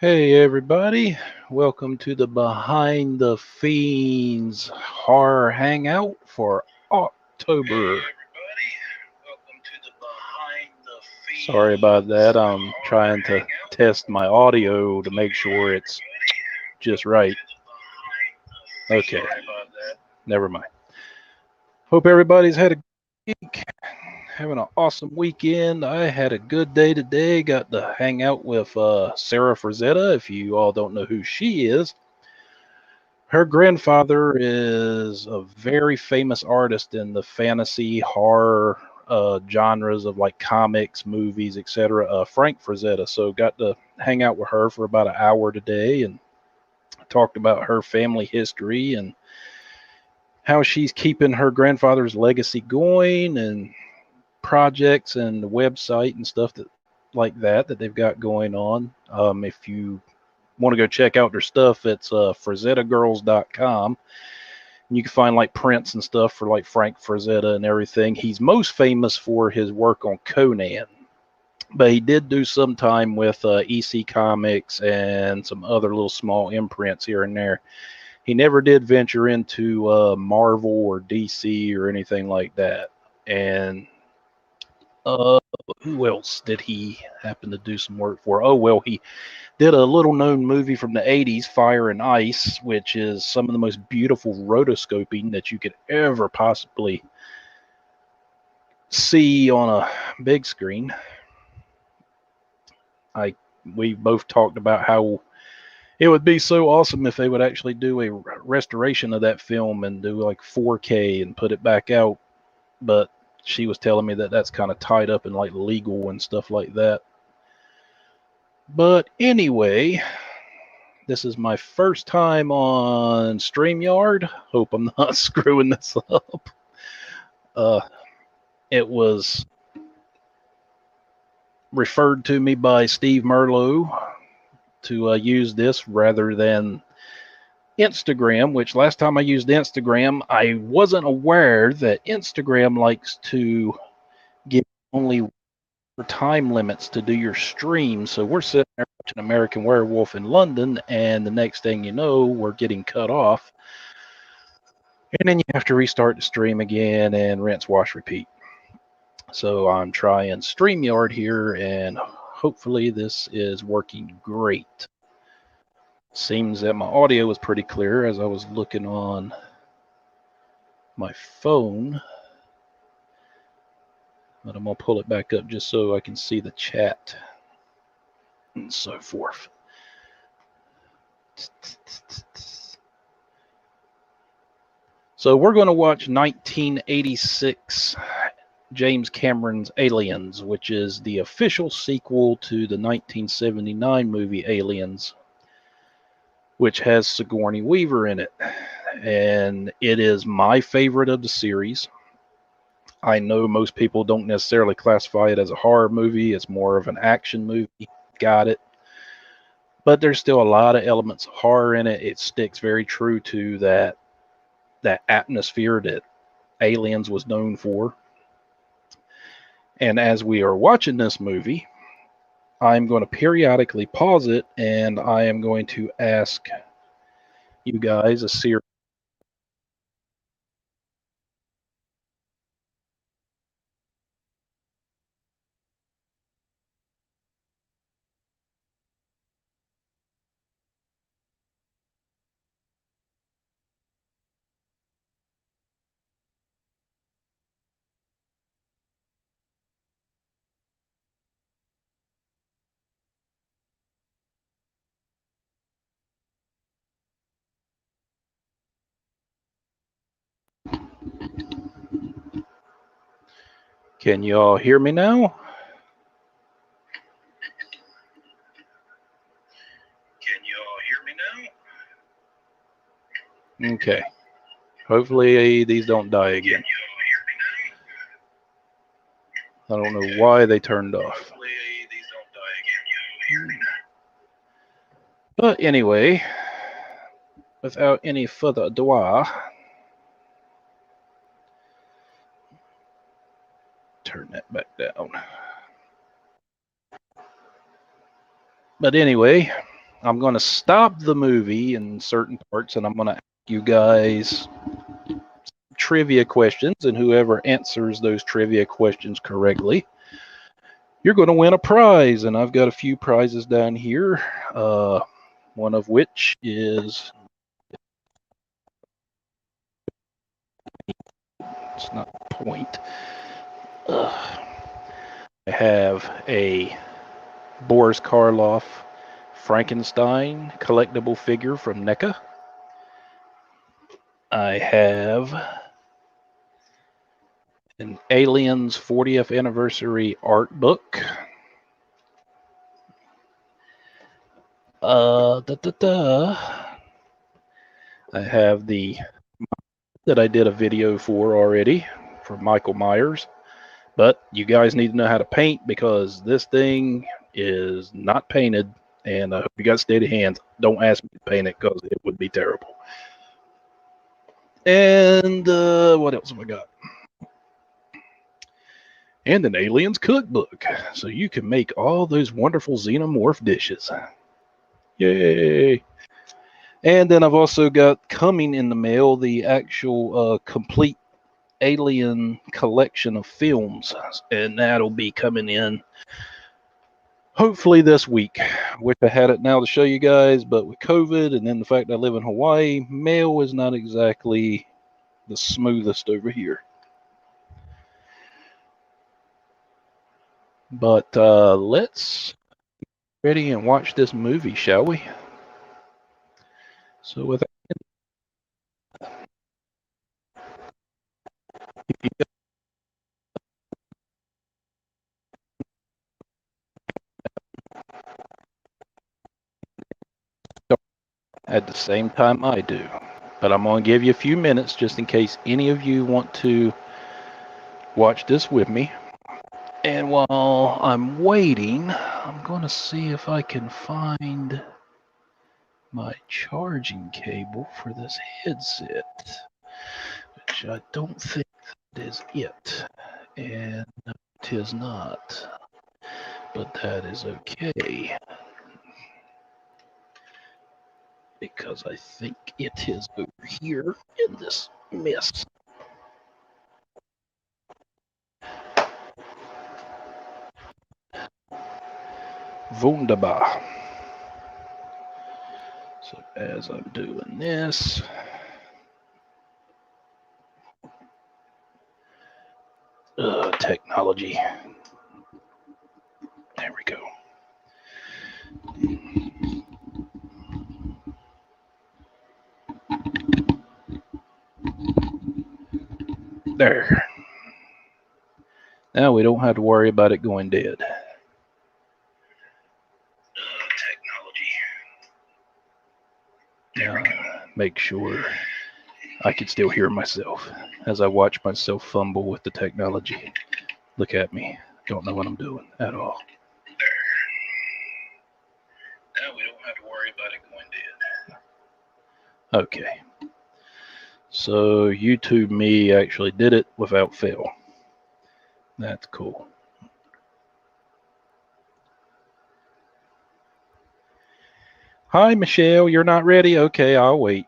Hey everybody, welcome to the Behind the Fiends horror hangout for October. Sorry about that. I'm trying to test my audio to make sure it's just right. Okay, never mind. Hope everybody's had a week, having an awesome weekend. I had a good day today. Got to hang out with Sarah Frazetta. If you all don't know who she is, her grandfather is a very famous artist in the fantasy horror genres of like comics, movies, etc. Frank Frazetta. So got to hang out with her for about an hour today and talked about her family history and how she's keeping her grandfather's legacy going and projects and the website and stuff that they've got going on. If you want to go check out their stuff, it's frazettagirls.com. And you can find like prints and stuff for like Frank Frazetta and everything. He's most famous for his work on Conan, but he did do some time with EC Comics and some other little small imprints here and there. He never did venture into Marvel or DC or anything like that. And uh, who else did he happen to do some work for? Oh, well, he did a little known movie from the 80s, Fire and Ice, which is some of the most beautiful rotoscoping that you could ever possibly see on a big screen. I We both talked about how it would be so awesome if they would actually do a restoration of that film and do like 4K and put it back out, but she was telling me that that's kind of tied up in like legal and stuff like that. But anyway, this is my first time on StreamYard. Hope I'm not screwing this up. Uh, it was referred to me by Steve Merlot to use this rather than Instagram, which last time I used Instagram, I wasn't aware that Instagram likes to give only time limits to do your stream. So we're sitting there watching American Werewolf in London, and the next thing you know, we're getting cut off. And then you have to restart the stream again and rinse, wash, repeat. So I'm trying StreamYard here, and hopefully this is working great. Seems that my audio was pretty clear as I was looking on my phone. But I'm going to pull it back up just so I can see the chat and so forth. So we're going to watch 1986 James Cameron's Aliens, which is the official sequel to the 1979 movie Aliens, which has Sigourney Weaver in it. And it is my favorite of the series. I know most people don't necessarily classify it as a horror movie. It's more of an action movie. Got it. But there's still a lot of elements of horror in it. It sticks very true to that atmosphere that Aliens was known for. And as we are watching this movie, I'm going to periodically pause it and I am going to ask you guys a series. Can you all hear me now? Okay. Hopefully these don't die again. I don't know why they turned off. But anyway, without any further ado, turn that back down. But anyway, I'm going to stop the movie in certain parts, and I'm going to ask you guys trivia questions, and whoever answers those trivia questions correctly, you're going to win a prize. And I've got a few prizes down here, one of which is, it's not the point. I have a Boris Karloff Frankenstein collectible figure from NECA. I have an Aliens 40th anniversary art book. I have the that I did a video for already for Michael Myers. But you guys need to know how to paint because this thing is not painted, and I hope you got steady hands. Don't ask me to paint it because it would be terrible. And what else have I got? And an Aliens cookbook, so you can make all those wonderful xenomorph dishes. Yay! And then I've also got coming in the mail the actual complete Alien collection of films, and that'll be coming in hopefully this week. Wish I had it now to show you guys, but with COVID and then the fact I live in Hawaii, mail is not exactly the smoothest over here. But let's get ready and watch this movie, shall we? So with that, at the same time I do. But I'm going to give you a few minutes just in case any of you want to watch this with me. And while I'm waiting, I'm going to see if I can find my charging cable for this headset, which I don't think that is it. And it is not. But that is okay, because I think it is over here in this mess. Wunderbar. So as I'm doing this, technology. There we go. There. Now we don't have to worry about it going dead. Technology. Now, make sure I can still hear myself as I watch myself fumble with the technology. Look at me. Don't know what I'm doing at all. There. Now we don't have to worry about it going dead. Okay. So YouTube me actually did it without fail. That's cool. Hi, Michelle. You're not ready? Okay, I'll wait.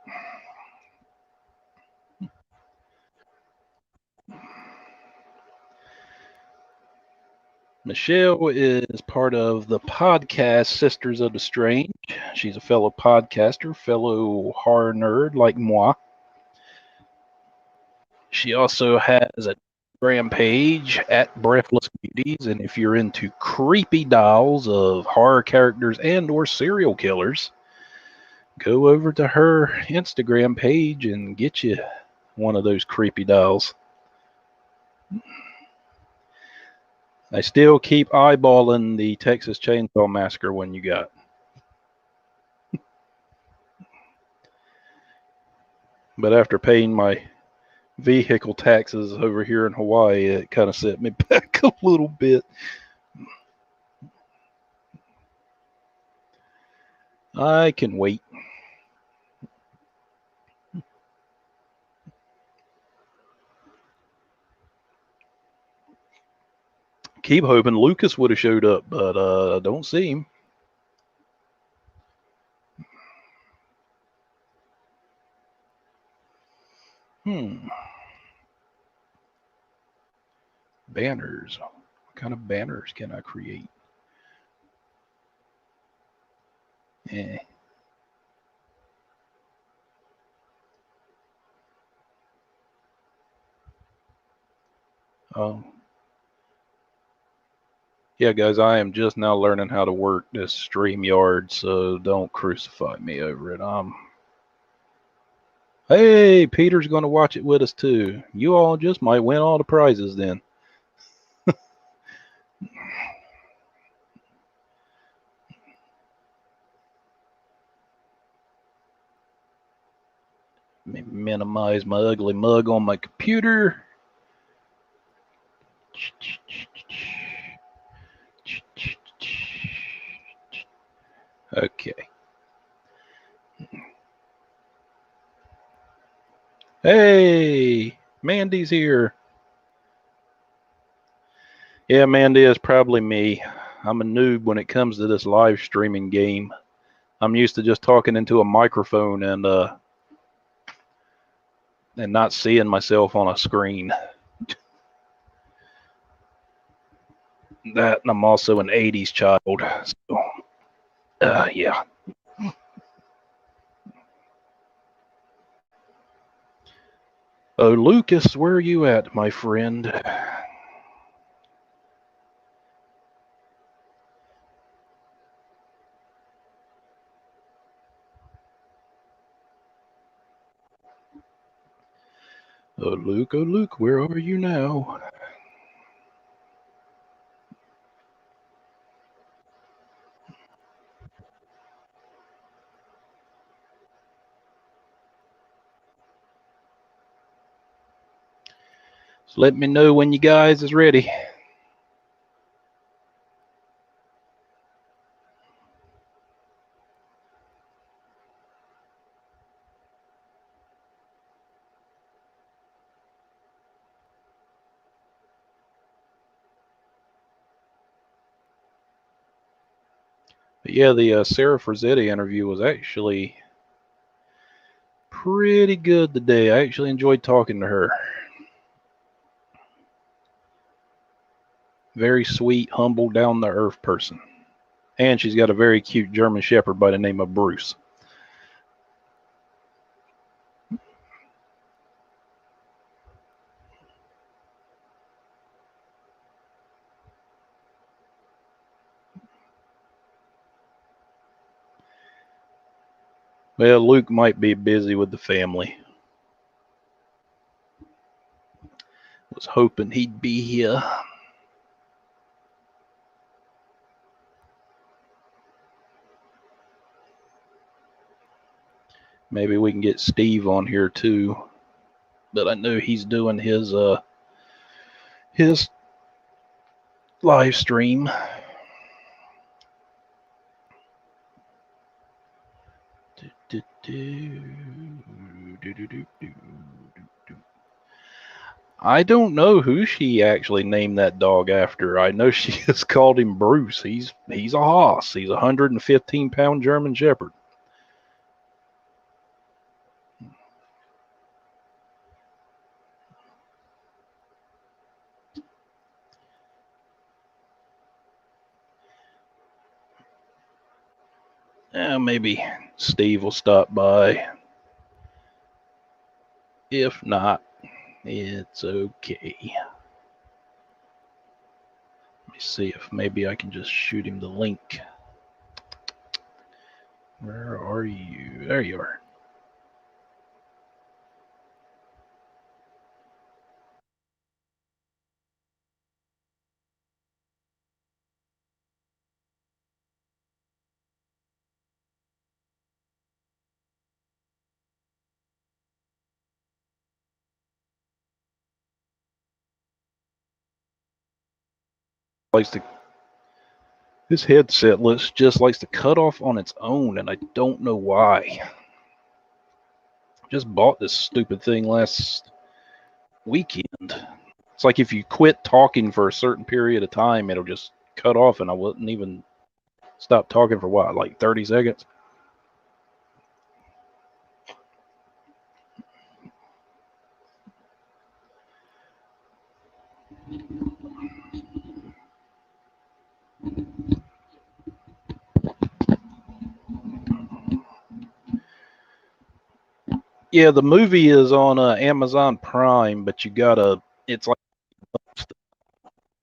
Michelle is part of the podcast Sisters of the Strange. She's a fellow podcaster, fellow horror nerd like moi. She also has a Instagram page at Breathless Beauties, and if you're into creepy dolls of horror characters and or serial killers, go over to her Instagram page and get you one of those creepy dolls. I still keep eyeballing the Texas Chainsaw Massacre one you got. But after paying my vehicle taxes over here in Hawaii, it kind of set me back a little bit. I can wait. Keep hoping Lucas would have showed up, but I don't see him. Banners. What kind of banners can I create? Yeah, guys, I am just now learning how to work this StreamYard, so don't crucify me over it. Hey, Peter's going to watch it with us too. You all just might win all the prizes then. Let me minimize my ugly mug on my computer. Okay. Hey, Mandy's here. Yeah, Mandy, is probably me. I'm a noob when it comes to this live streaming game. I'm used to just talking into a microphone and not seeing myself on a screen. That, and I'm also an 80s child. So, yeah. Oh, Lucas, where are you at, my friend? Oh, Luke, where are you now? So let me know when you guys is ready. But yeah, the Sarah Frazzetti interview was actually pretty good today. I actually enjoyed talking to her. Very sweet, humble, down to earth person. And she's got a very cute German Shepherd by the name of Bruce. Well, Luke might be busy with the family. Was hoping he'd be here. Maybe we can get Steve on here too. But I know he's doing his live stream. I don't know who she actually named that dog after. I know she just called him Bruce. He's a hoss. He's a 115-pound German Shepherd. Maybe Steve will stop by. If not, it's okay. Let me see if maybe I can just shoot him the link. Where are you? There you are. This headset just likes to cut off on its own, and I don't know why. Just bought this stupid thing last weekend. It's like if you quit talking for a certain period of time, it'll just cut off, and I wouldn't even stop talking for what, like 30 seconds? Yeah, the movie is on Amazon Prime, but it's like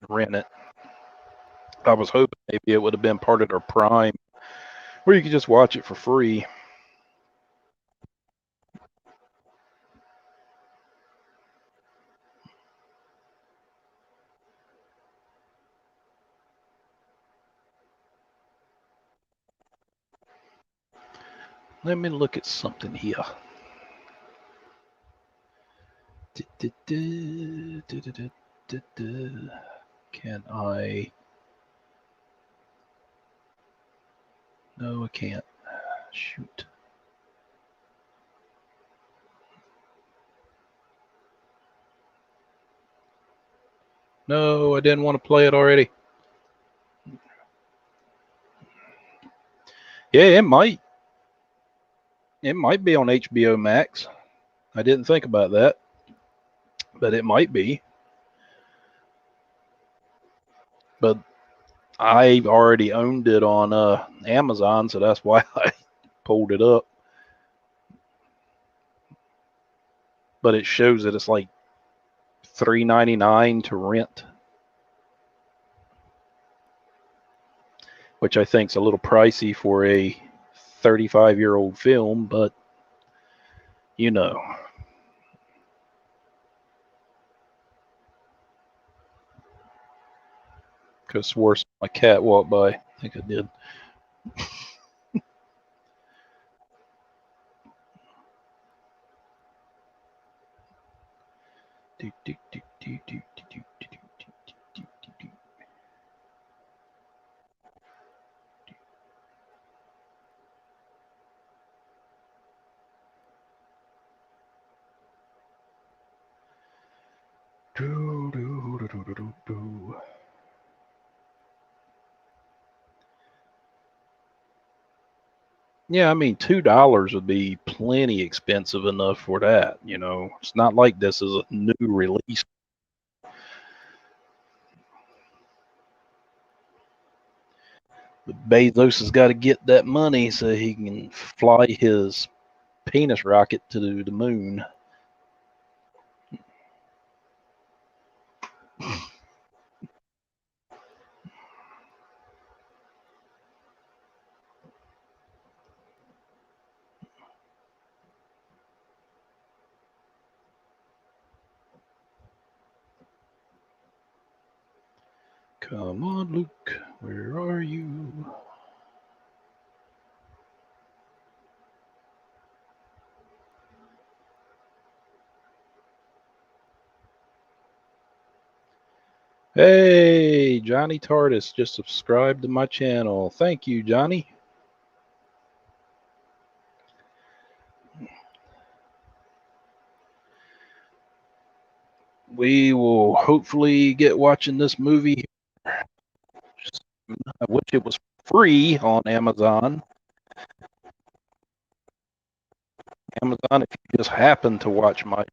rent it. I was hoping maybe it would have been part of their Prime, where you could just watch it for free. Let me look at something here. Can I? No, I can't. Shoot. No, I didn't want to play it already. Yeah, it might. It might be on HBO Max. I didn't think about that, but it might be. But I already owned it on Amazon, so that's why I pulled it up. But it shows that it's like $3.99 to rent, which I think is a little pricey for a 35-year-old film, but you know. Could have swore my cat walked by. I think I did. Yeah, I mean $2 would be plenty expensive enough for that. You know, it's not like this is a new release. But Bezos has got to get that money so he can fly his penis rocket to the moon. Come on, Luke, where are you? Hey, Johnny Tardis just subscribed to my channel. Thank you, Johnny. We will hopefully get watching this movie. I wish it was free on Amazon. Amazon, if you just happen to watch my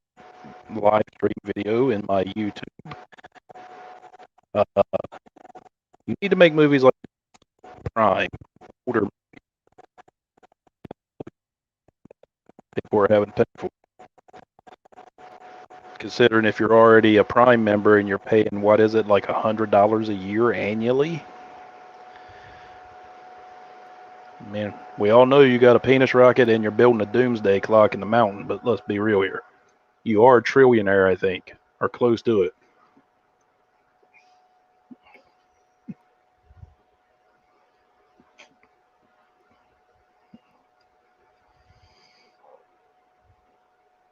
live stream video in my YouTube, you need to make movies like Prime. Older people are having to pay for. Considering if you're already a Prime member and you're paying, what is it, like $100 a year annually? Man, we all know you got a penis rocket and you're building a doomsday clock in the mountain, but let's be real here. You are a trillionaire, I think, or close to it.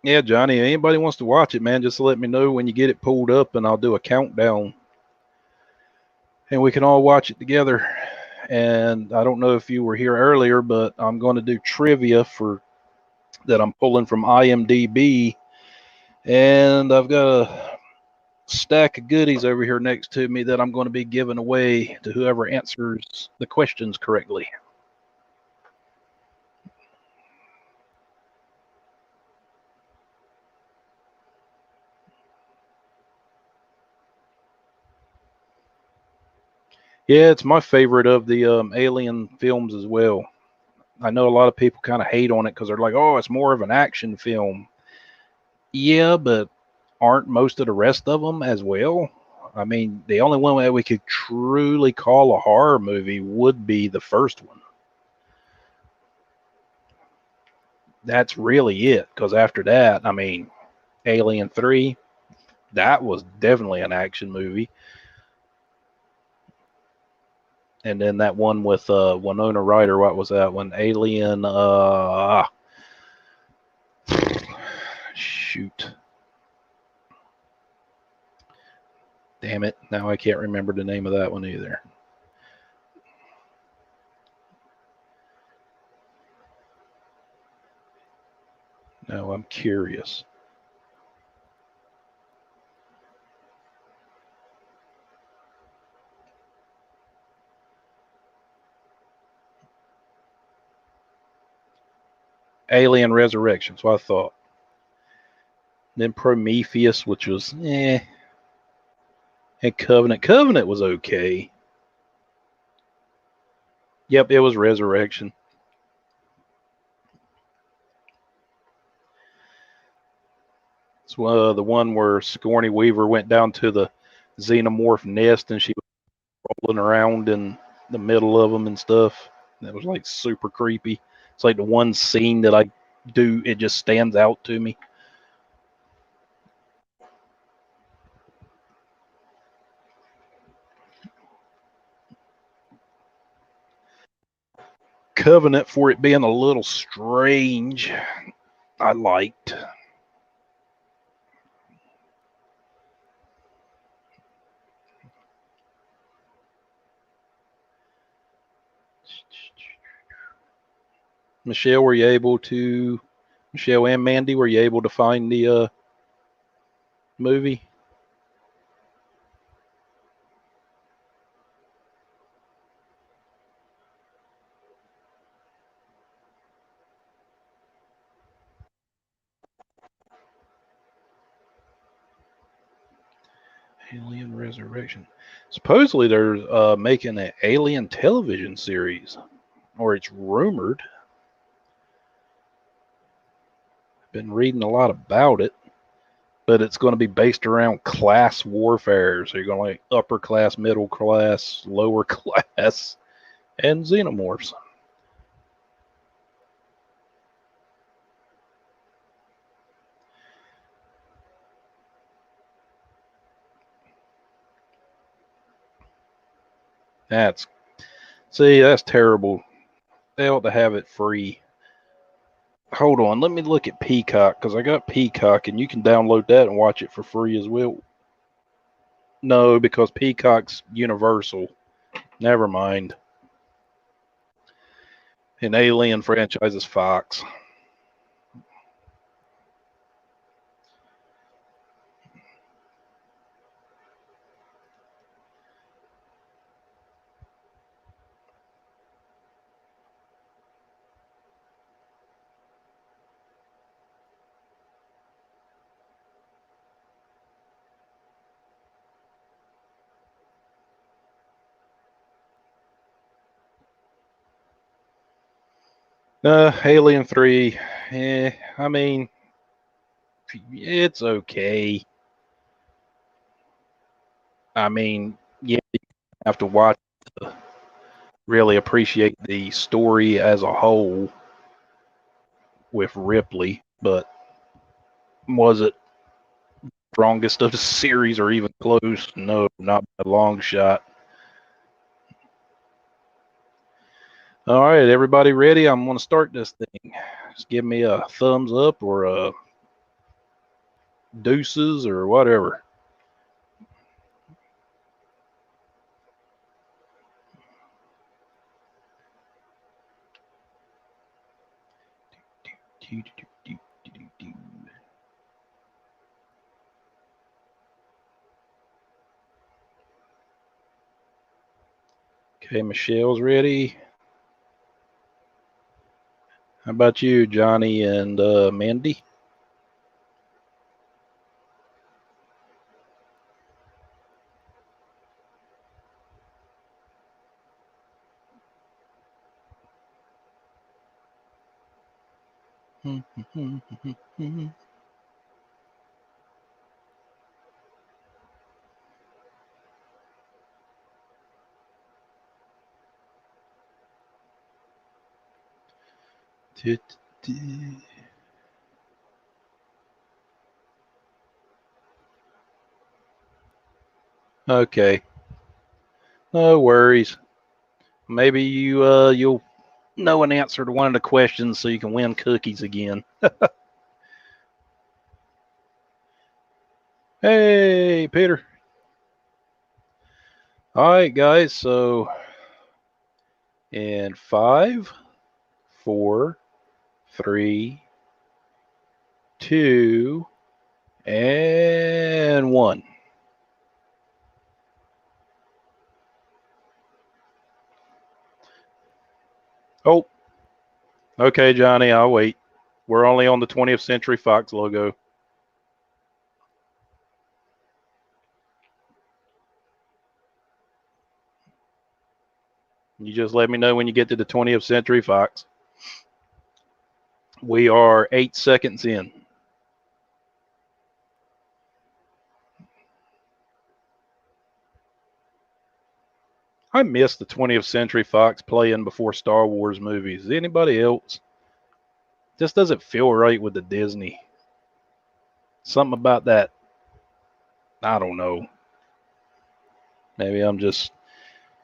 Yeah, Johnny, anybody wants to watch it, man, just let me know when you get it pulled up and I'll do a countdown. And we can all watch it together. And I don't know if you were here earlier, but I'm going to do trivia for that I'm pulling from IMDb. And I've got a stack of goodies over here next to me that I'm going to be giving away to whoever answers the questions correctly. Yeah, it's my favorite of the Alien films as well. I know a lot of people kind of hate on it because they're like, oh, it's more of an action film. Yeah, but aren't most of the rest of them as well? I mean, the only one that we could truly call a horror movie would be the first one. That's really it. Because after that, I mean, Alien 3, that was definitely an action movie. And then that one with Winona Ryder, what was that one? Alien, shoot. Damn it. Now I can't remember the name of that one either. No, I'm curious. Alien Resurrection, so I thought. Then Prometheus, which was and Covenant. Covenant was okay. Yep, it was Resurrection. It's the one where Sigourney Weaver went down to the xenomorph nest and she was rolling around in the middle of them and stuff. That was like super creepy. It's like the one scene that I do, it just stands out to me. Covenant, for it being a little strange, I liked. Michelle, were you able to? Michelle and Mandy, were you able to find the movie? Alien Resurrection. Supposedly they're making an Alien television series, or it's rumored. Been reading a lot about it, but it's going to be based around class warfare. So you're going to like upper class, middle class, lower class, and xenomorphs. That's that's terrible. They ought to have it free. Hold on, let me look at Peacock because I got Peacock and you can download that and watch it for free as well. No, because Peacock's Universal. Never mind. An Alien franchise is Fox. Alien 3, I mean, it's okay. I mean, yeah, you have to watch to really appreciate the story as a whole with Ripley, but was it strongest of the series or even close? No, not by a long shot. All right, everybody ready? I'm going to start this thing. Just give me a thumbs up or a deuces or whatever. Okay, Michelle's ready. How about you, Johnny and Mandy? Okay. No worries. Maybe you'll know an answer to one of the questions so you can win cookies again. Hey, Peter. All right, guys. So in 5, 4, 3, 2, and 1. Oh, okay, Johnny. I'll wait. We're only on the 20th Century Fox logo. You just let me know when you get to the 20th Century Fox. We are 8 seconds in. I miss the 20th Century Fox playing before Star Wars movies. Anybody else? Just doesn't feel right with the Disney. Something about that. I don't know. Maybe I'm just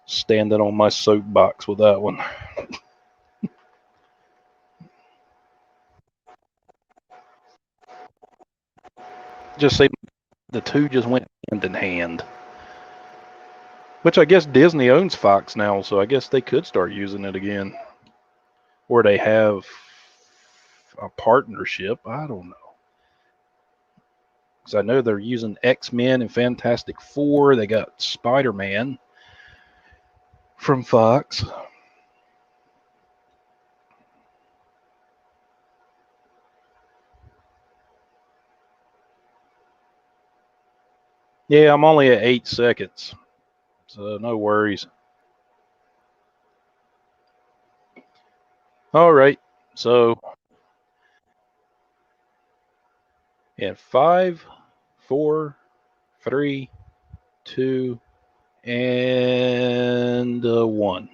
standing on my soapbox with that one. Just say the two just went hand in hand. Which I guess Disney owns Fox now, so I guess they could start using it again. Or they have a partnership. I don't know. Because I know they're using X-Men and Fantastic Four. They got Spider-Man from Fox. Yeah, I'm only at 8 seconds. So no worries. All right. So in 5, 4, 3, 2, and 1.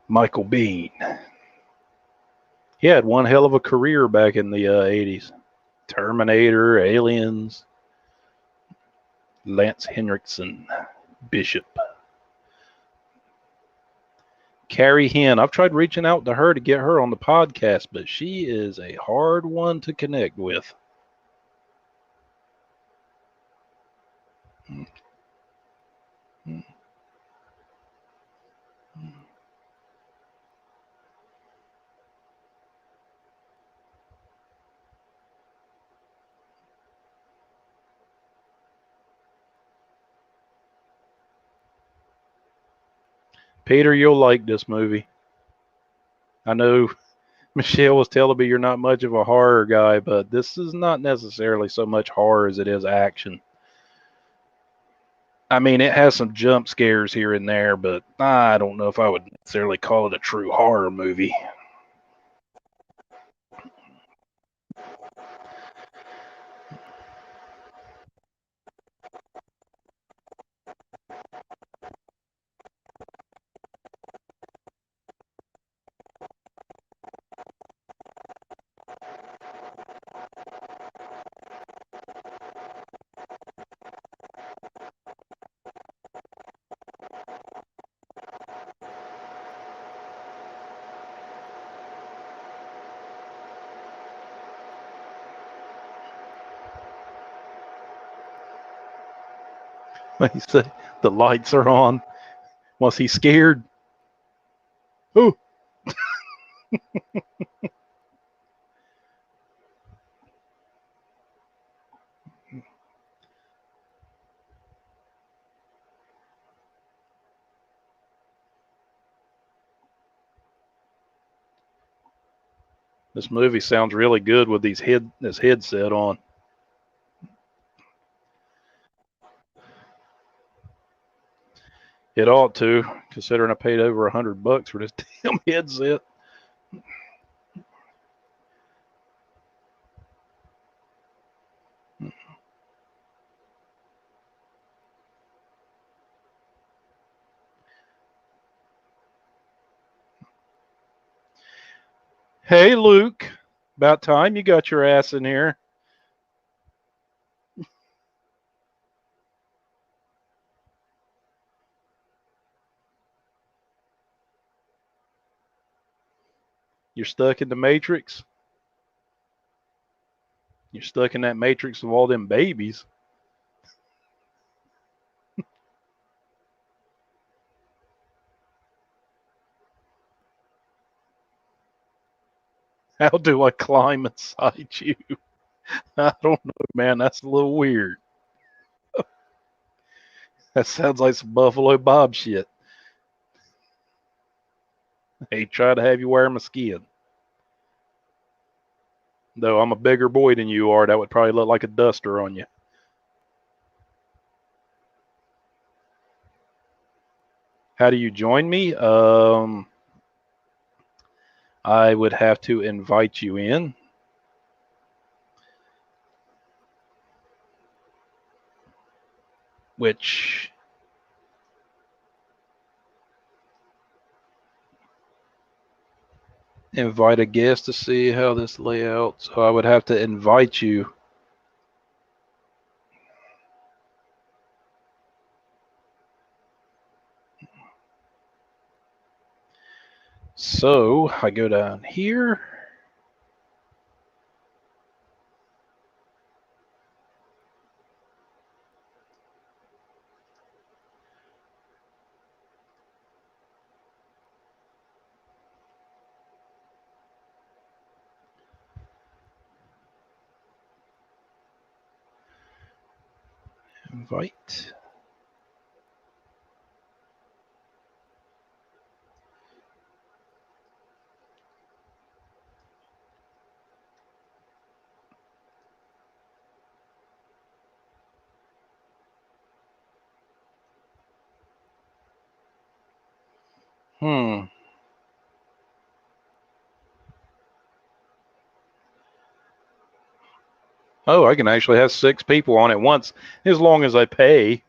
Michael Biehn. He had one hell of a career back in the 80s. Terminator, Aliens, Lance Henriksen, Bishop. Carrie Henn. I've tried reaching out to her to get her on the podcast, but she is a hard one to connect with. Peter, you'll like this movie. I know Michelle was telling me you're not much of a horror guy, but this is not necessarily so much horror as it is action. I mean, it has some jump scares here and there, but I don't know if I would necessarily call it a true horror movie. When you say the lights are on, Was he scared? Oh. This movie sounds really good with this headset on. It ought to, considering I paid over $100 for this damn headset. Hey, Luke. About time you got your ass in here. You're stuck in the Matrix. You're stuck in that Matrix of all them babies. How do I climb inside you? I don't know, man. That's a little weird. That sounds like some Buffalo Bob shit. Hey, try to have you wear my skin. Though I'm a bigger boy than you are, that would probably look like a duster on you. How do you join me? I would have to invite you in. Which invite a guest to see how this layout. So I would have to invite you. So I go down here. Invite. Hmm. Oh, I can actually have 6 people on at once as long as I pay.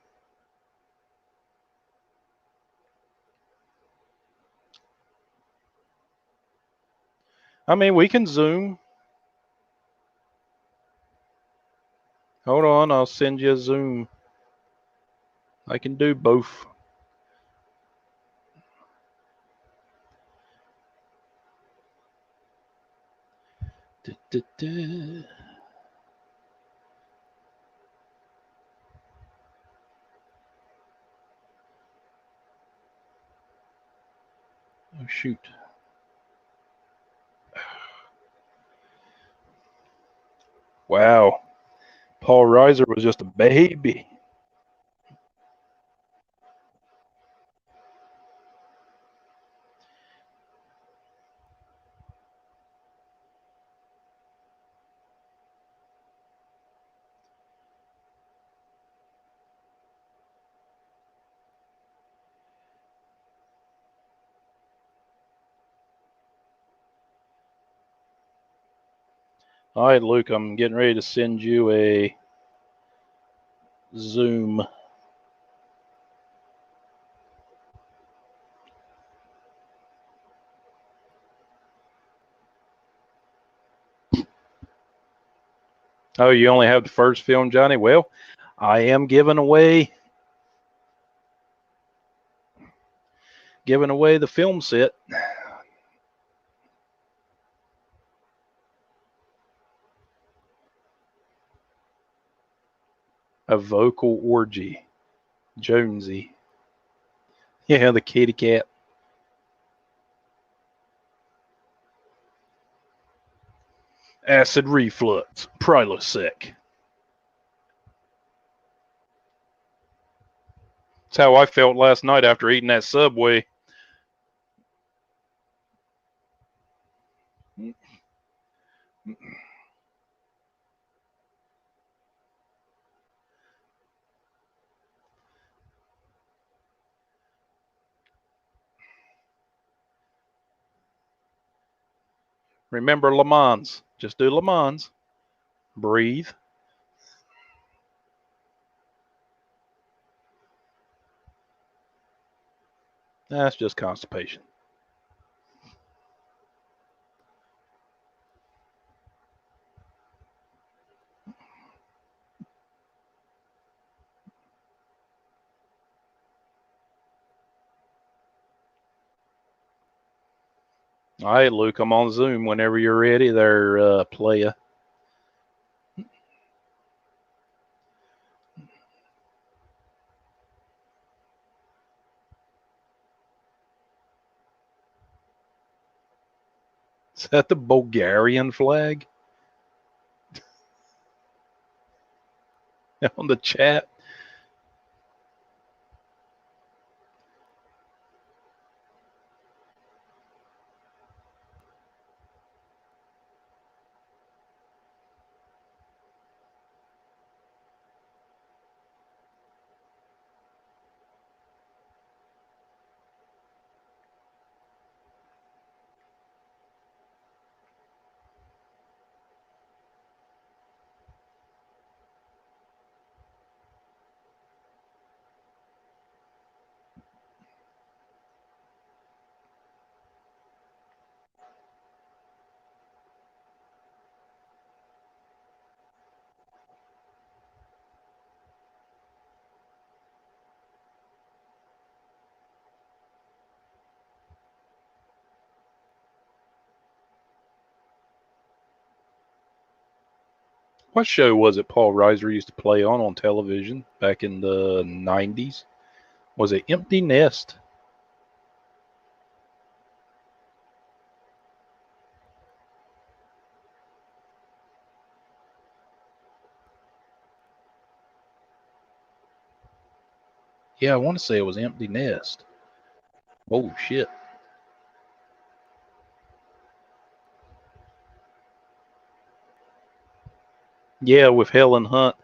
I mean, we can Zoom. Hold on, I'll send you a Zoom. I can do both. Oh, shoot. Wow. Paul Reiser was just a baby. All right, Luke, I'm getting ready to send you a Zoom. Oh, you only have the first film, Johnny? Well, I am giving away the film set. A vocal orgy. Jonesy. Yeah, the kitty cat. Acid reflux. Prilosec. That's how I felt last night after eating that Subway. Remember Le Mans. Just do Le Mans. Breathe. That's just constipation. All right, Luke, I'm on Zoom whenever you're ready there, playa. Is that the Bulgarian flag on the chat? What show was it Paul Reiser used to play on television back in the 90s? Was it Empty Nest? Yeah, I want to say it was Empty Nest. Oh, shit. Yeah, with Helen Hunt.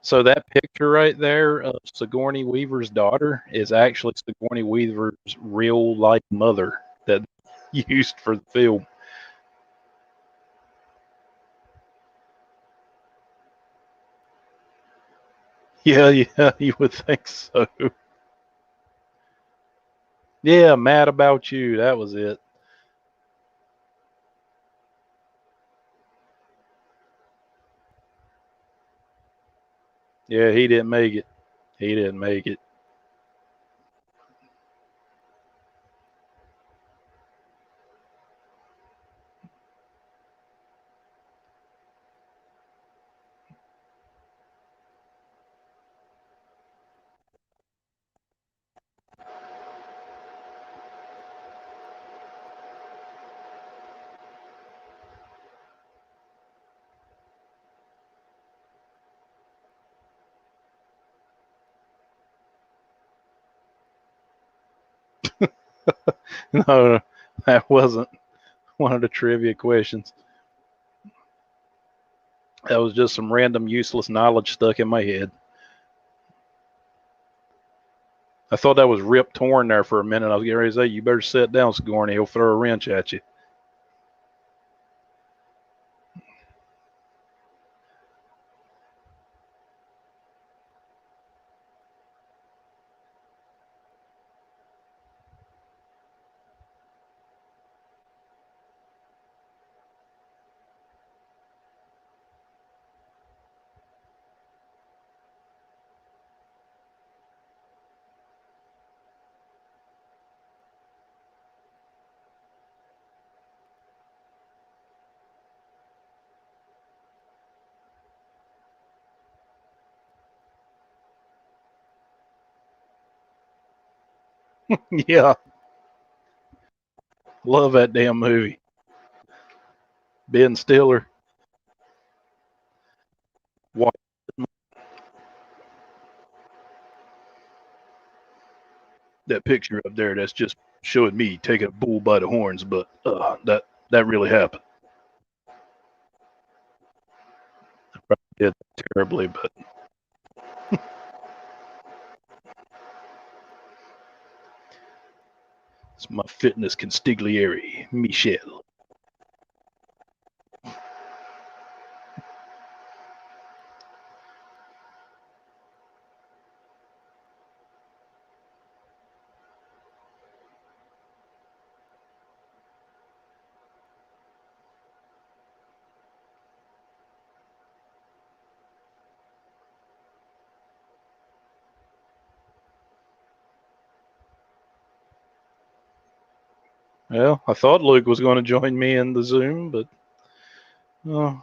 So that picture right there of Sigourney Weaver's daughter is actually Sigourney Weaver's real life mother that used for the film. Yeah, yeah, you would think so. Yeah, Mad About You. That was it. Yeah, he didn't make it. He didn't make it. No, that wasn't one of the trivia questions. That was just some random useless knowledge stuck in my head. I thought that was Rip Torn there for a minute. I was getting ready to say, you better sit down, Sigourney. He'll throw a wrench at you. Yeah, love that damn movie. Ben Stiller. What? That picture up there, that's just showing me taking a bull by the horns, but that really happened. I probably did terribly, but it's my fitness consigliere, Michelle. Well, I thought Luke was going to join me in the Zoom, but oh.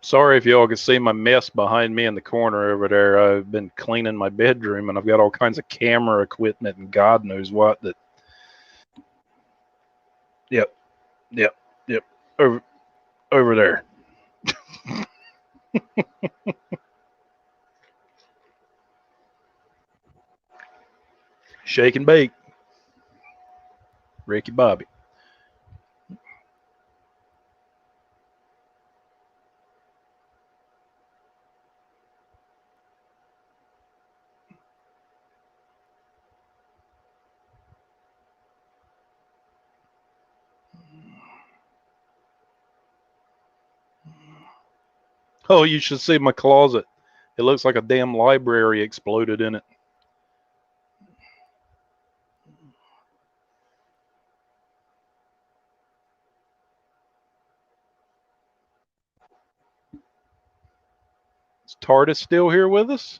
Sorry if y'all can see my mess behind me in the corner over there. I've been cleaning my bedroom and I've got all kinds of camera equipment and God knows what that. Yep, yep, yep. Over there. Shake and bake. Ricky Bobby. Oh, you should see my closet. It looks like a damn library exploded in it. Is TARDIS still here with us?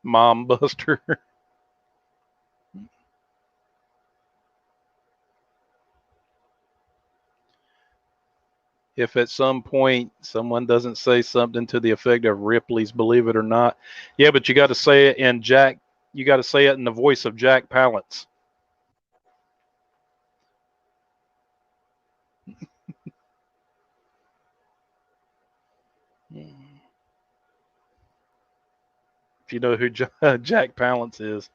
Mom Buster. If at some point someone doesn't say something to the effect of Ripley's Believe It or Not. Yeah, but you got to say it in Jack. You got to say it in the voice of Jack Palance. If you know who Jack Palance is.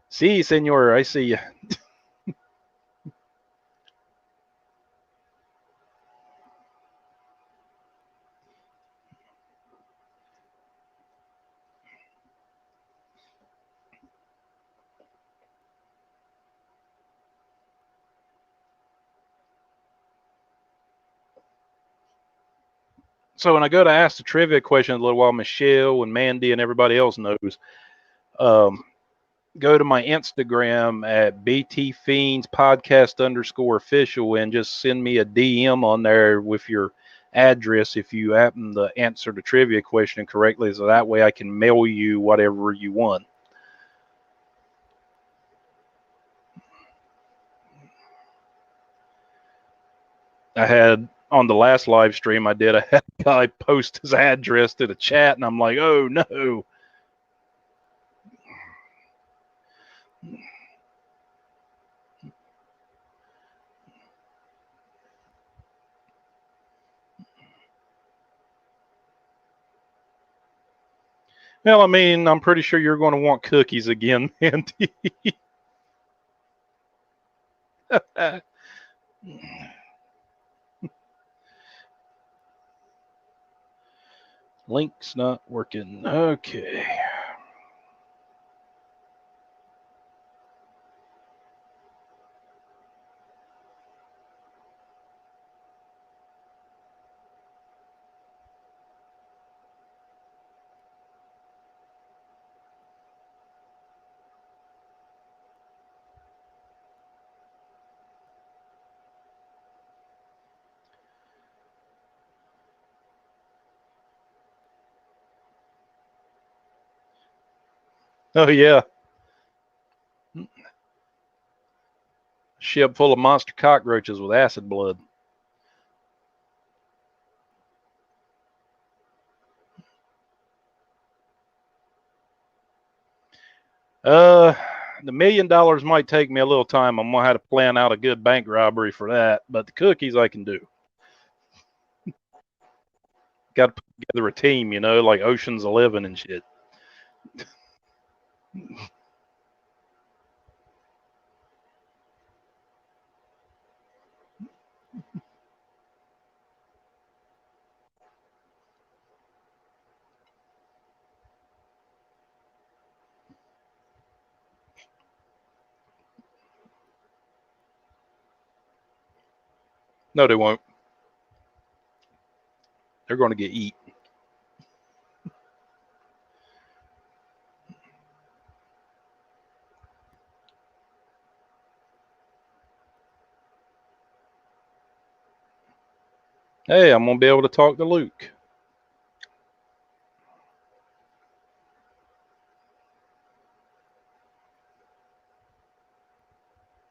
See, senor, I see you. So when I go to ask the trivia question a little while, Michelle and Mandy and everybody else knows, um, go to my Instagram at BT Fiends podcast _official and just send me a DM on there with your address if you happen to answer the trivia question correctly. So that way I can mail you whatever you want. I had on the last live stream I did, I had a guy post his address to the chat, and I'm like, oh no. Well, I mean, I'm pretty sure you're going to want cookies again, Mandy. Link's not working. Okay. Oh, yeah. Ship full of monster cockroaches with acid blood. The $1 million might take me a little time. I'm gonna have to plan out a good bank robbery for that, but the cookies I can do. Got to put together a team, like Ocean's 11 and shit. No, they won't. They're going to get eat. Hey, I'm going to be able to talk to Luke.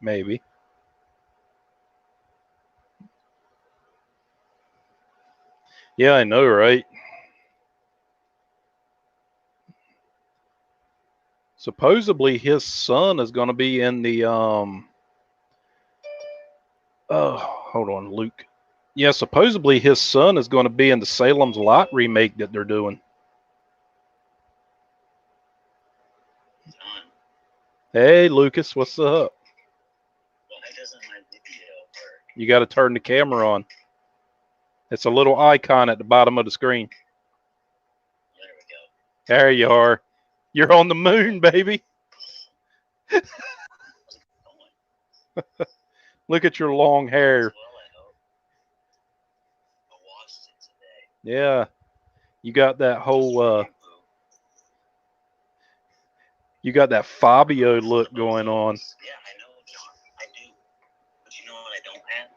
Maybe. Yeah, I know, right? Supposedly his son is going to be in the oh, hold on, Luke. Yeah, supposedly his son is going to be in the Salem's Lot remake that they're doing. Hey, Lucas, what's up? Why doesn't my video work? You got to turn the camera on. It's a little icon at the bottom of the screen. There we go. There you are. You're on the moon, baby. Look at your long hair. Yeah. You got that whole you got that Fabio look going on. Yeah, I know, John. I do. But you know what I don't have?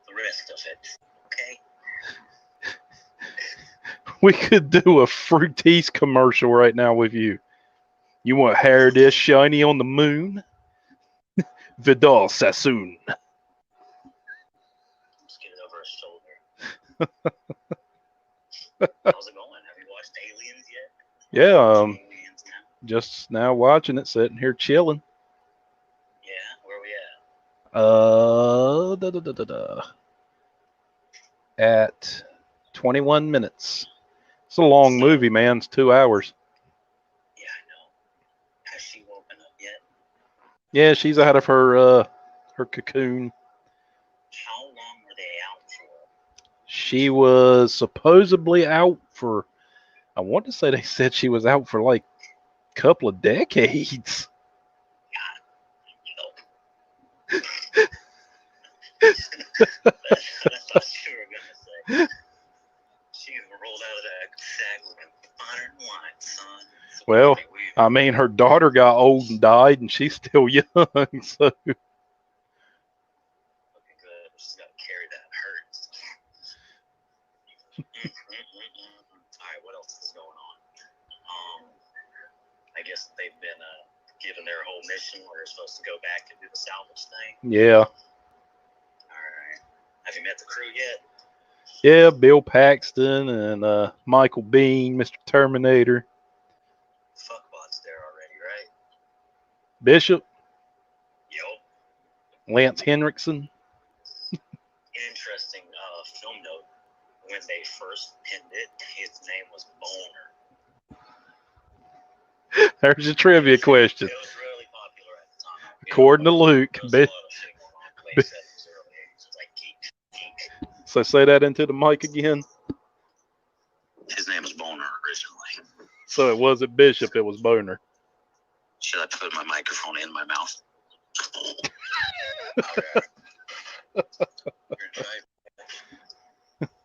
The rest of it. Okay. We could do a Fruities commercial right now with you. You want hair this shiny on the moon? Vidal Sassoon. Let's get it over his shoulder. How's it going? Have you watched Aliens yet? Yeah, just now watching it, sitting here chilling. Yeah, where we at? At 21 minutes. It's a long movie, man. It's 2 hours. Yeah, I know. Has she woken up yet? Yeah, she's out of her cocoon. How long were they out for? She was supposedly out for, I want to say they said she was out for like a couple of decades. God, no. That's what you were gonna say. She rolled out of that sack looking finer than wine, son. Well, I mean, her daughter got old and died, and she's still young, so. Looking good. She's got to carry that hurt. All right, what else is going on? I guess they've been given their whole mission where they're supposed to go back and do the salvage thing. Yeah. Have you met the crew yet? Yeah, Bill Paxton and Michael Biehn, Mr. Terminator. Fuckbot's there already, right? Bishop? Yep. Lance Henriksen. Interesting film note. When they first pinned it, his name was Boner. There's a trivia question. It was really popular at the time. According to Luke, so say that into the mic again. His name was Boner originally. So it wasn't Bishop, it was Boner. Should I put my microphone in my mouth? Okay. No,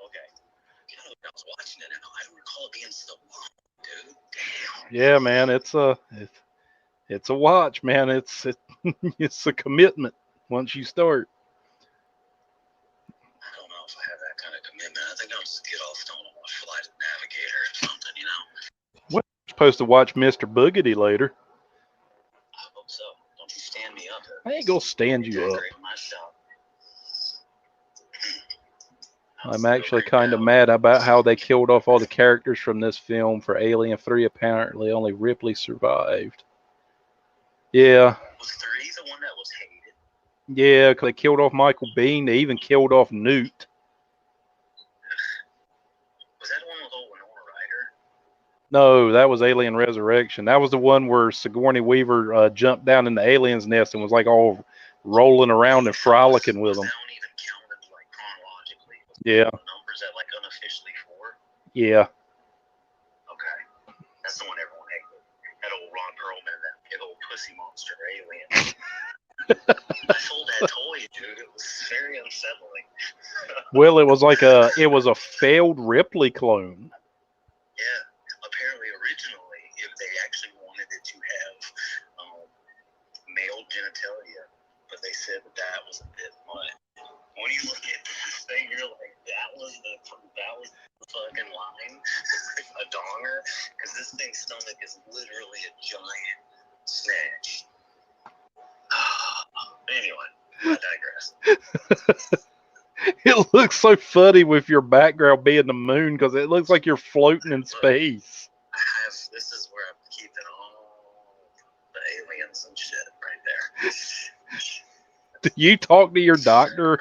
okay. I was watching it and I don't recall it being so long, dude. Damn. Yeah, man, it's a watch, man. It's a commitment once you start. I don't know if I have that kind of commitment. I think I'll just get off on a Flight Navigator or something, you know. Well, you're supposed to watch Mr. Boogedy later. I hope so. Don't you stand me up. I ain't gonna stand you up. I'm actually kind of mad about how they killed off all the characters from this film for Alien 3. Apparently, only Ripley survived. Yeah. Was 3 the one that was hated? Yeah, because they killed off Michael Biehn. They even killed off Newt. Was that the one with old Winona Ryder? No, that was Alien Resurrection. That was the one where Sigourney Weaver jumped down in the alien's nest and was like all rolling around and frolicking with them. That one even counted like chronologically? Yeah. The numbers at like unofficially 4? Yeah. Okay. That's the one everyone hated. That old Ron Perlman, that big old pussy monster alien. I sold that toy, dude. It was very unsettling. Well, it was a failed Ripley clone. Yeah. Apparently, originally, if they actually wanted it to have male genitalia, but they said that was a bit much. When you look at this thing, you're like, that was the fucking line, a donger, because this thing's stomach is literally a giant snatch. Anyway, I digress. It looks so funny with your background being the moon because it looks like you're floating in space. This is where I'm keeping all the aliens and shit right there. Do you talk to your doctor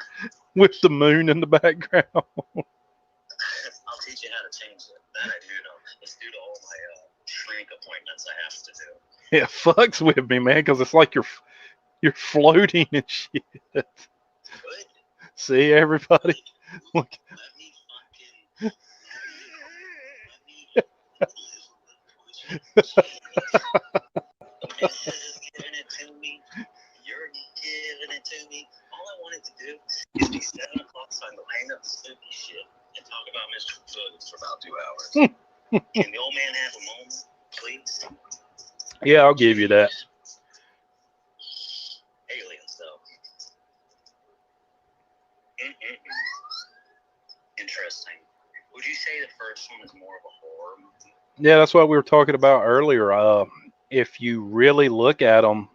with the moon in the background? I'll teach you how to change it. That I do know. It's due to all my shrink appointments I have to do. It fucks with me, man, because it's like you're floating and shit. Good. See, everybody? Look. Let me fucking... The missus is giving it to me. You're giving it to me. All I wanted to do is be 7 o'clock so I can go hang up the spooky shit and talk about Mr. Foods for about 2 hours. Can the old man have a moment, please? Yeah, I'll give you that. Aliens, though. Interesting. Would you say the first one is more of a horror movie? Yeah, that's what we were talking about earlier. If you really look at them,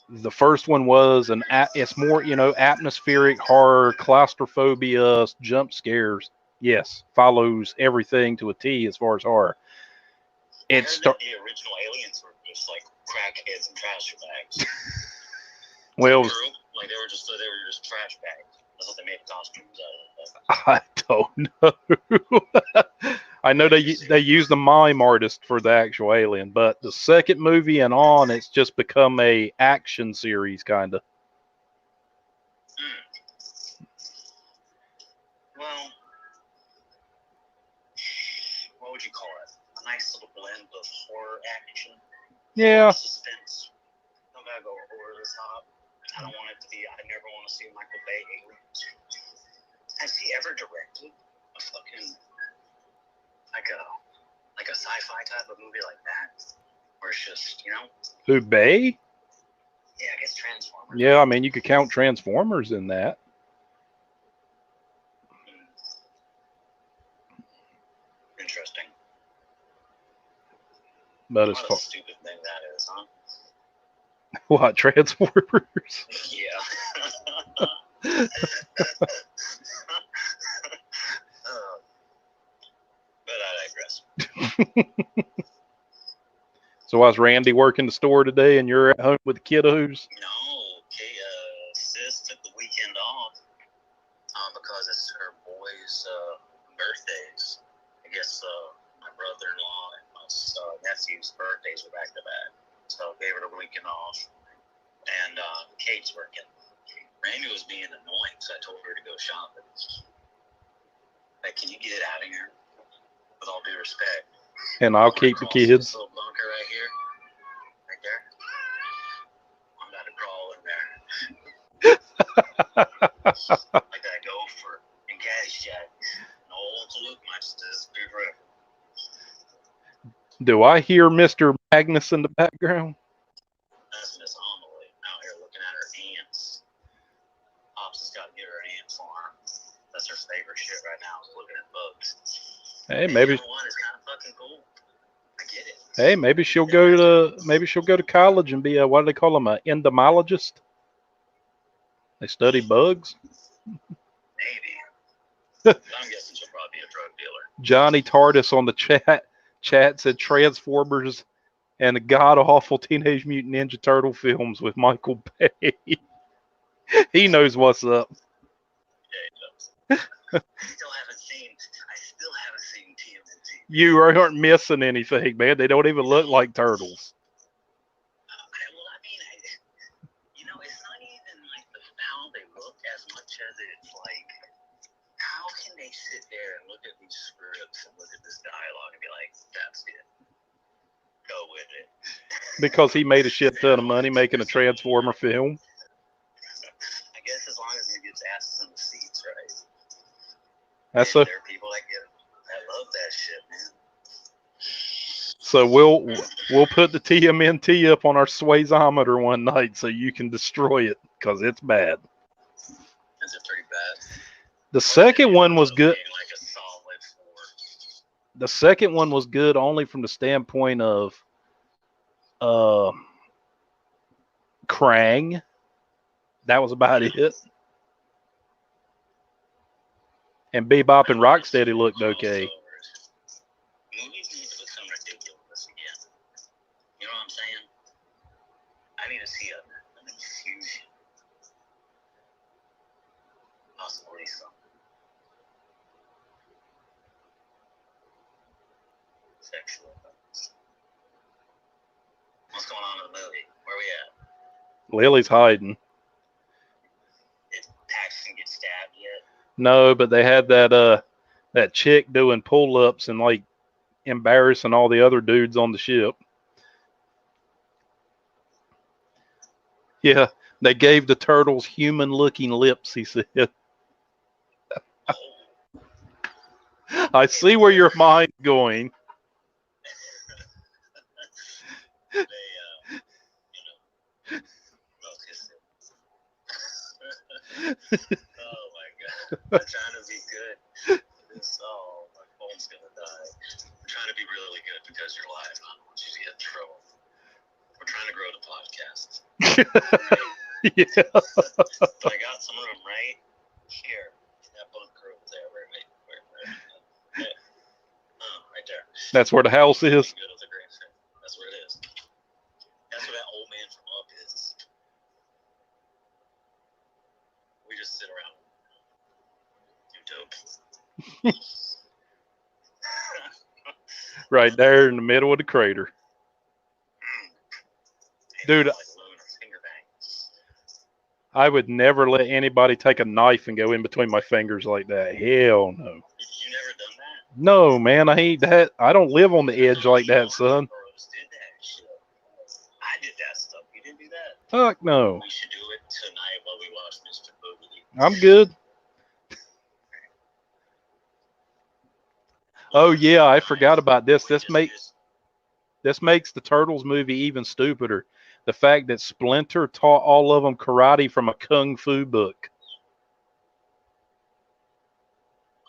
the first one was it's more, atmospheric horror, claustrophobia, jump scares. Yes, follows everything to a T as far as horror. I heard that the original aliens were just like crackheads and trash bags. Well, like they were just trash bags. That's what they made costumes out I of. don't know. I know they use the mime artist for the actual alien, but the second movie and on, it's just become a action series kind of. Well, what would you call it? A nice little blend of horror action. Yeah. Suspense. Don't gotta go over the top. I don't want it to be. I never want to see Michael Bay aliens. Has he ever directed a fucking like a sci-fi type of movie like that, where it's just Who, Bay? Yeah, I guess Transformers. Yeah, I mean you could count Transformers in that. Interesting. But what a stupid thing that is, huh? What, Transformers? Yeah. But I digress. So was Randy working the store today and you're at home with the kiddos? No, sis took the weekend off because it's her boys' birthdays. I guess my brother-in-law and my Matthew's birthdays were back to back. So I gave her the weekend off. And Kate's working. Randy was being annoying, so I told her to go shopping. Like, can you get it out of here? With all due respect. And I'll keep the kids. This little bunker right here. Right there. I'm about to crawl in there. Like that gopher and Caddyshack. And old Luke might just disappear forever. Do I hear Mr. Magnus in the background? That's Miss Amelie out here looking at her ants. Pops has got to get her an ant farm. That's her favorite shit right now is looking at bugs. Hey, maybe. You know what? It's kind of fucking cool. I get it. Hey, maybe she'll go to college and be a, what do they call them, an entomologist? They study bugs. Maybe. I'm guessing she'll probably be a drug dealer. Johnny Tardis on the chat said Transformers and the god awful Teenage Mutant Ninja Turtle films with Michael Bay. He knows what's up. Yeah, he does. I still haven't seen TMNT. You aren't missing anything, man. They don't even look like turtles. It's not even like how they look as much as it's like, how can they sit there and look at these scripts and look at this dialogue and be like, that's it. Go with it. Because he made a shit ton of money making a Transformer film. I guess as long as he gets asses in the seats, right? There are people that love that shit, man. So we'll put the TMNT up on our swazometer one night so you can destroy it because it's bad. Is it pretty bad? The second one was good. Like a solid 4. The second one was good only from the standpoint of Krang. That was about it. And Bebop and Rocksteady looked okay. Movies need to become ridiculous again. You know what I'm saying? I need to see an infusion. Possibly something. Sexual things. What's going on in the movie? Where we at? Lily's hiding. Did Paxton get stabbed yet? No, but they had that chick doing pull-ups and like embarrassing all the other dudes on the ship. Yeah, they gave the turtles human-looking lips, he said. I see where your mind's going. Oh my god. I'm trying to be good. My phone's gonna die. I'm trying to be really good because you're live. I don't want you to get in trouble. We're trying to grow the podcast. Yeah. But I got some of them right here. That bunker over there. Where right there. That's where the house is. That's where it is. That's where that old man from Up is. We just sit around YouTube. Right there in the middle of the crater. Dude, I would never let anybody take a knife and go in between my fingers like that. Hell no. You never done that? No, man, I hate that. I don't live on the edge like that, son. I did that stuff. You didn't do that? Fuck no. We should do it tonight while we watch Mr. Boogly. I'm good. Oh yeah, I forgot about this. This makes the Turtles movie even stupider. The fact that Splinter taught all of them karate from a kung fu book.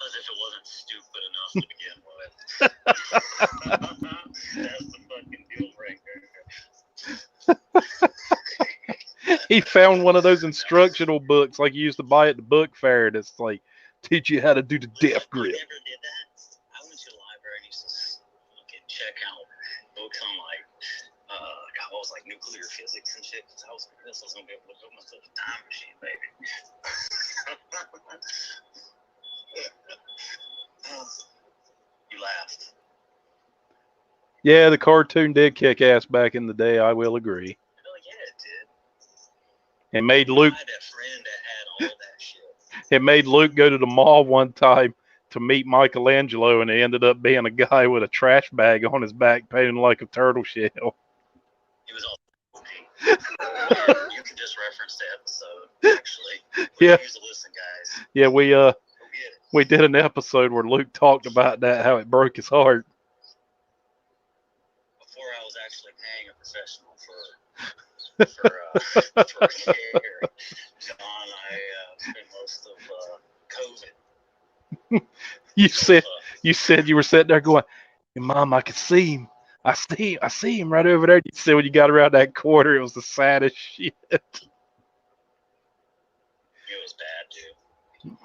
As if it wasn't stupid enough to begin with. That's the fucking deal breaker. He found one of those instructional books like you used to buy at the book fair that's like teach you how to do the death grip. I never did that. I went to the library and used to fucking check out books on what was like nuclear physics and shit. Because I was gonna be able to build myself a time machine, baby. You laughed. Yeah, the cartoon did kick ass back in the day. I will agree. Hell yeah, it did. It made Luke. I had a friend that had all that shit. It made Luke go to the mall one time to meet Michelangelo, and he ended up being a guy with a trash bag on his back, painted like a turtle shell. He was all you can just reference the episode, actually. Yeah. Use to listen, guys. Yeah, we Go get it. we did an episode where Luke talked about that, how it broke his heart. Before I was actually paying a professional for care, John and I spent most of COVID. You said you were sitting there going, hey, Mom, I can see him. I see him right over there. You said when you got around that corner, it was the saddest shit. It was bad, dude.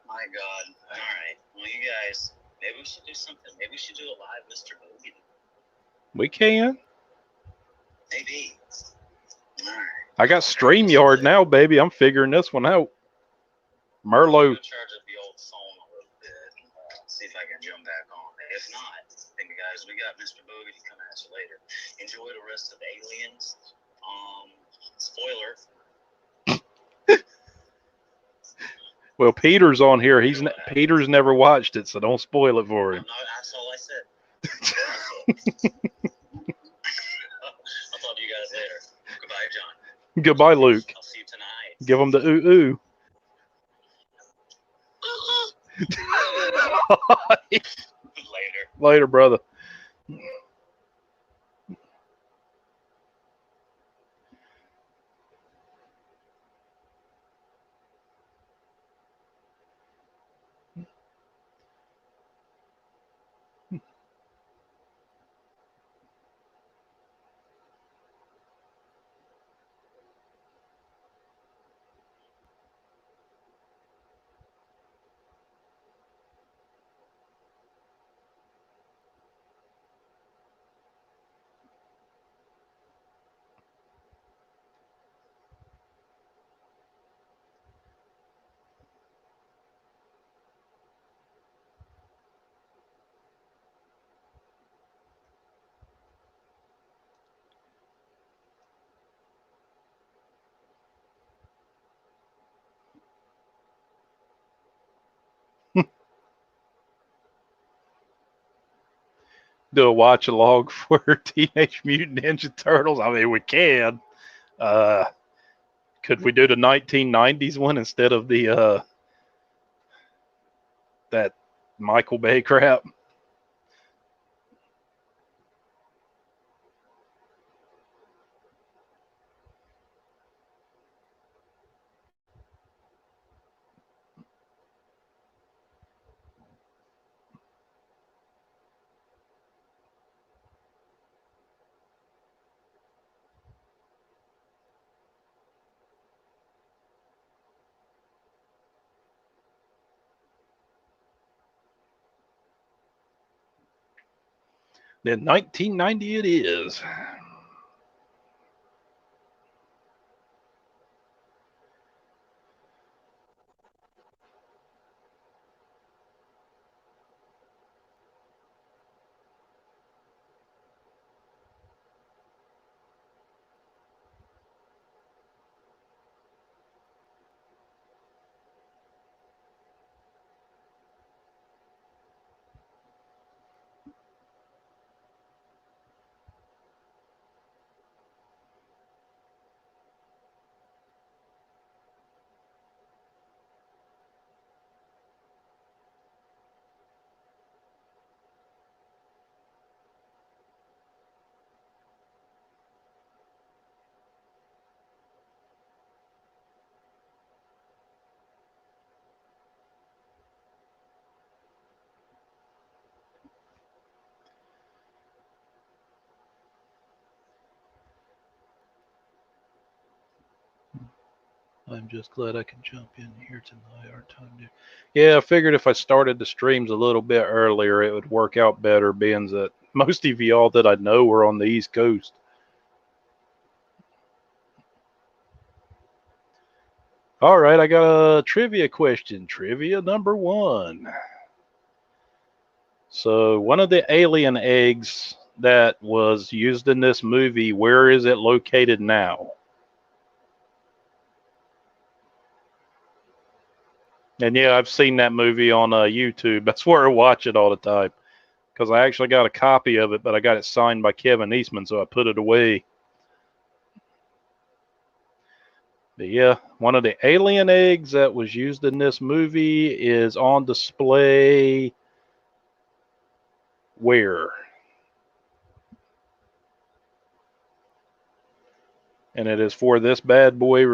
My God. All right. Well, you guys, maybe we should do something. Maybe we should do a live Mr. Bogey. We can. Maybe. All right. I got StreamYard now, baby. I'm figuring this one out. Merlot. I'm gonna charge up the old phone a little bit and see if I can jump back on. If not, then guys, we got Mr. Bogey coming at you later. Enjoy the rest of Aliens. Spoiler. Well, Peter's on here. Peter's never watched it, so don't spoil it for him. No, that's all I said. I'll talk to you guys later. Goodbye, John. Goodbye, Luke. I'll see you tonight. Give him the ooh ooh. Later, brother. Do a watch along for Teenage Mutant Ninja Turtles. I mean, we can. Could we do the 1990s one instead of the that Michael Bay crap? Then 1990 it is. I'm just glad I can jump in here tonight. Our time to... Yeah, I figured if I started the streams a little bit earlier, it would work out better, being that most of y'all that I know were on the East Coast. All right, I got a trivia question. Trivia number 1. So one of the alien eggs that was used in this movie, where is it located now? And yeah, I've seen that movie on YouTube. That's where I watch it all the time. Because I actually got a copy of it, but I got it signed by Kevin Eastman, so I put it away. But yeah, one of the alien eggs that was used in this movie is on display where? And it is for this bad boy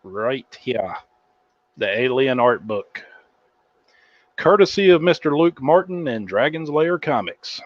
right here, the Alien Art Book. Courtesy of Mr. Luke Martin and Dragon's Lair Comics.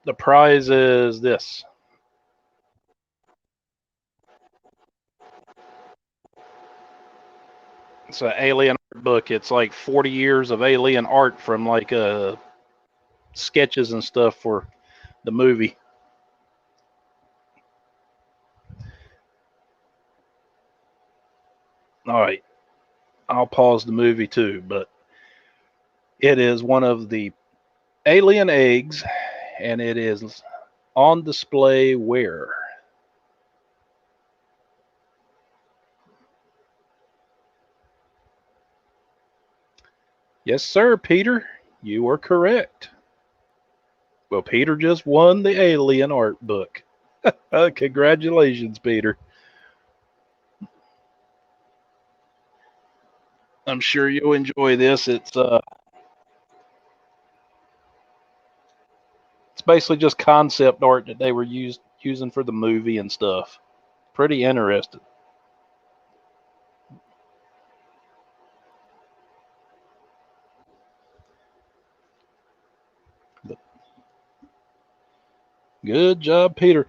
The prize is this. It's an alien art book. It's like 40 years of alien art from like sketches and stuff for the movie. All right. I'll pause the movie too, but it is one of the alien eggs, and it is on display where? Yes, sir, Peter. You are correct. Well, Peter just won the alien art book. Congratulations, Peter. I'm sure you'll enjoy this. It's basically just concept art that they were using for the movie and stuff. Pretty interesting. But good job, Peter.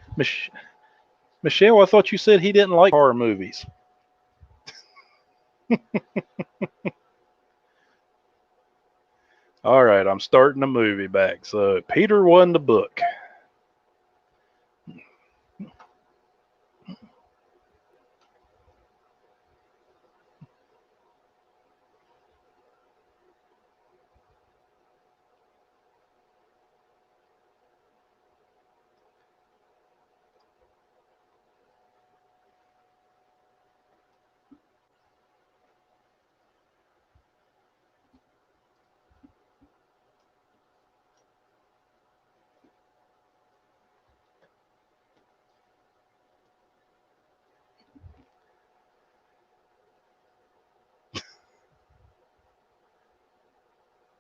Michelle, I thought you said he didn't like horror movies. All right, I'm starting the movie back. So Peter won the book.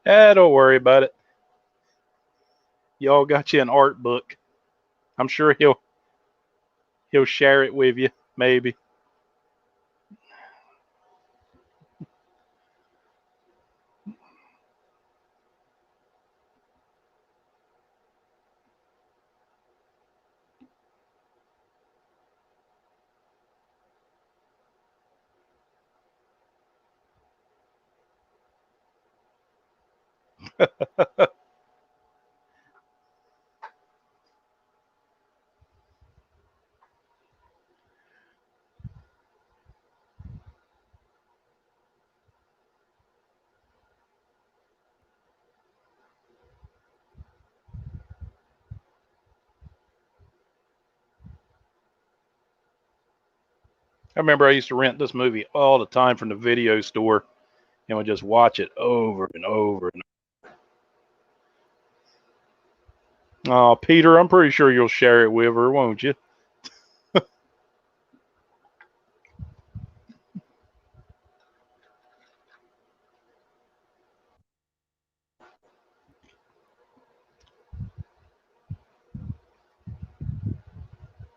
Don't worry about it. Y'all got you an art book. I'm sure he'll share it with you, maybe. I remember I used to rent this movie all the time from the video store and would just watch it over and over and over. Oh, Peter, I'm pretty sure you'll share it with her, won't you?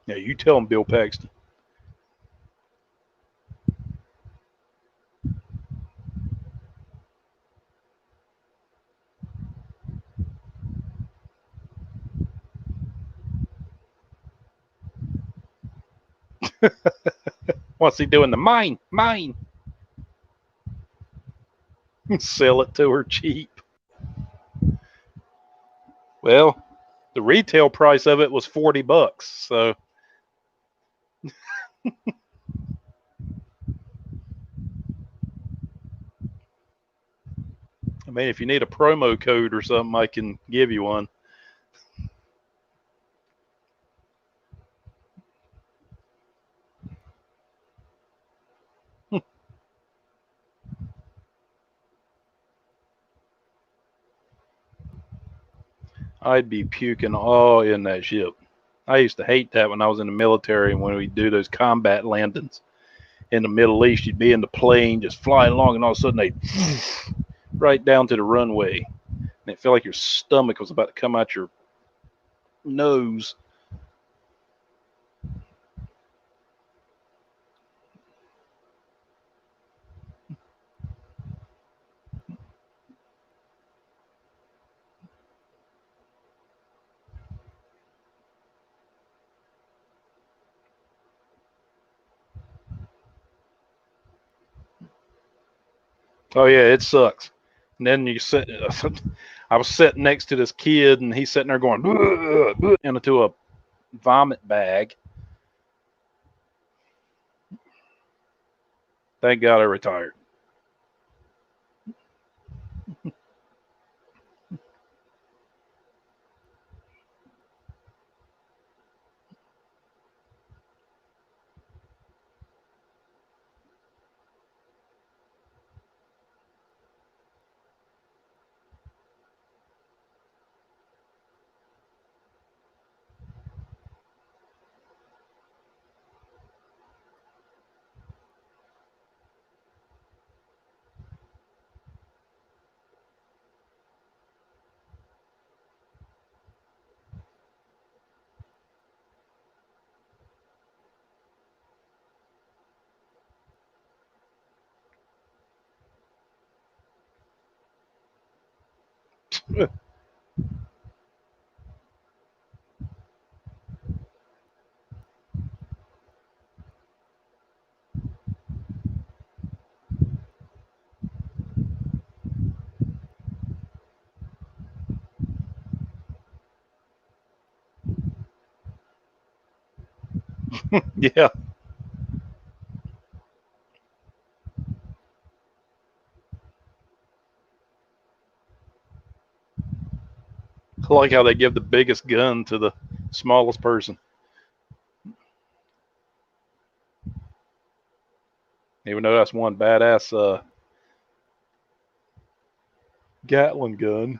Yeah, you tell him, Bill Paxton. What's he doing? The mine. Sell it to her cheap. Well, the retail price of it was $40. So I mean, if you need a promo code or something, I can give you one. I'd be puking all in that ship. I used to hate that when I was in the military and when we do those combat landings in the Middle East. You'd be in the plane just flying along, and all of a sudden they'd right down to the runway, and it felt like your stomach was about to come out your nose. Oh yeah, it sucks. And then you sit. I was sitting next to this kid, and he's sitting there going into a vomit bag. Thank God I retired. Yeah, I like how they give the biggest gun to the smallest person, even though that's one badass Gatling gun.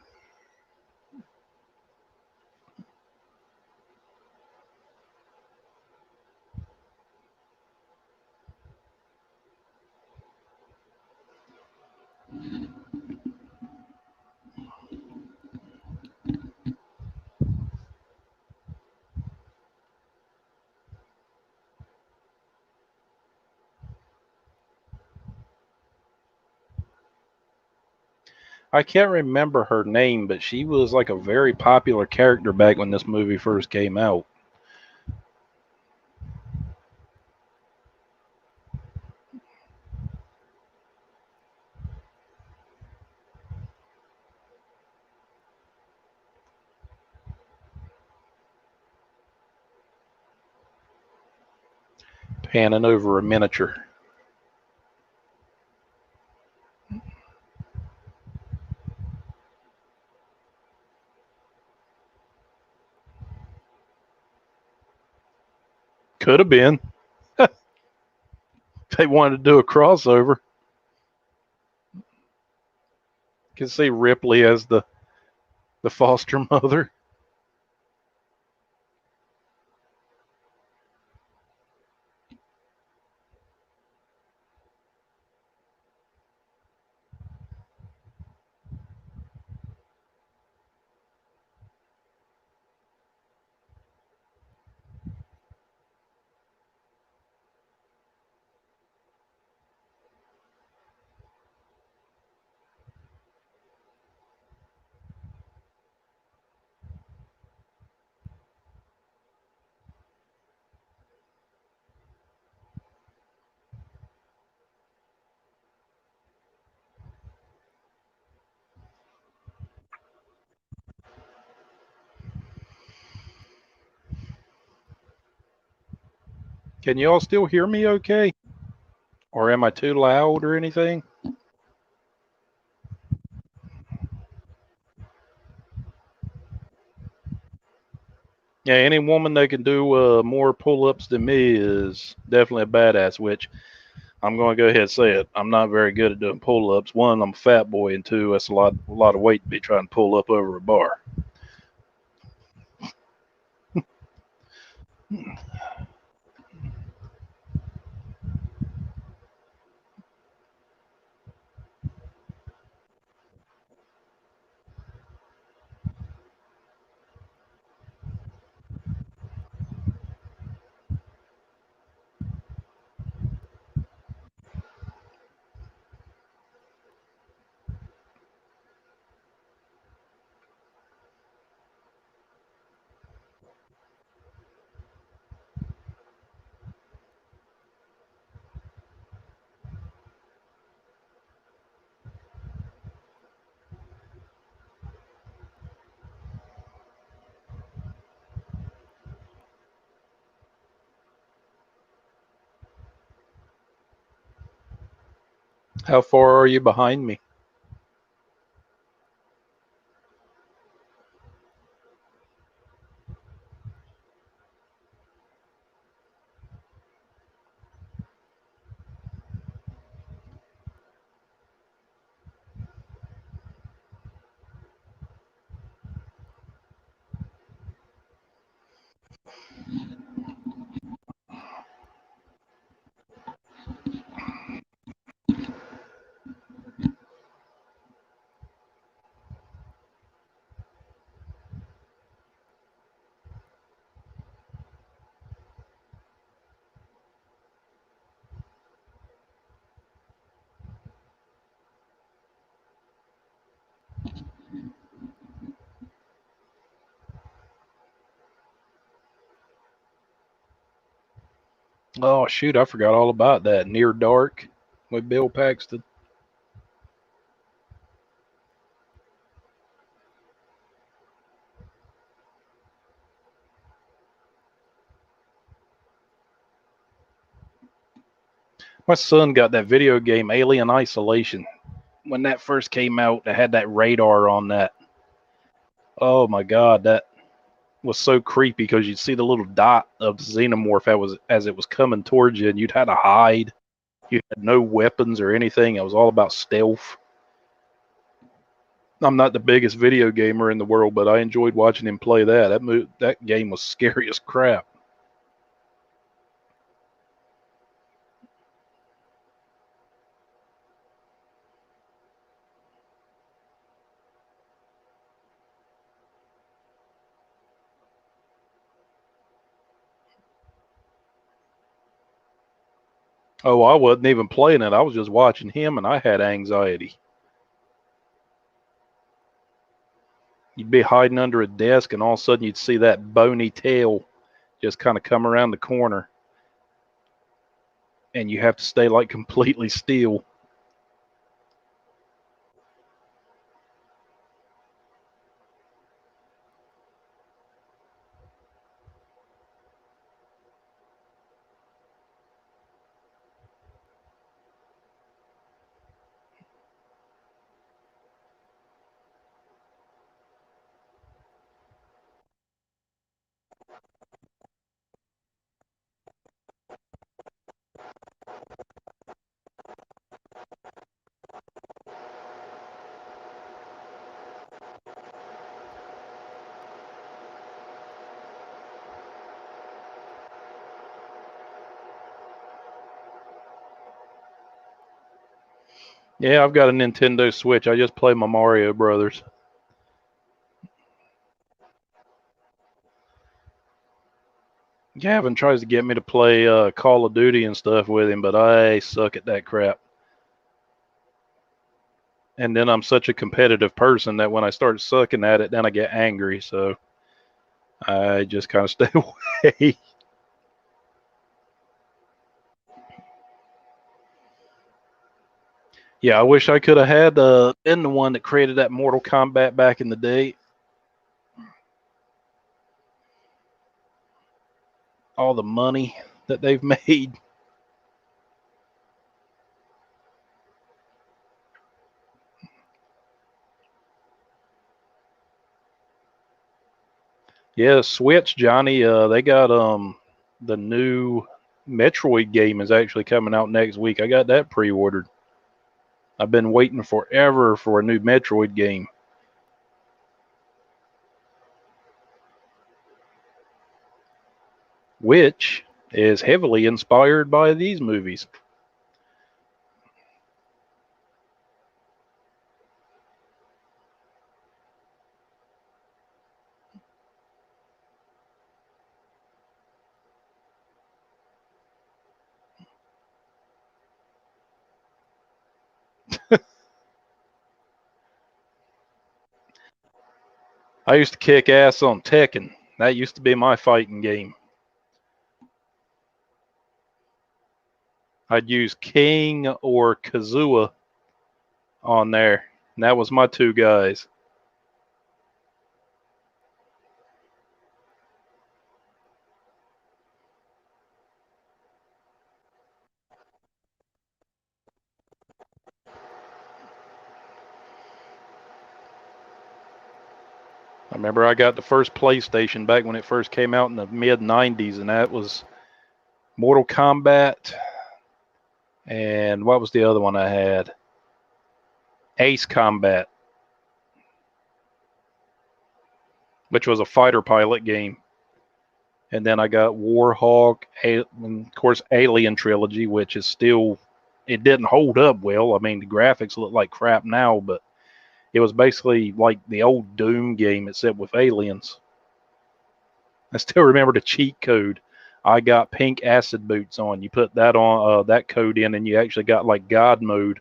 I can't remember her name, but she was like a very popular character back when this movie first came out. Panning over a miniature. Could have been. They wanted to do a crossover. You can see Ripley as the foster mother. Can you all still hear me okay? Or am I too loud or anything? Yeah, any woman that can do more pull-ups than me is definitely a badass, which I'm going to go ahead and say it. I'm not very good at doing pull-ups. One, I'm a fat boy, and two, that's a lot of weight to be trying to pull up over a bar. How far are you behind me? Oh, shoot, I forgot all about that. Near Dark with Bill Paxton. My son got that video game Alien Isolation. When that first came out, it had that radar on that. Oh my God, that was so creepy because you'd see the little dot of the xenomorph as it was coming towards you, and you'd have to hide. You had no weapons or anything. It was all about stealth. I'm not the biggest video gamer in the world, but I enjoyed watching him play that. That game was scary as crap. Oh, I wasn't even playing it. I was just watching him, and I had anxiety. You'd be hiding under a desk, and all of a sudden you'd see that bony tail just kind of come around the corner, and you have to stay like completely still. Yeah, I've got a Nintendo Switch. I just play my Mario Brothers. Gavin tries to get me to play Call of Duty and stuff with him, but I suck at that crap. And then I'm such a competitive person that when I start sucking at it, then I get angry. So I just kind of stay away. Yeah, I wish I could have had been the one that created that Mortal Kombat back in the day. All the money. that they've made. Yeah, Switch, Johnny. They got the new Metroid game is actually coming out next week. I got that pre-ordered. I've been waiting forever for a new Metroid game. Which is heavily inspired by these movies. I used to kick ass on Tekken. That used to be my fighting game. I'd use King or Kazua on there. And that was my two guys. I remember I got the first PlayStation back when it first came out in the mid 90s, and that was Mortal Kombat. And what was the other one I had? Ace Combat, which was a fighter pilot game. And then I got Warhawk, and of course, Alien Trilogy, which is still, it didn't hold up well. I mean, the graphics look like crap now, but it was basically like the old Doom game, except with aliens. I still remember the cheat code. I got pink acid boots on. You put that on, that code in, and you actually got like God mode.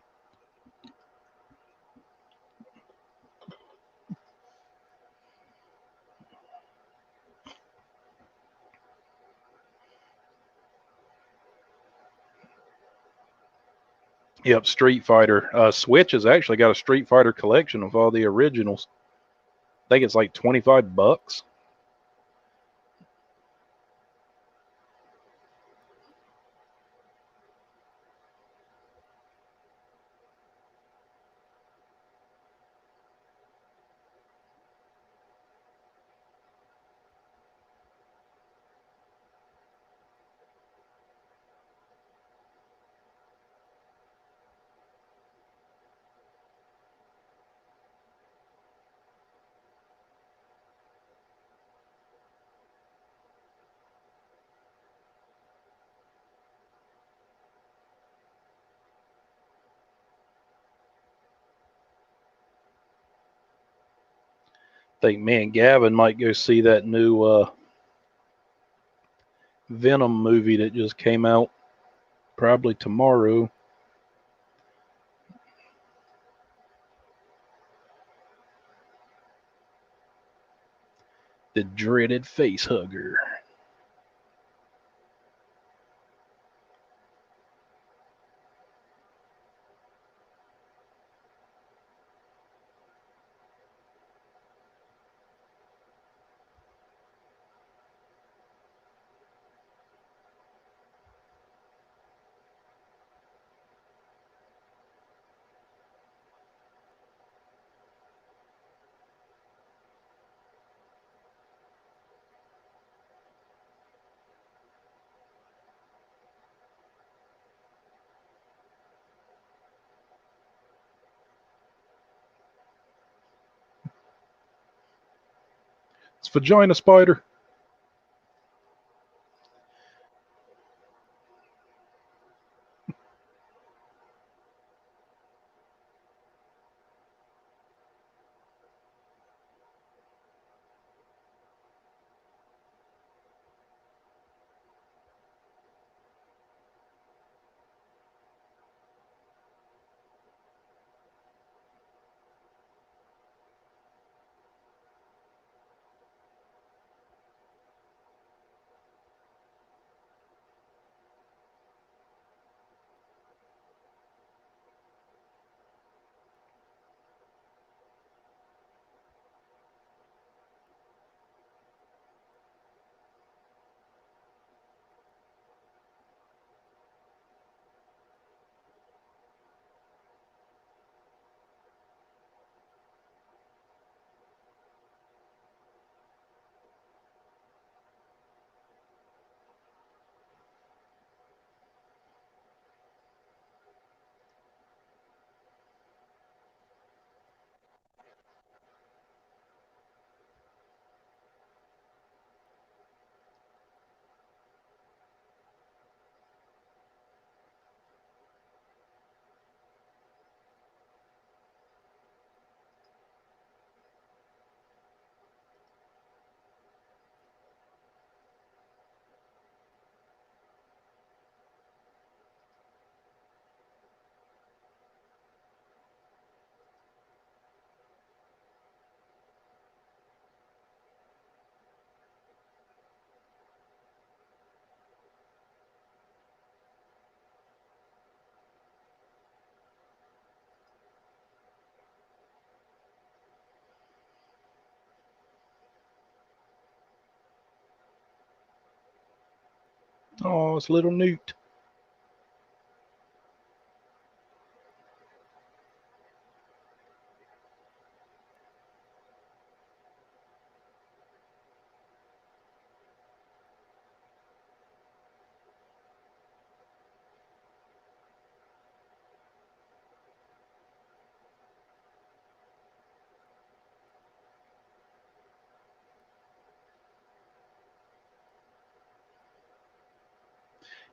Yep, Street Fighter. Switch has actually got a Street Fighter collection of all the originals. I think it's like $25. Think me and Gavin might go see that new Venom movie that just came out probably tomorrow. The dreaded face hugger. It's Vagina Spider. Oh, it's little Newt.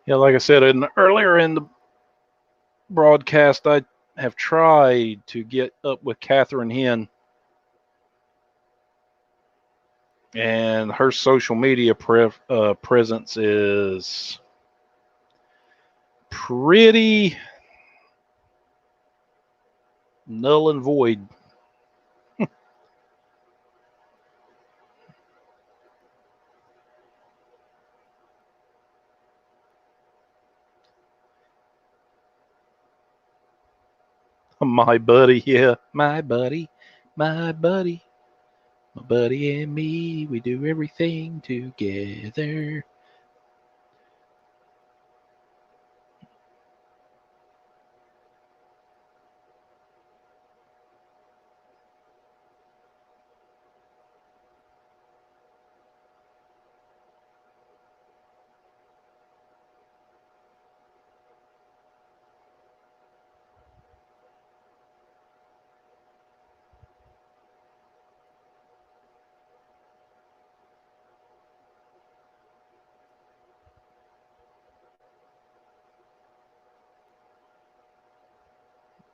Yeah, like I said earlier in the broadcast, I have tried to get up with Catherine Hen, and her social media presence is pretty null and void. My buddy, yeah, my buddy, my buddy, my buddy and me, we do everything together.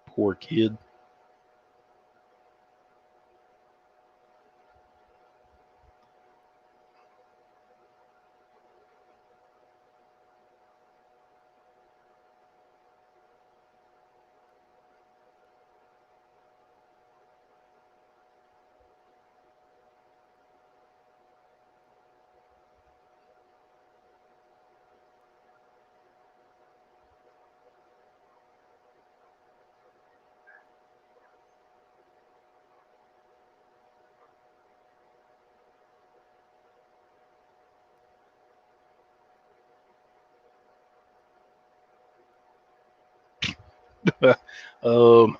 Poor kid. um,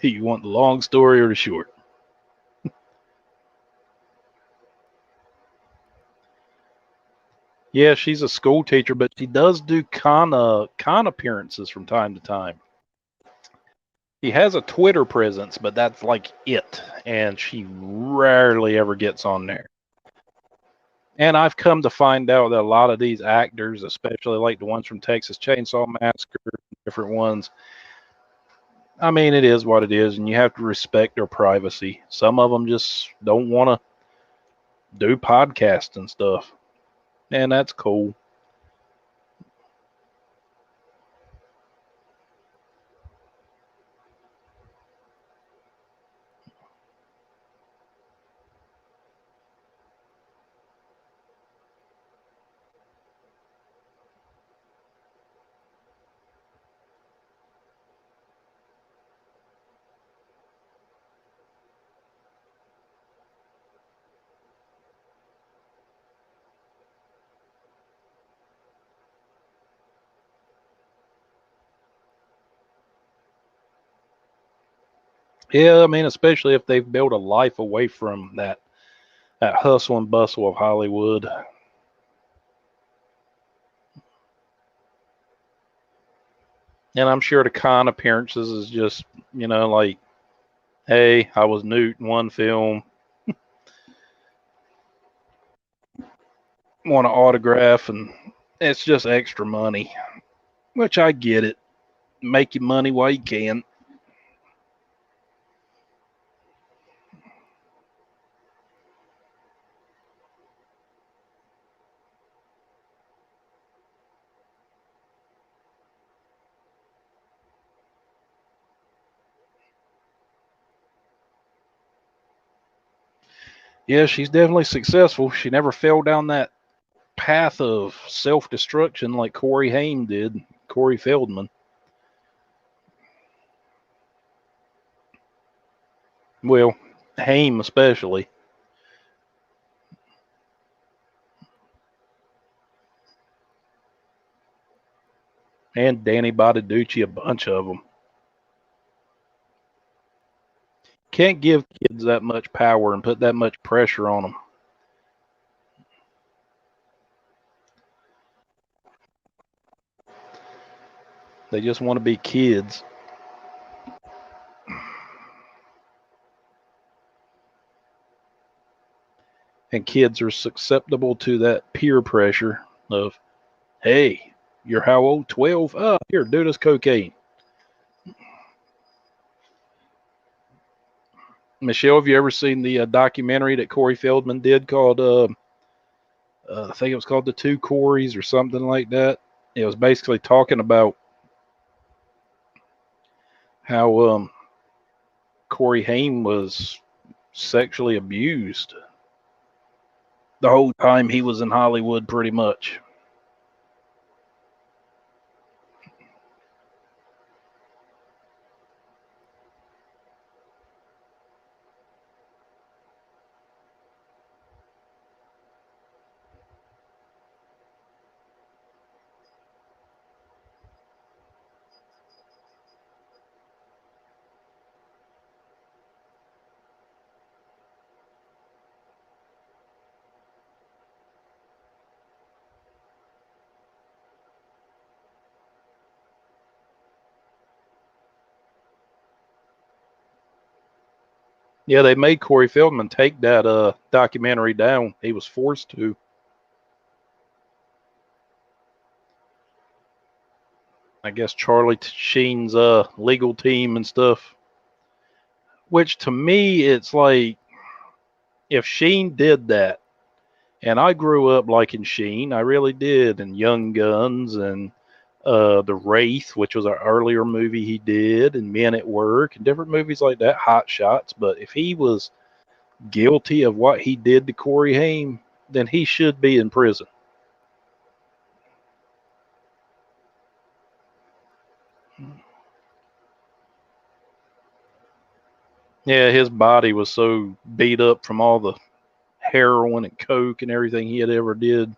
do you want the long story or the short? Yeah, she's a school teacher, but she does do con appearances from time to time. She has a Twitter presence, but that's like it, and she rarely ever gets on there. And I've come to find out that a lot of these actors, especially like the ones from Texas Chainsaw Massacre, different ones, I mean, it is what it is, and you have to respect their privacy. Some of them just don't want to do podcasts and stuff, and that's cool. Yeah, I mean, especially if they've built a life away from that hustle and bustle of Hollywood. And I'm sure the con appearances is just, like, hey, I was Newt in one film, want an autograph, and it's just extra money, which I get it. Make your money while you can. Yeah, she's definitely successful. She never fell down that path of self destruction like Corey Haim did, Corey Feldman. Well, Haim especially. And Danny Bottaducci, a bunch of them. Can't give kids that much power and put that much pressure on them. They just want to be kids. And kids are susceptible to that peer pressure of, hey, you're how old? 12? Oh, here, do this cocaine. Michelle, have you ever seen the documentary that Corey Feldman did called, I think it was called The Two Coreys or something like that? It was basically talking about how Corey Haim was sexually abused the whole time he was in Hollywood, pretty much. Yeah, they made Corey Feldman take that documentary down. He was forced to. I guess Charlie Sheen's legal team and stuff. Which to me, it's like if Sheen did that, and I grew up liking Sheen, I really did, and Young Guns and The Wraith, which was an earlier movie he did, and Men at Work, and different movies like that, Hot Shots. But if he was guilty of what he did to Corey Haim, then he should be in prison. Yeah, his body was so beat up from all the heroin and coke and everything he had ever did.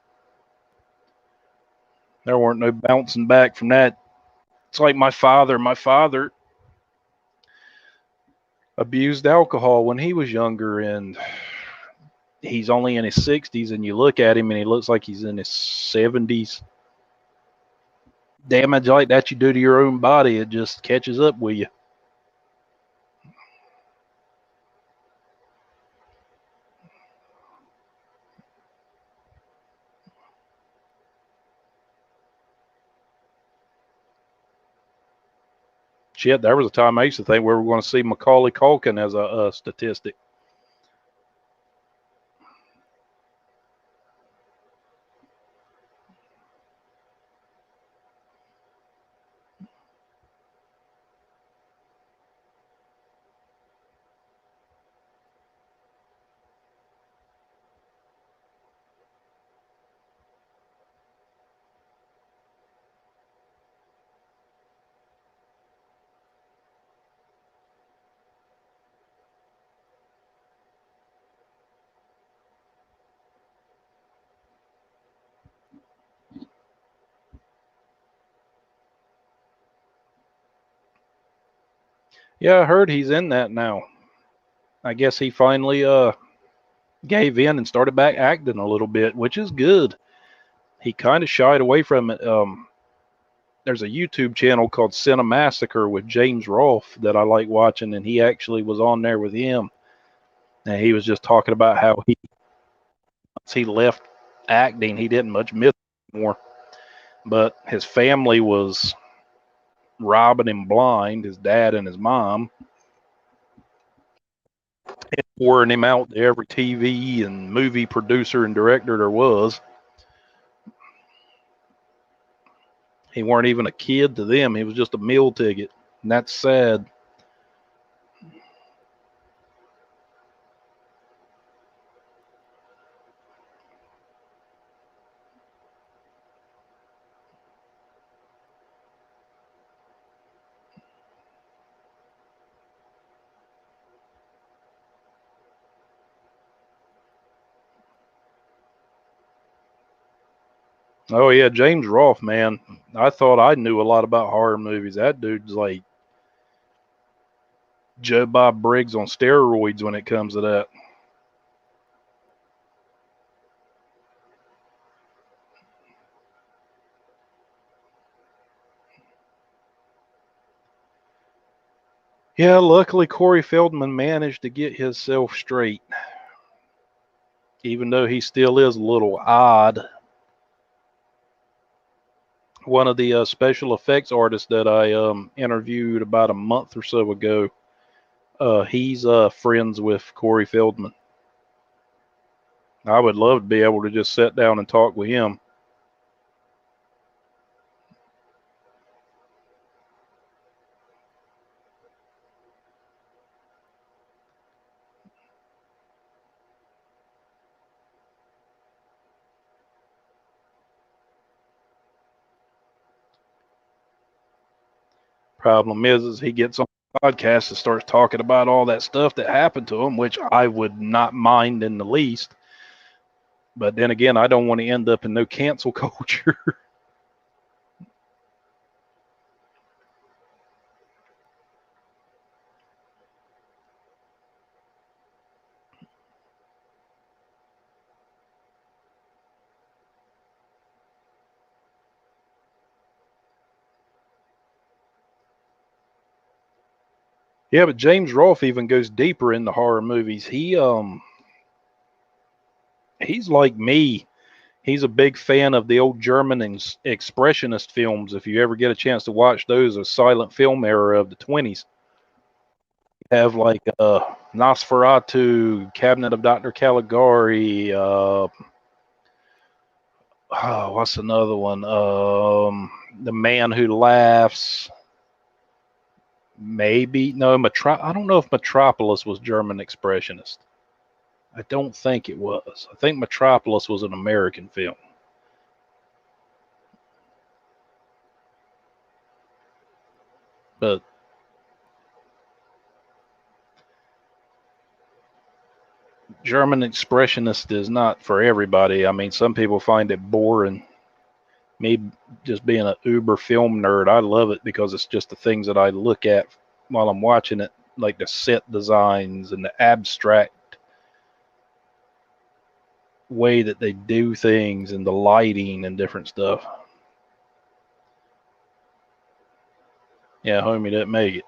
There weren't no bouncing back from that. It's like my father. My father abused alcohol when he was younger, and he's only in his 60s, and you look at him and he looks like he's in his 70s. Damage like that you do to your own body, it just catches up with you. Shit, there was a time I used to think we were going to see Macaulay Culkin as a statistic. Yeah, I heard he's in that now. I guess he finally gave in and started back acting a little bit, which is good. He kind of shied away from it. There's a YouTube channel called Sawyer Massacre with James Rolfe that I like watching, and he actually was on there with him. And he was just talking about how once he left acting, he didn't much miss anymore. But his family was robbing him blind, his dad and his mom, and pouring him out to every TV and movie producer and director there was. He weren't even a kid to them. He was just a meal ticket. And that's sad. Oh yeah, James Rolfe, man. I thought I knew a lot about horror movies. That dude's like Joe Bob Briggs on steroids when it comes to that. Yeah, luckily Corey Feldman managed to get himself straight, even though he still is a little odd. One of the special effects artists that I interviewed about a month or so ago, he's friends with Corey Feldman. I would love to be able to just sit down and talk with him. Problem is he gets on the podcast and starts talking about all that stuff that happened to him, which I would not mind in the least. But then again, I don't want to end up in no cancel culture. Yeah, but James Rolfe even goes deeper into horror movies. He's like me. He's a big fan of the old German expressionist films. If you ever get a chance to watch those, a silent film era of the 20s, have like Nosferatu, Cabinet of Dr. Caligari. What's another one? The Man Who Laughs. Maybe no. I don't know if Metropolis was German expressionist. I don't think it was. I think Metropolis was an American film. But German expressionist is not for everybody. I mean, some people find it boring. Me just being an uber film nerd, I love it because it's just the things that I look at while I'm watching it, like the set designs and the abstract way that they do things and the lighting and different stuff. Yeah, homie, that make it.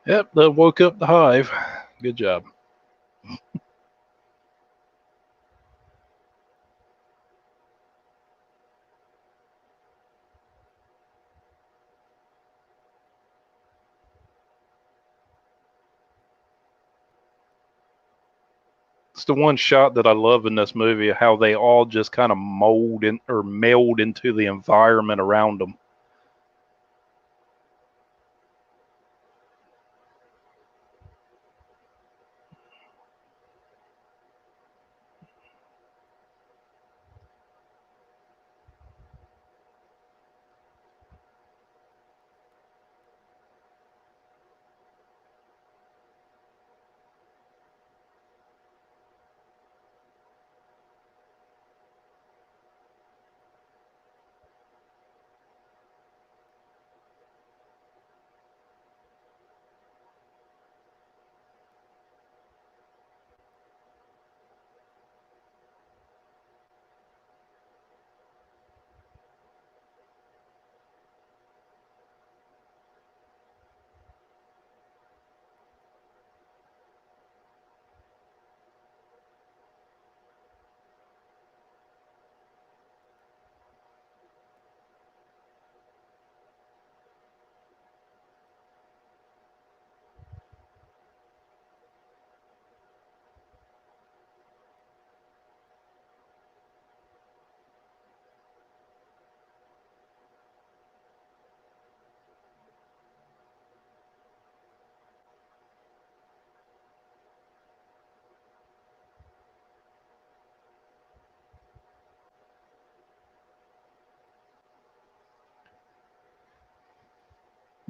Yep, that woke up the hive. Good job. It's the one shot that I love in this movie, how they all just kind of mold in or meld into the environment around them.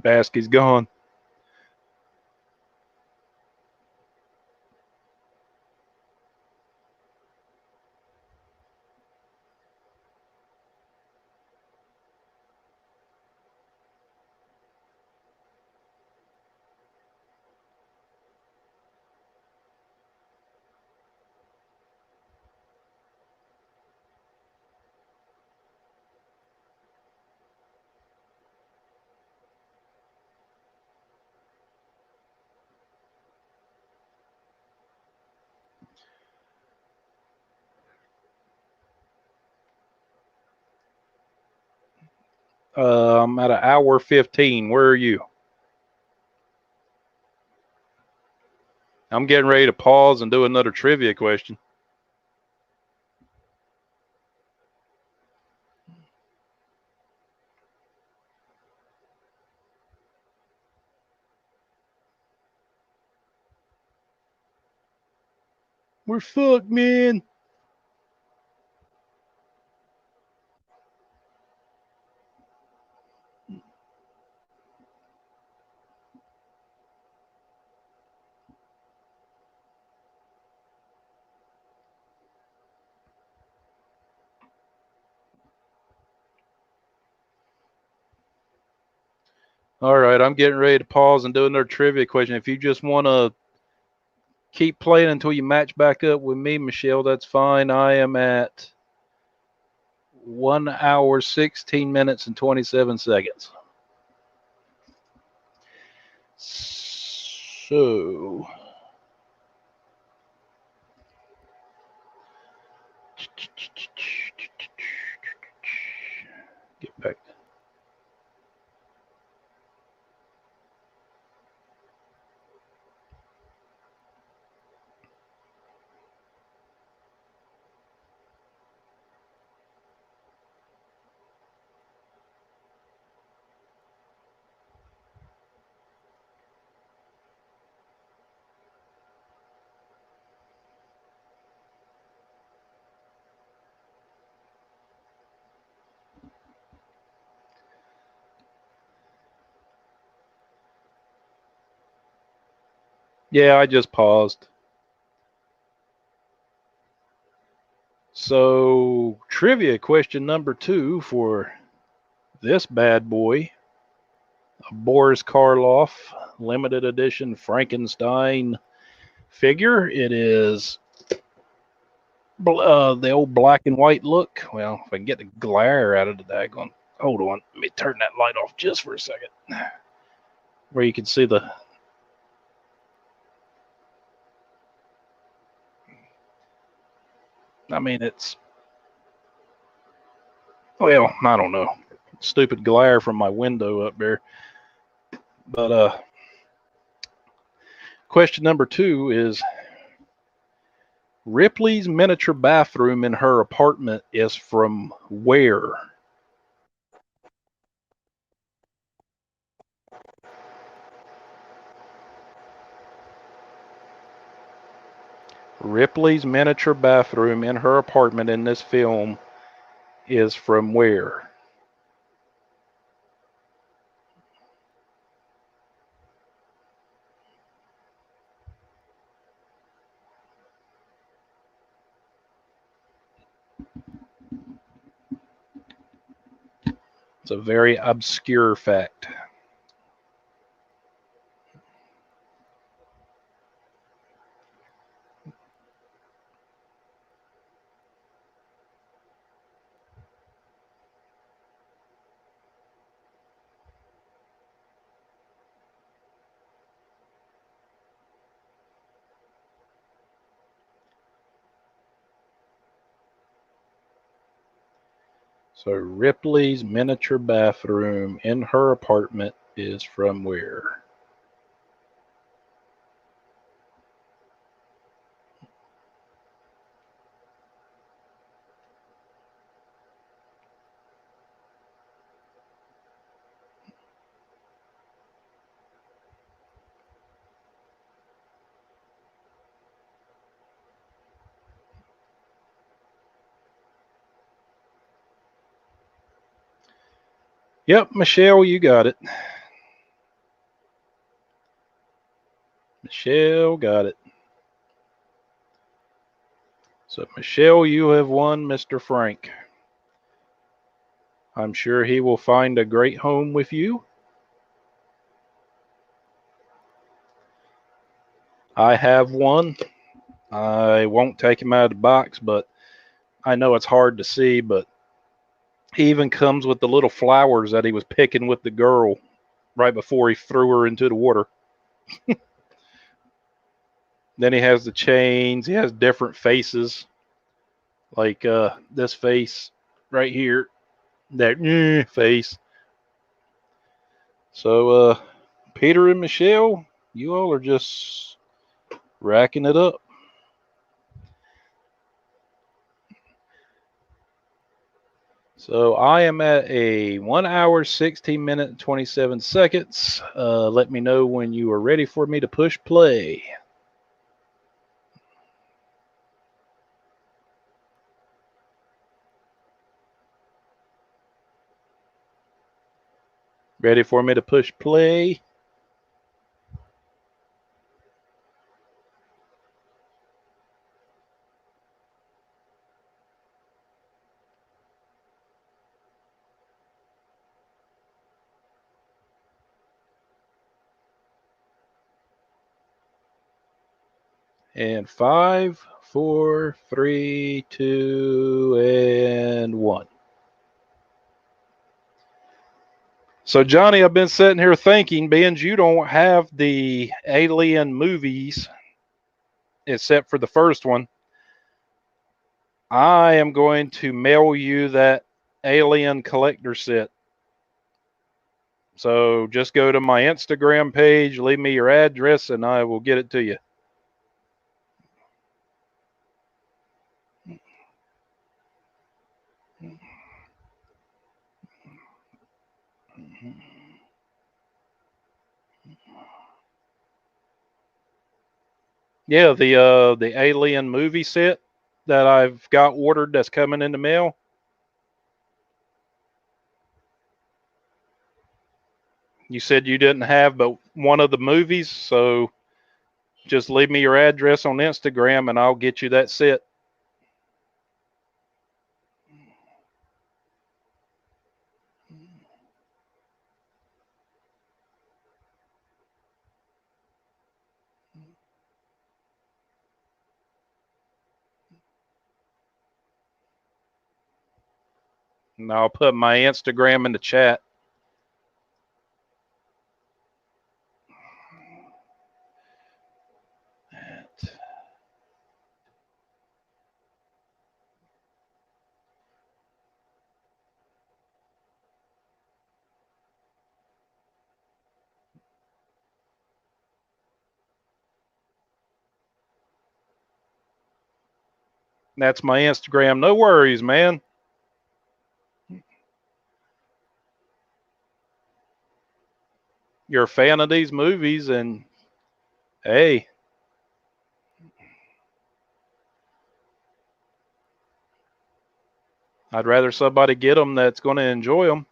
Baskey's gone. I'm at an hour 15. Where are you? I'm getting ready to pause and do another trivia question. We're fucked, man. All right, I'm getting ready to pause and do another trivia question. If you just want to keep playing until you match back up with me, Michelle, that's fine. I am at 1 hour, 16 minutes, and 27 seconds. So, get back. Yeah, I just paused. So, trivia question number 2 for this bad boy, a Boris Karloff limited edition Frankenstein figure. It is the old black and white look. Well, if I can get the glare out of the daggone. Hold on, let me turn that light off just for a second, where you can see the. I mean, it's. Well, I don't know. Stupid glare from my window up there. But question number 2 is, Ripley's miniature bathroom in her apartment is from where? Ripley's miniature bathroom in her apartment in this film is from where? It's a very obscure fact. So Ripley's miniature bathroom in her apartment is from where? Yep, Michelle, you got it. Michelle got it. So, Michelle, you have won Mr. Frank. I'm sure he will find a great home with you. I have one. I won't take him out of the box, but I know it's hard to see, but he even comes with the little flowers that he was picking with the girl right before he threw her into the water. Then he has the chains. He has different faces, like this face right here, that face. So, Peter and Michelle, you all are just racking it up. So I am at a 1 hour, 16 minute, and 27 seconds. Let me know when you are ready for me to push play. Ready for me to push play? And 5, 4, 3, 2, and 1. So, Johnny, I've been sitting here thinking, being you don't have the Alien movies, except for the first one, I am going to mail you that Alien collector set. So just go to my Instagram page, leave me your address, and I will get it to you. Yeah, the Alien movie set that I've got ordered that's coming in the mail. You said you didn't have but one of the movies, so just leave me your address on Instagram and I'll get you that set. And I'll put my Instagram in the chat. That's my Instagram. No worries, man. You're a fan of these movies, and hey, I'd rather somebody get them that's going to enjoy them.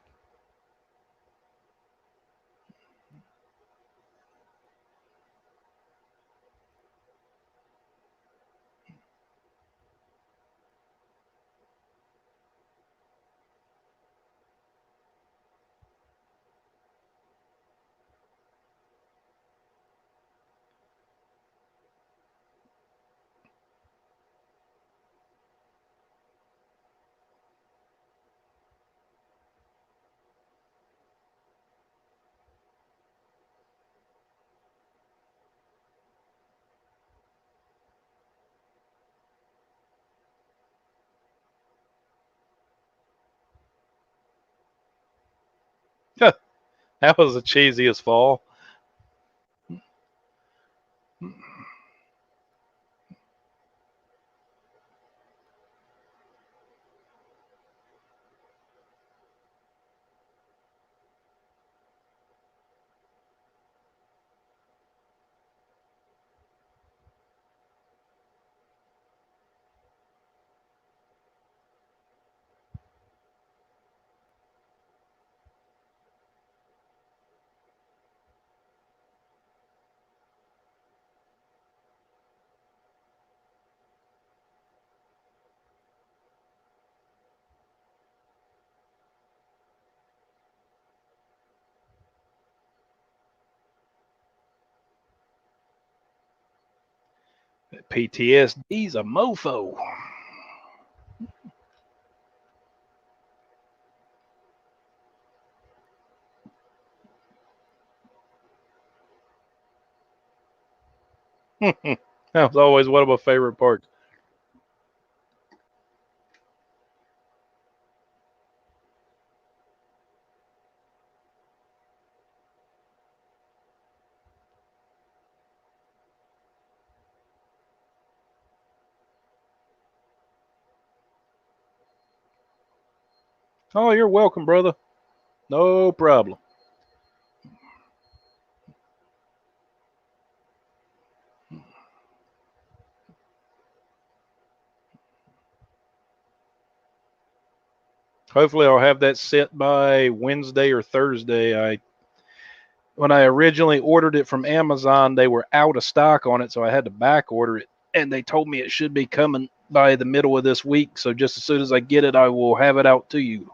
That was the cheesiest fall. PTSD's a mofo. That was always one of my favorite parts. Oh, you're welcome, brother. No problem. Hopefully, I'll have that set by Wednesday or Thursday. When I originally ordered it from Amazon, they were out of stock on it, so I had to back order it. And they told me it should be coming by the middle of this week. So just as soon as I get it, I will have it out to you.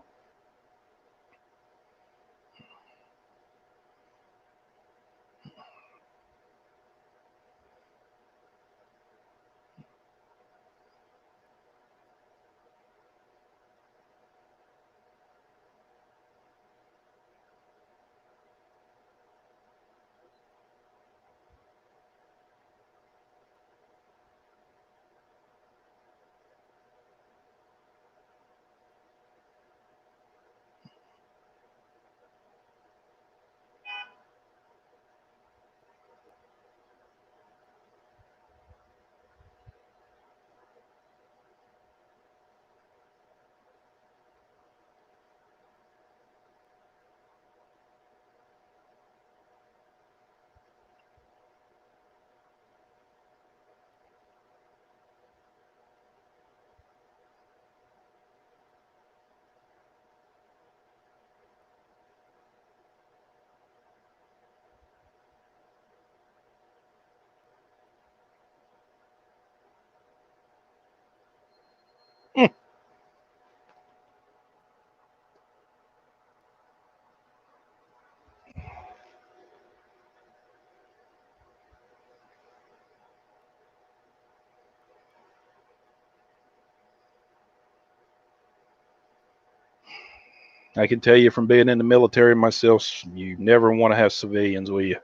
I can tell you from being in the military myself, you never want to have civilians with you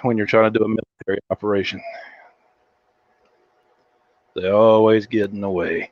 when you're trying to do a military operation. They always get in the way.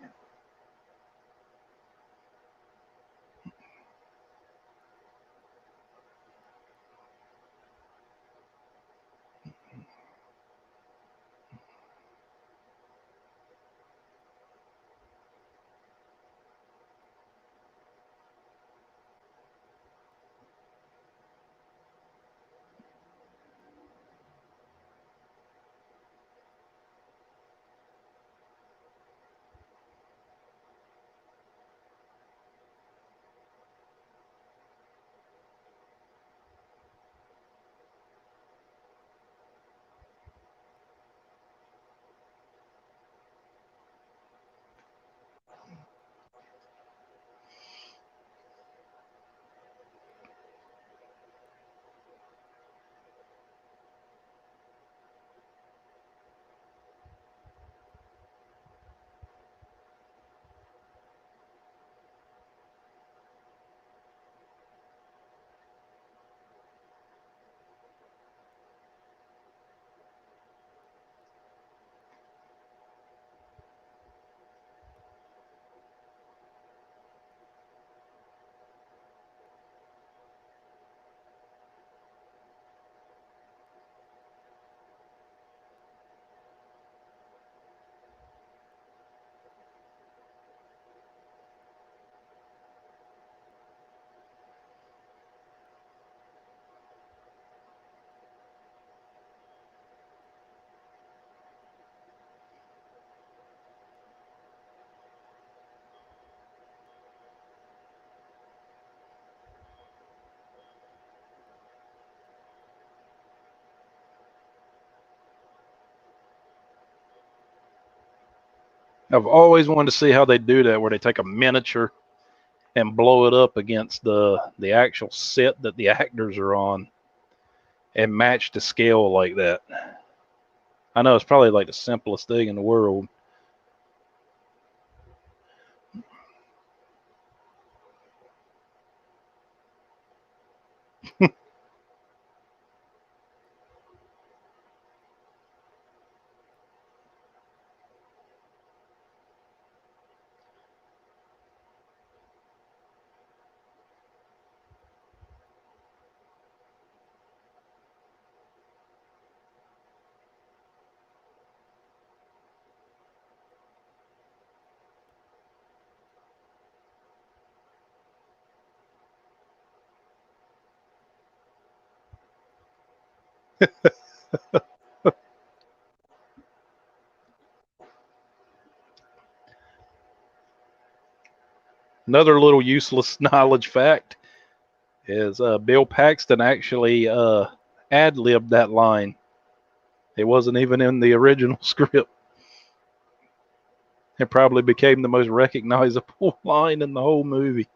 I've always wanted to see how they do that, where they take a miniature and blow it up against the actual set that the actors are on and match the scale like that. I know it's probably like the simplest thing in the world. Another little useless knowledge fact is Bill Paxton actually ad-libbed that line. It wasn't even in the original script. It probably became the most recognizable line in the whole movie.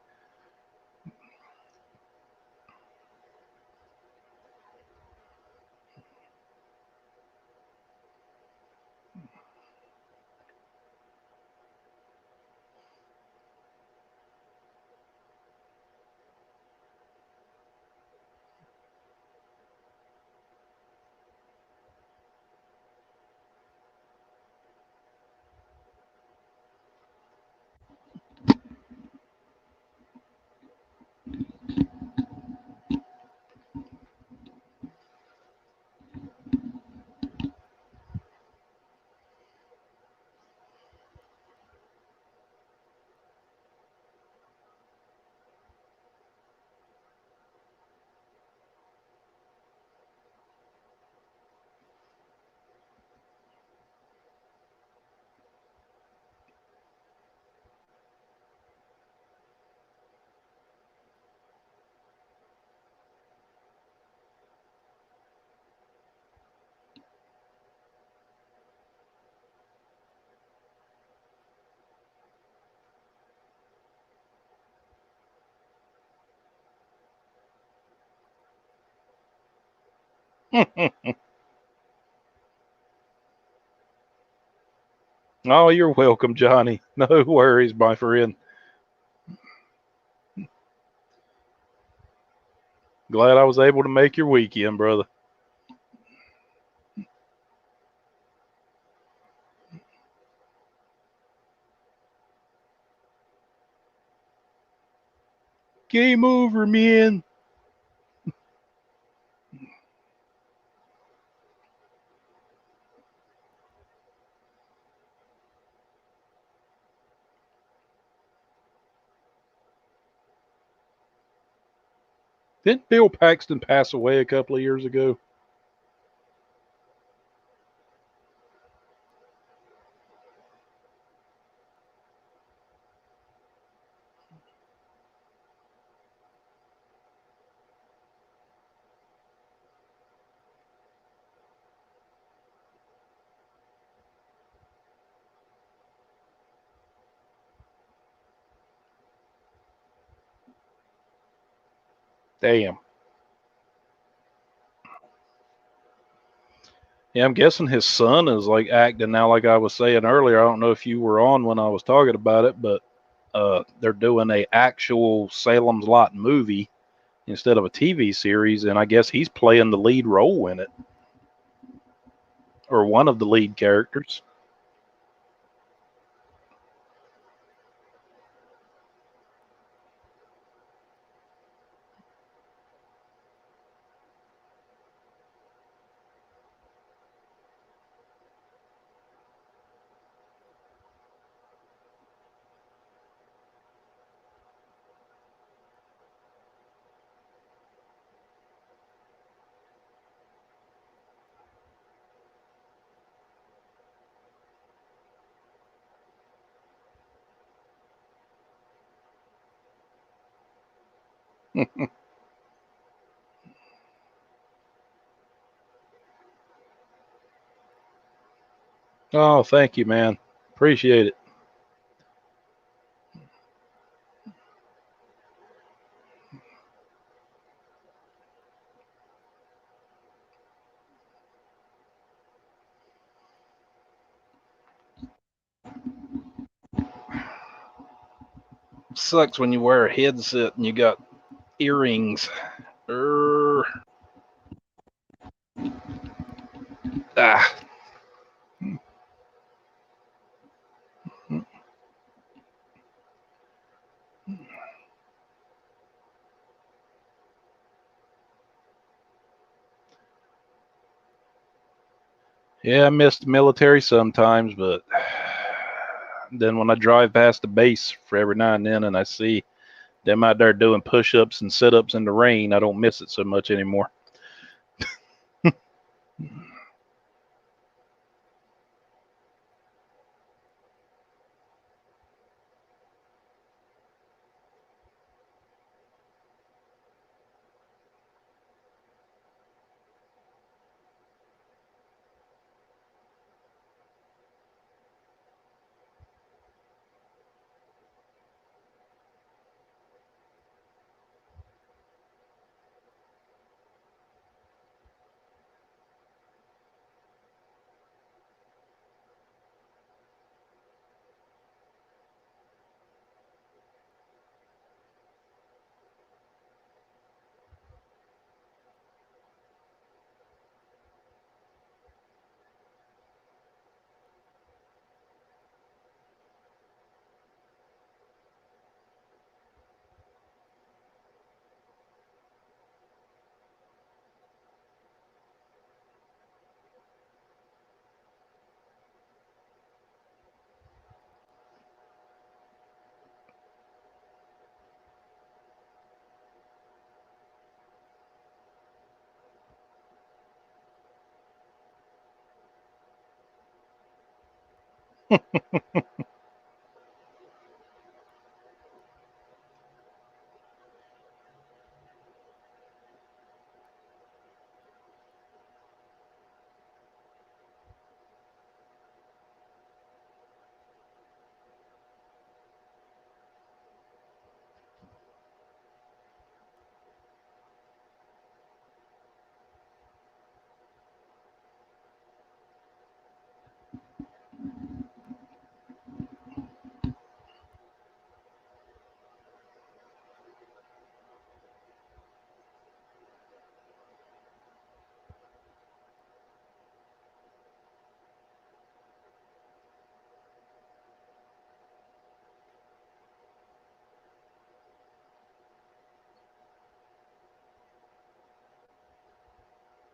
Oh, you're welcome, Johnny. No worries, my friend. Glad I was able to make your weekend, brother. Game over, man. Didn't Bill Paxton pass away a couple of years ago? Damn. Yeah, I'm guessing his son is like acting now, like I was saying earlier. I don't know if you were on when I was talking about it, but they're doing a actual Salem's Lot movie instead of a TV series, and I guess he's playing the lead role in it, or one of the lead characters. Oh, thank you, man. Appreciate it. Sucks when you wear a headset and you got earrings. Ah. Yeah, I miss the military sometimes, but then when I drive past the base for every now and then and I see them out there doing push-ups and sit-ups in the rain, I don't miss it so much anymore.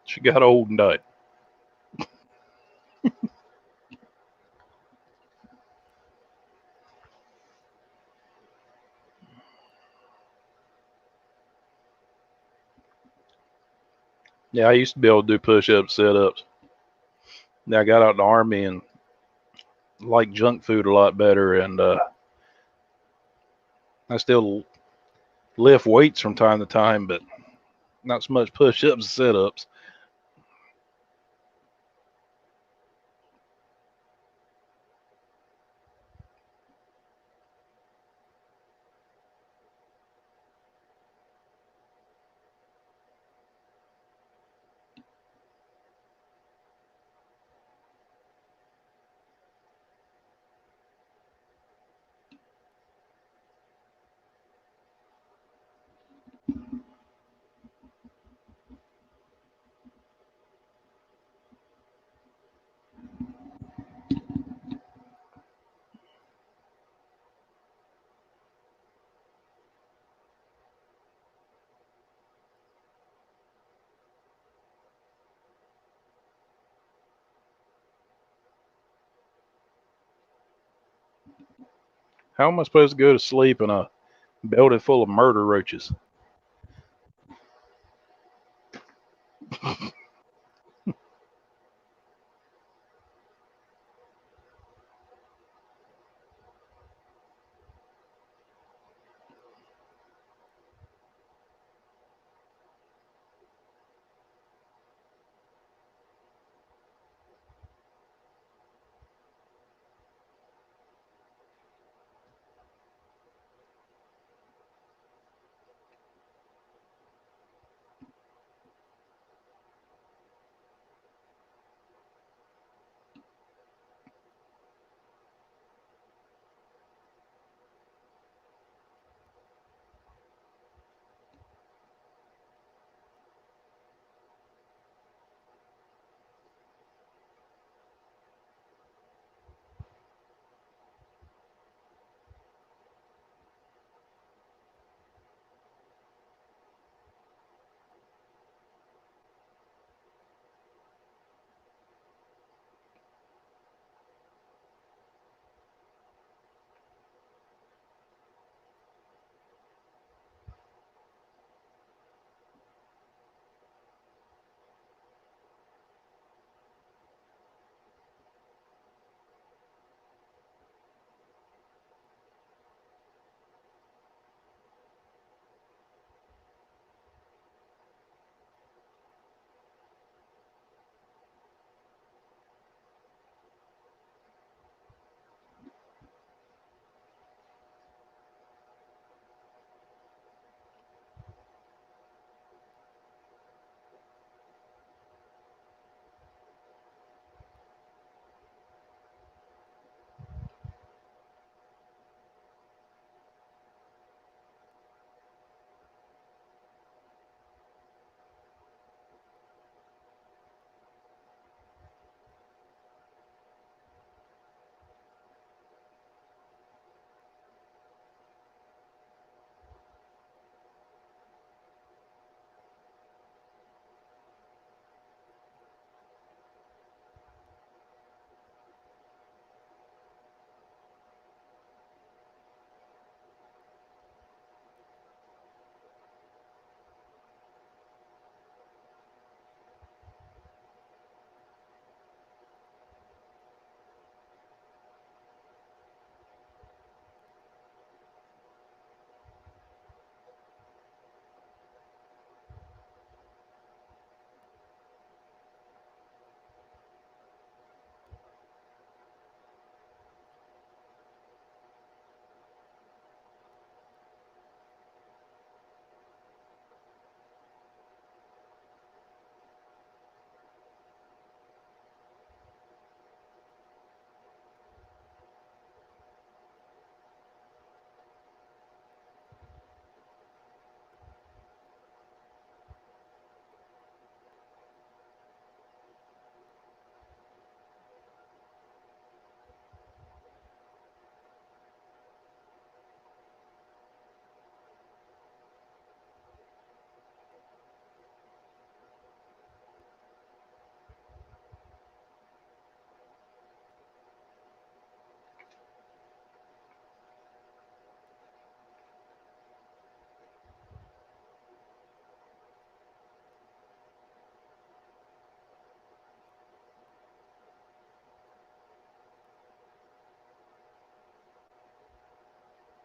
She got old and died. Yeah, I used to be able to do push-ups, sit-ups. Then I got out of the Army and liked junk food a lot better, and I still lift weights from time to time, but not so much push-ups and sit-ups. How am I supposed to go to sleep in a building full of murder roaches?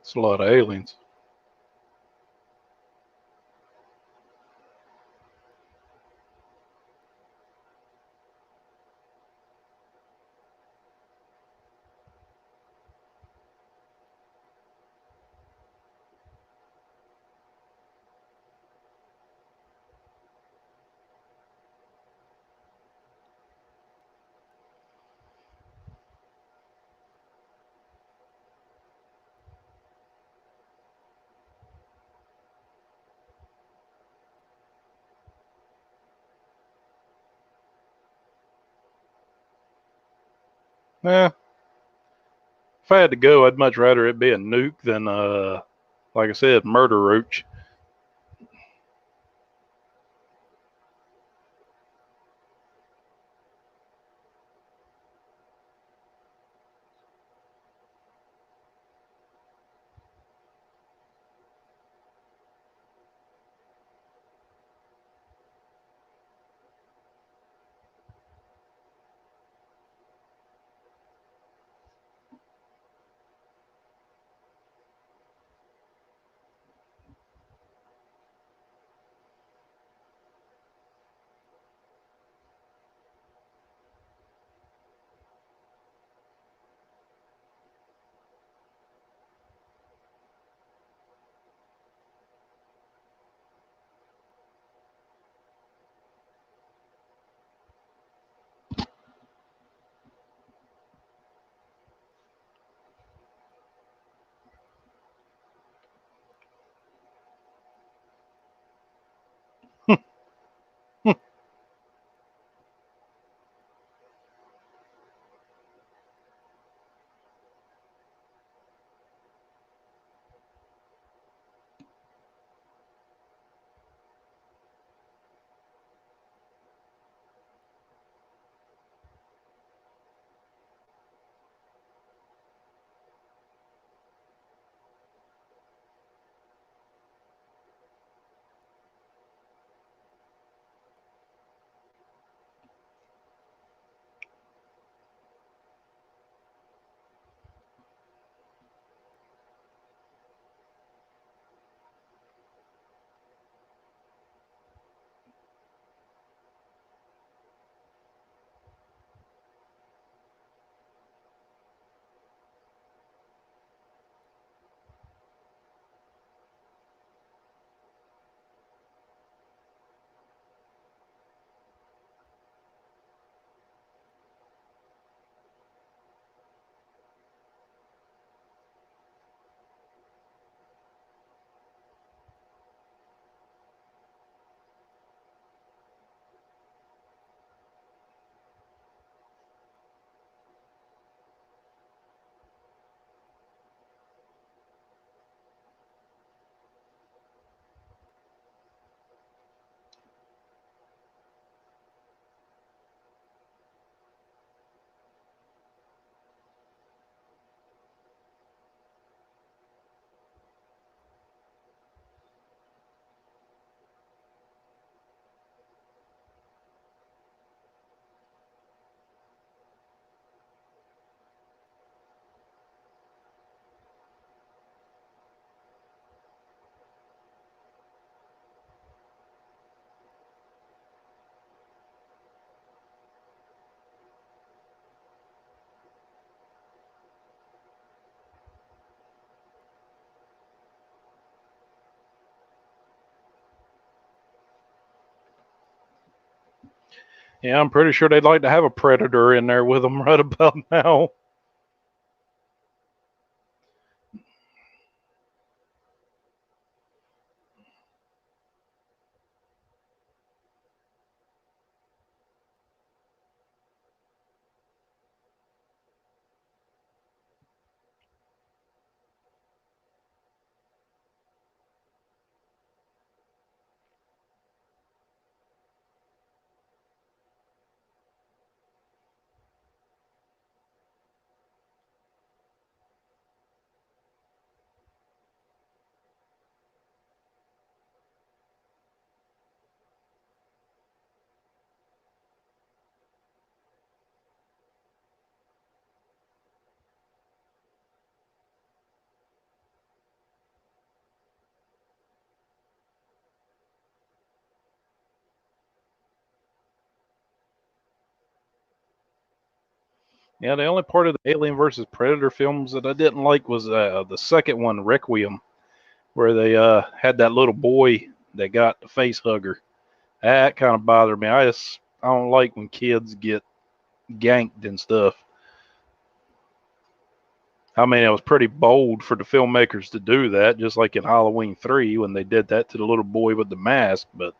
It's a lot of aliens. Eh, if I had to go, I'd much rather it be a nuke than, like I said, murder roach. Yeah, I'm pretty sure they'd like to have a predator in there with them right about now. Yeah, the only part of the Alien versus Predator films that I didn't like was the second one, Requiem, where they had that little boy that got the face hugger. That kind of bothered me. I don't like when kids get ganked and stuff. I mean, it was pretty bold for the filmmakers to do that, just like in Halloween 3 when they did that to the little boy with the mask. But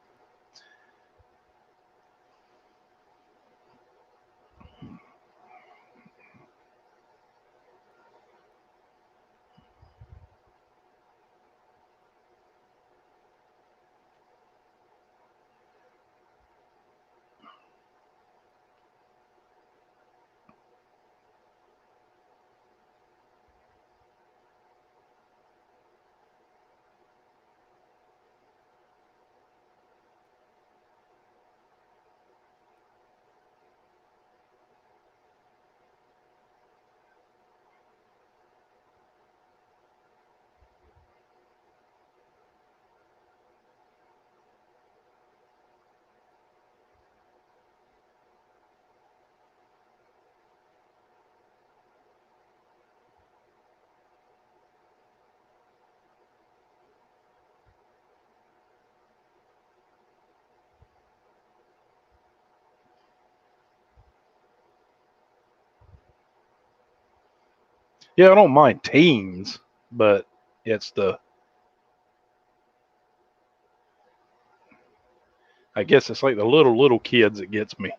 yeah, I don't mind teens, but it's I guess it's like the little kids that gets me.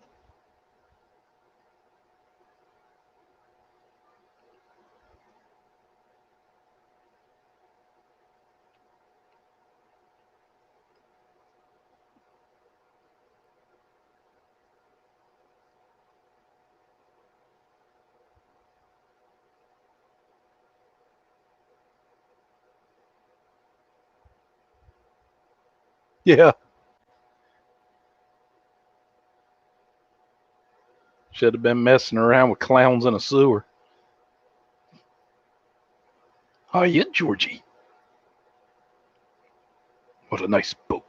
Yeah, should have been messing around with clowns in a sewer. Oh, yeah, Georgie. What a nice boat.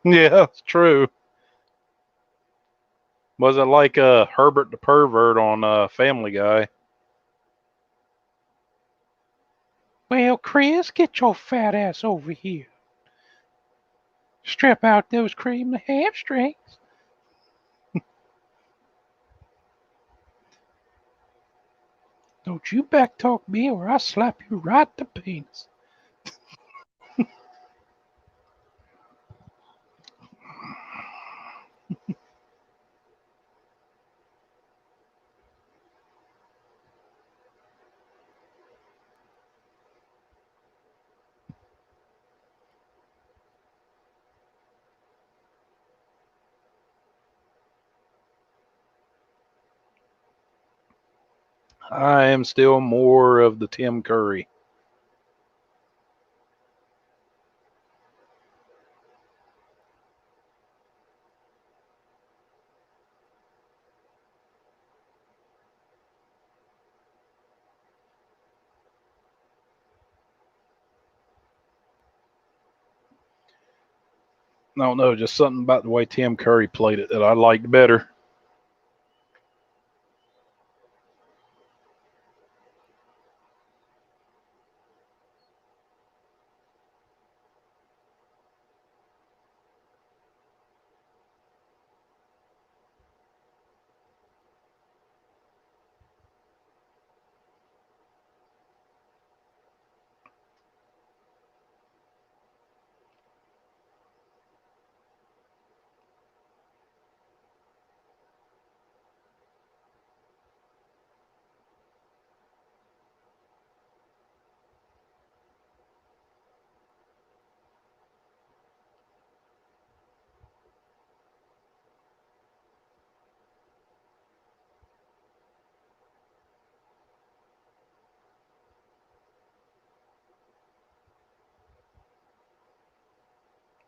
Yeah, it's true. Was it like Herbert the pervert on Family Guy? Well, Chris, get your fat ass over here. Strap out those cream hamstrings. Don't you backtalk me or I'll slap you right to penis. I am still more of the Tim Curry. I don't know, just something about the way Tim Curry played it that I liked better.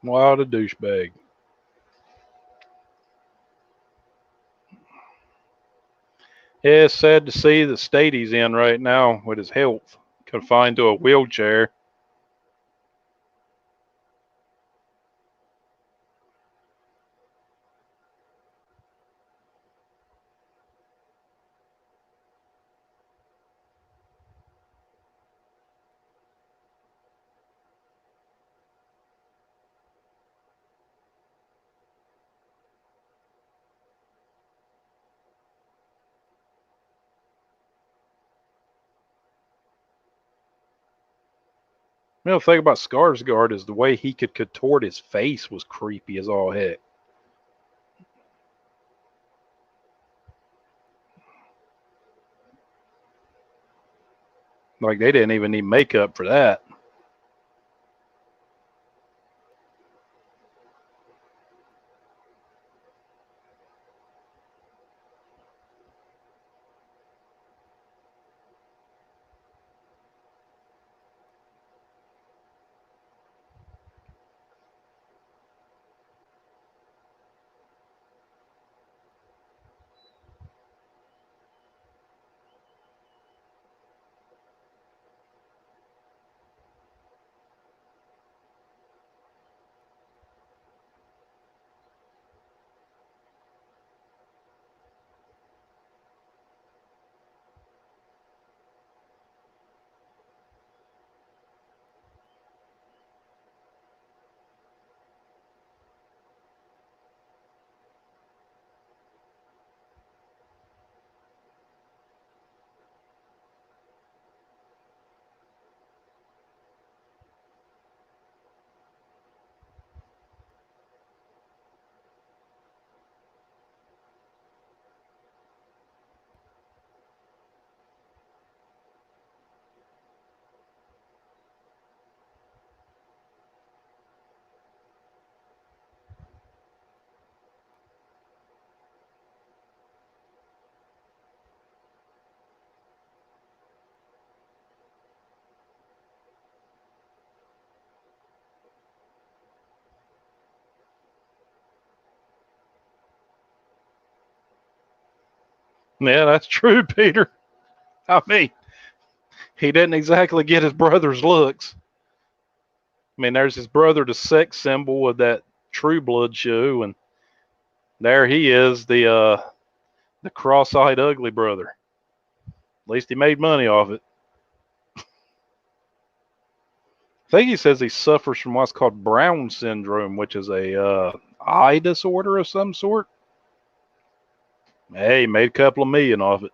What a douchebag. Yeah, it's sad to see the state he's in right now with his health, confined to a wheelchair. You know, the thing about Skarsgård is the way he could contort his face was creepy as all heck. Like, they didn't even need makeup for that. Yeah, that's true, Peter. I mean, he didn't exactly get his brother's looks. I mean, there's his brother, the sex symbol of that True Blood show, and there he is, the cross-eyed ugly brother. At least he made money off it. I think he says he suffers from what's called Brown syndrome, which is a eye disorder of some sort. Hey, he made a couple of million off it.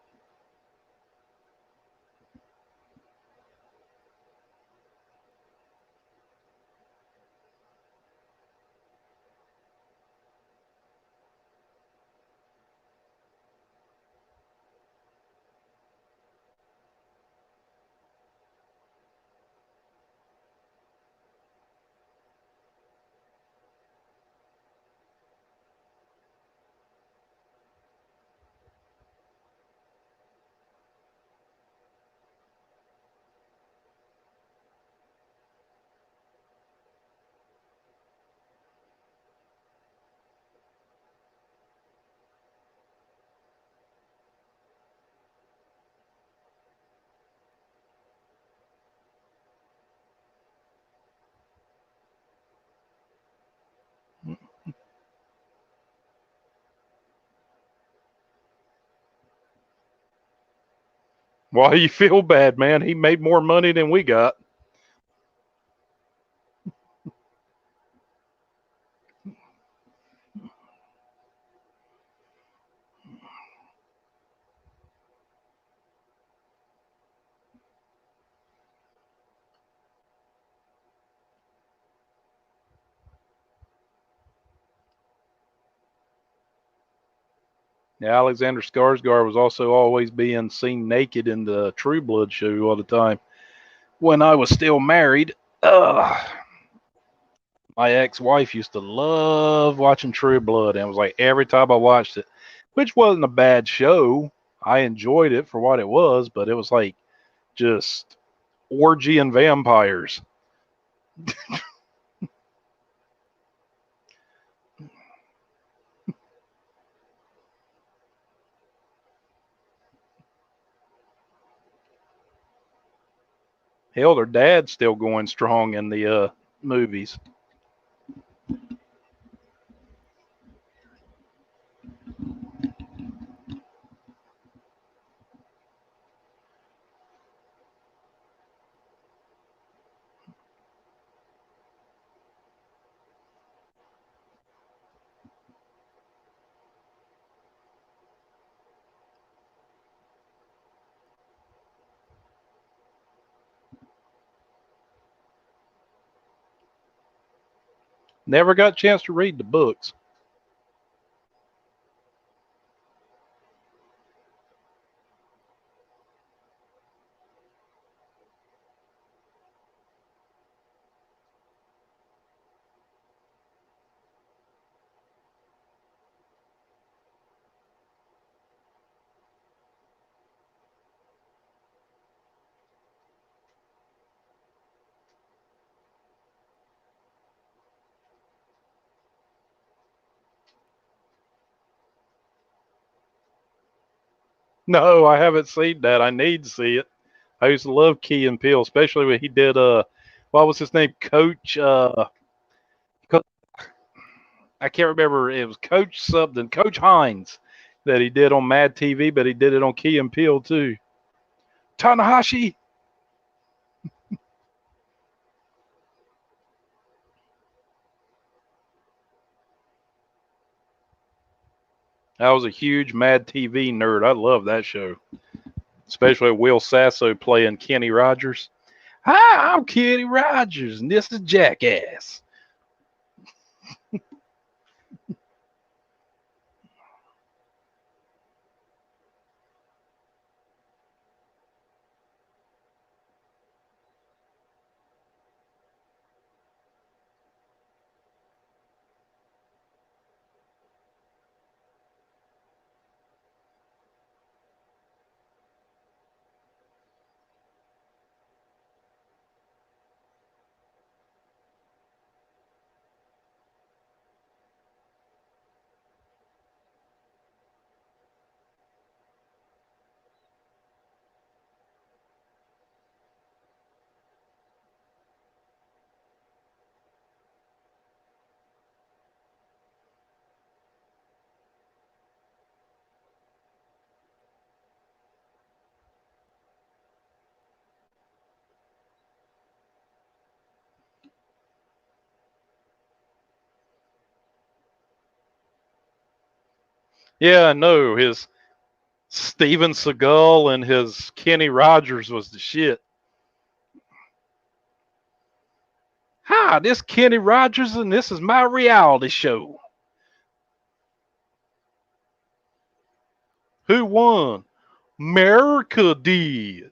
Why you feel bad, man? He made more money than we got. Yeah, Alexander Skarsgård was also always being seen naked in the True Blood show all the time. When I was still married, my ex-wife used to love watching True Blood, and it was like every time I watched it, which wasn't a bad show. I enjoyed it for what it was, but it was like just orgy and vampires. Hell, their dad's still going strong in the movies. Never got a chance to read the books. No, I haven't seen that. I need to see it. I used to love Key and Peele, especially when he did what was his name? Coach I can't remember. It was Coach something, Coach Hines, that he did on Mad TV, but he did it on Key and Peele too. Tanahashi. I was a huge Mad TV nerd. I love that show, especially Will Sasso playing Kenny Rogers. Hi, I'm Kenny Rogers, and this is Jackass. Yeah, I know. His Steven Seagal and his Kenny Rogers was the shit. Hi, this Kenny Rogers, and this is my reality show. Who won? America did.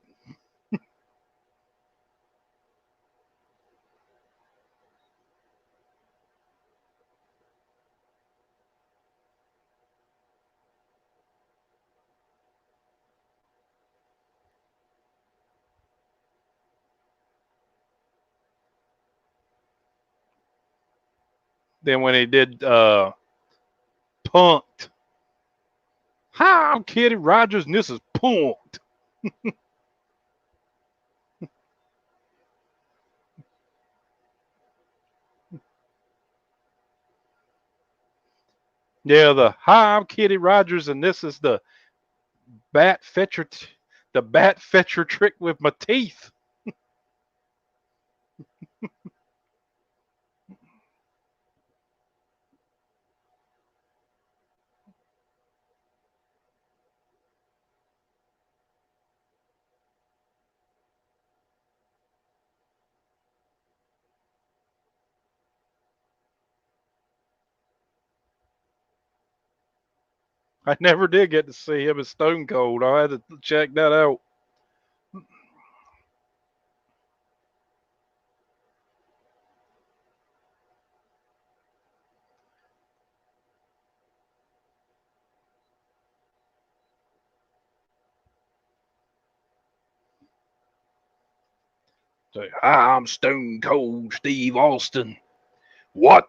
Then when he did Punked. Hi, I'm Kenny Rogers, and this is Punked. Yeah, Hi, I'm Kenny Rogers, and this is the bat fetcher, the bat fetcher trick with my teeth. I never did get to see him as Stone Cold. I had to check that out. Say, hi, I'm Stone Cold Steve Austin. What?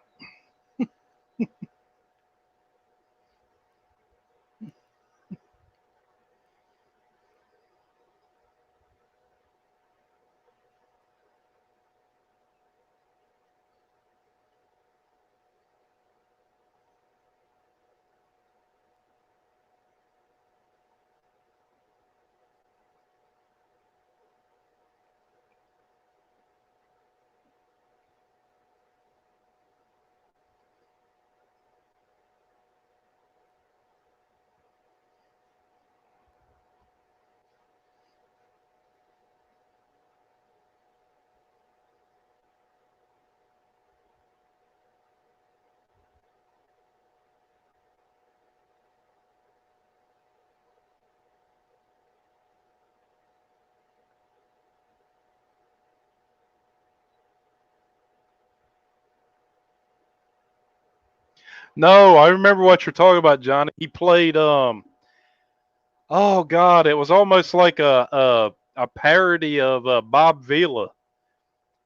No, I remember what you're talking about, Johnny. He played oh God, it was almost like a parody of Bob Vila,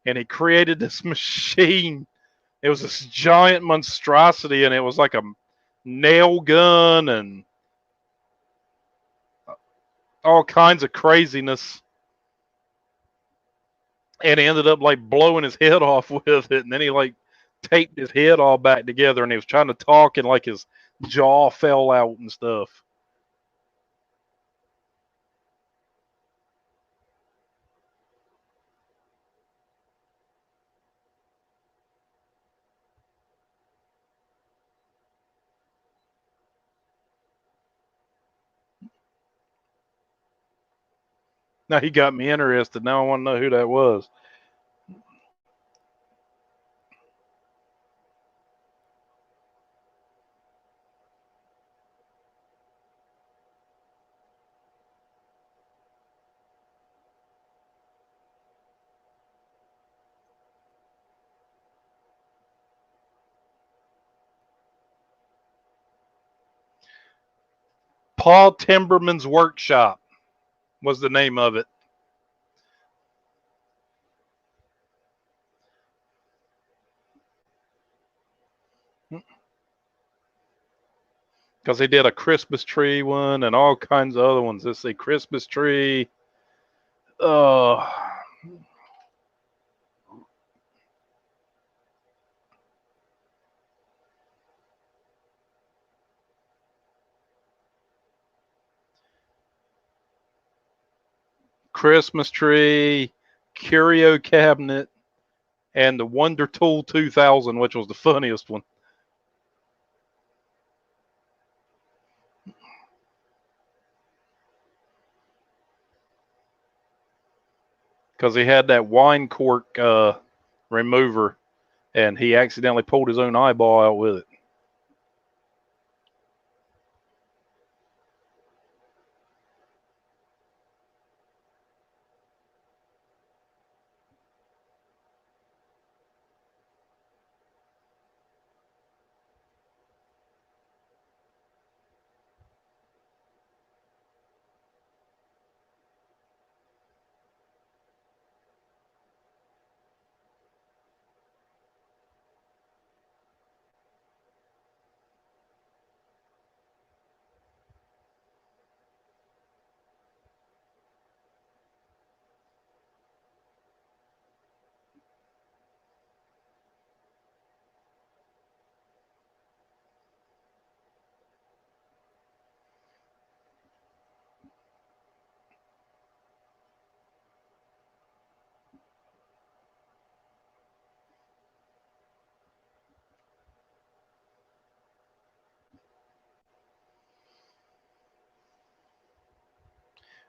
and he created this machine. It was this giant monstrosity, and it was like a nail gun and all kinds of craziness. And he ended up like blowing his head off with it, and then he like taped his head all back together, and he was trying to talk, and like his jaw fell out and stuff. Now he got me interested. Now I want to know who that was. Paul Timberman's Workshop was the name of it. Because they did a Christmas tree one and all kinds of other ones. Let's see, Christmas tree. Uh, Christmas tree, curio cabinet, and the Wonder Tool 2000, which was the funniest one. Because he had that wine cork remover, and he accidentally pulled his own eyeball out with it.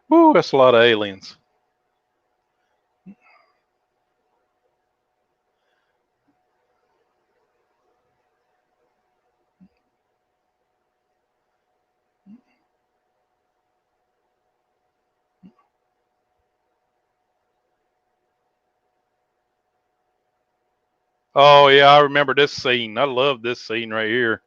Woo, that's a lot of aliens. Oh yeah, I remember this scene. I love this scene right here.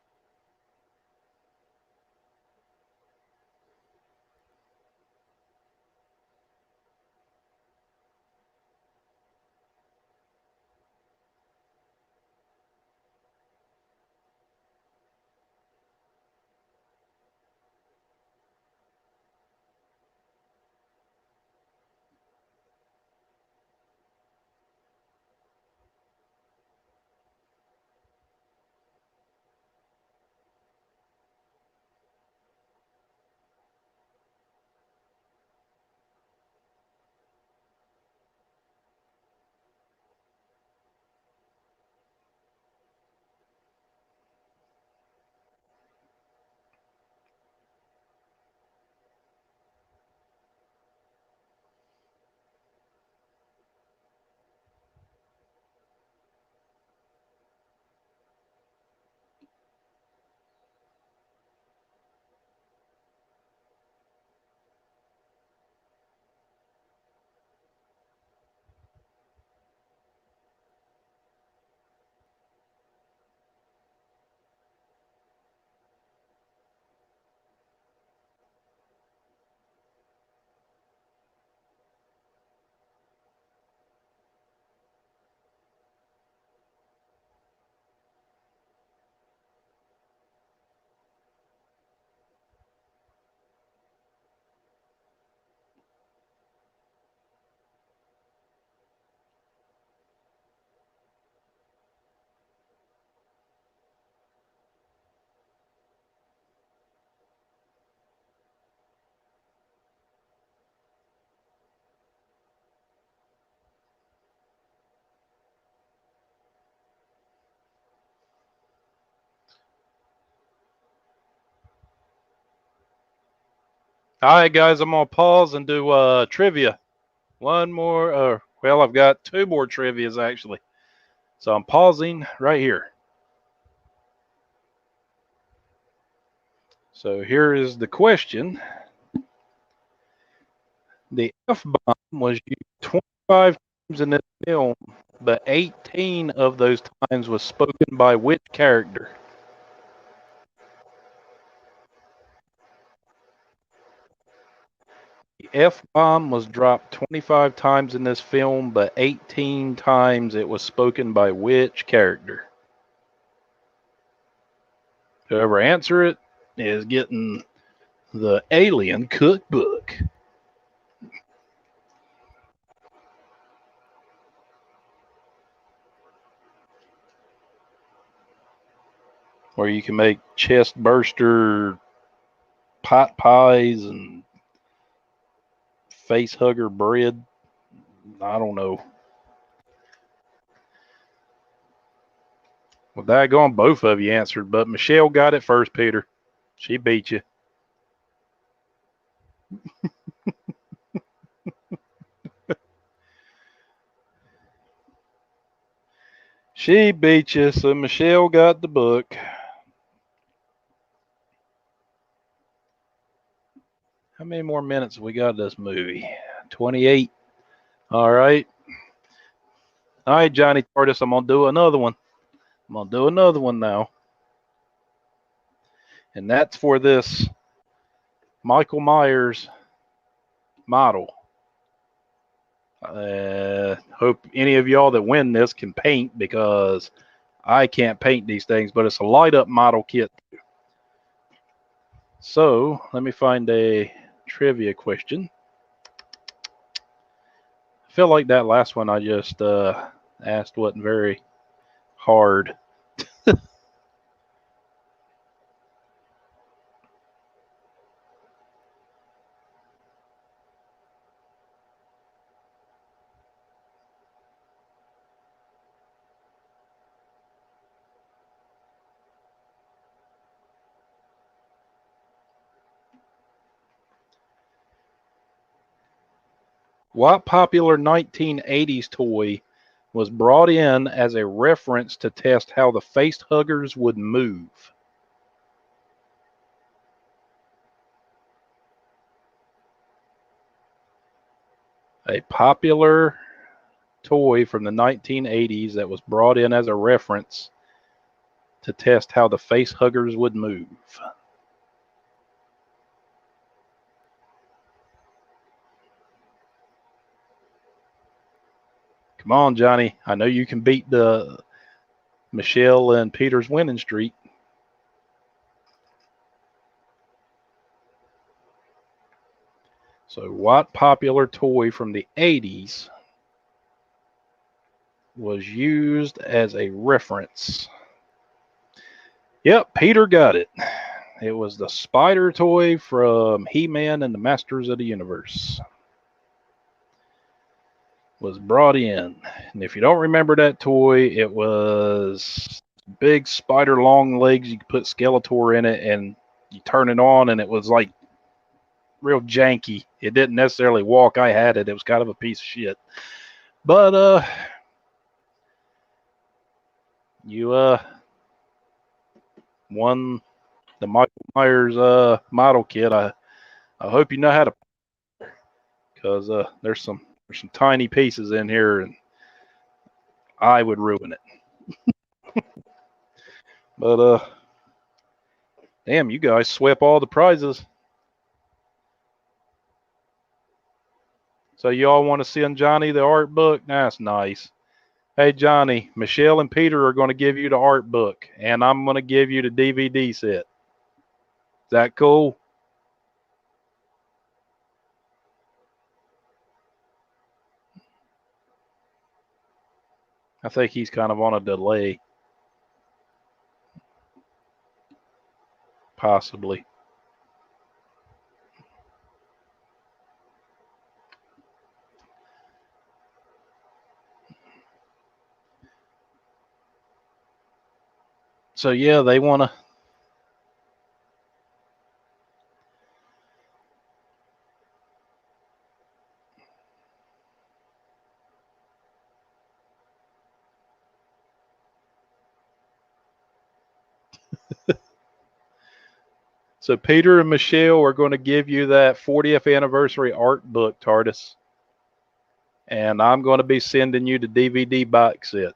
All right, guys, I'm gonna pause and do trivia. One more. Well, I've got two more trivias actually. So I'm pausing right here. So here is the question. The F-bomb was used 25 times in this film, but 18 of those times was spoken by which character? The F-bomb was dropped 25 times in this film, but 18 times it was spoken by which character? Whoever answer it is getting the Alien Cookbook. Where you can make chest burster pot pies and face hugger bread. I don't know. Well, daggone, both of you answered, but Michelle got it first, Peter. She beat you. She beat you, so Michelle got the book. How many more minutes we got of this movie? 28. All right. All right, Johnny Tardis, I'm going to do another one. I'm going to do another one now. And that's for this Michael Myers model. Hope any of y'all that win this can paint because I can't paint these things, but it's a light up model kit. So let me find a trivia question. I feel like that last one I just asked wasn't very hard. What popular 1980s toy was brought in as a reference to test how the face huggers would move? A popular toy from the 1980s that was brought in as a reference to test how the face huggers would move. Come on, Johnny. I know you can beat the Michelle and Peter's winning streak. So, what popular toy from the 80s was used as a reference? Yep, Peter got it. It was the spider toy from He-Man and the Masters of the Universe. Was brought in. And if you don't remember that toy, it was big spider long legs. You could put Skeletor in it and you turn it on and it was like real janky. It didn't necessarily walk. I had it. It was kind of a piece of shit. But you won the Michael Myers model kit. I hope you know how to, because there's some tiny pieces in here and I would ruin it. But damn, you guys swept all the prizes. So you all want to send Johnny the art book? That's nice. Hey Johnny, Michelle and Peter are going to give you the art book, and I'm going to give you the DVD set. Is that cool? I think he's kind of on a delay. Possibly. So yeah, they want to. So Peter and Michelle are going to give you that 40th anniversary art book, TARDIS. And I'm going to be sending you the DVD box set.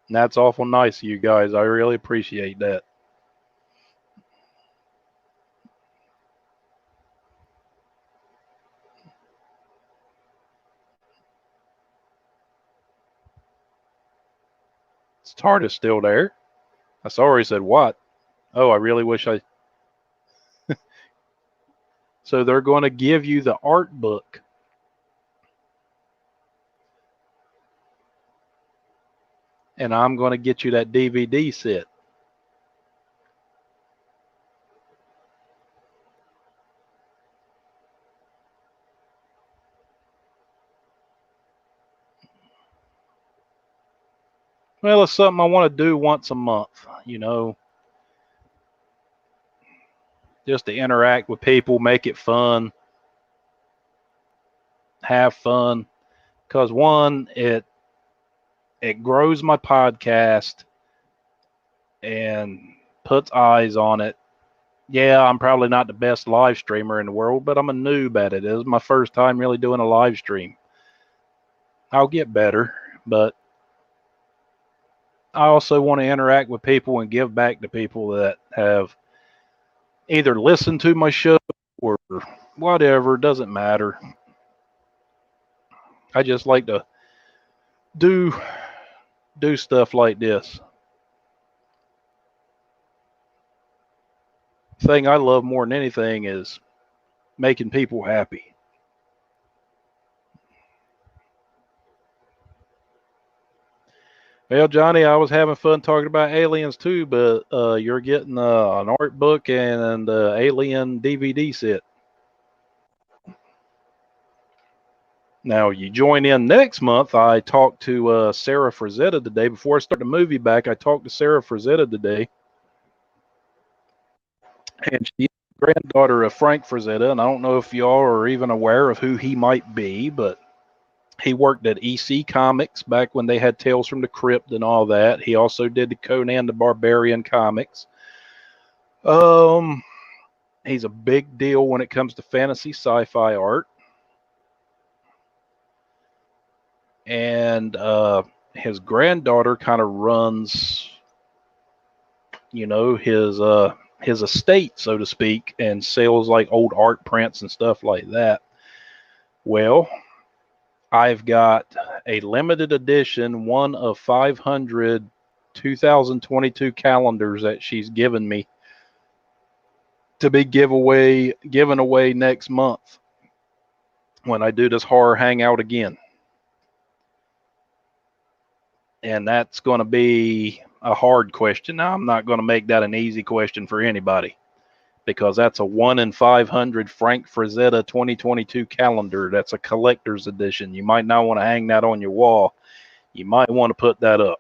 And that's awful nice of you guys. I really appreciate that. Is TARDIS still there? I saw he said what? Oh, I really wish I... So they're going to give you the art book. And I'm going to get you that DVD set. Well, it's something I want to do once a month, you know, just to interact with people, make it fun, have fun. Because one, it grows my podcast and puts eyes on it. Yeah, I'm probably not the best live streamer in the world, but I'm a noob at it. It was my first time really doing a live stream. I'll get better, but I also want to interact with people and give back to people that have either listened to my show or whatever. It doesn't matter. I just like to do stuff like this. Thing I love more than anything is making people happy. Well, Johnny, I was having fun talking about aliens too, but you're getting an art book and an alien DVD set. Now, you join in next month. I talked to Sarah Frazetta today. Before I start the movie back, I talked to Sarah Frazetta today. And she's the granddaughter of Frank Frazetta. And I don't know if y'all are even aware of who he might be, but he worked at EC Comics back when they had Tales from the Crypt and all that. He also did the Conan the Barbarian comics. He's a big deal when it comes to fantasy sci-fi art. And his granddaughter kind of runs, you know, his estate, so to speak, and sells like old art prints and stuff like that. Well, I've got a limited edition, one of 500 2022 calendars that she's given me to be given away next month when I do this horror hangout again. And that's going to be a hard question. Now, I'm not going to make that an easy question for anybody because that's a 1 in 500 Frank Frazetta 2022 calendar. That's a collector's edition. You might not want to hang that on your wall. You might want to put that up.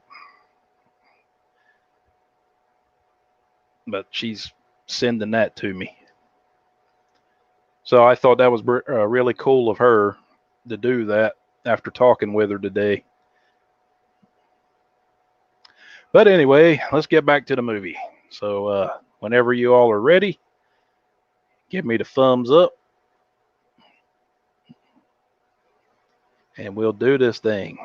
But she's sending that to me. So I thought that was really cool of her to do that after talking with her today. But anyway, let's get back to the movie. So whenever you all are ready, give me the thumbs up. And we'll do this thing.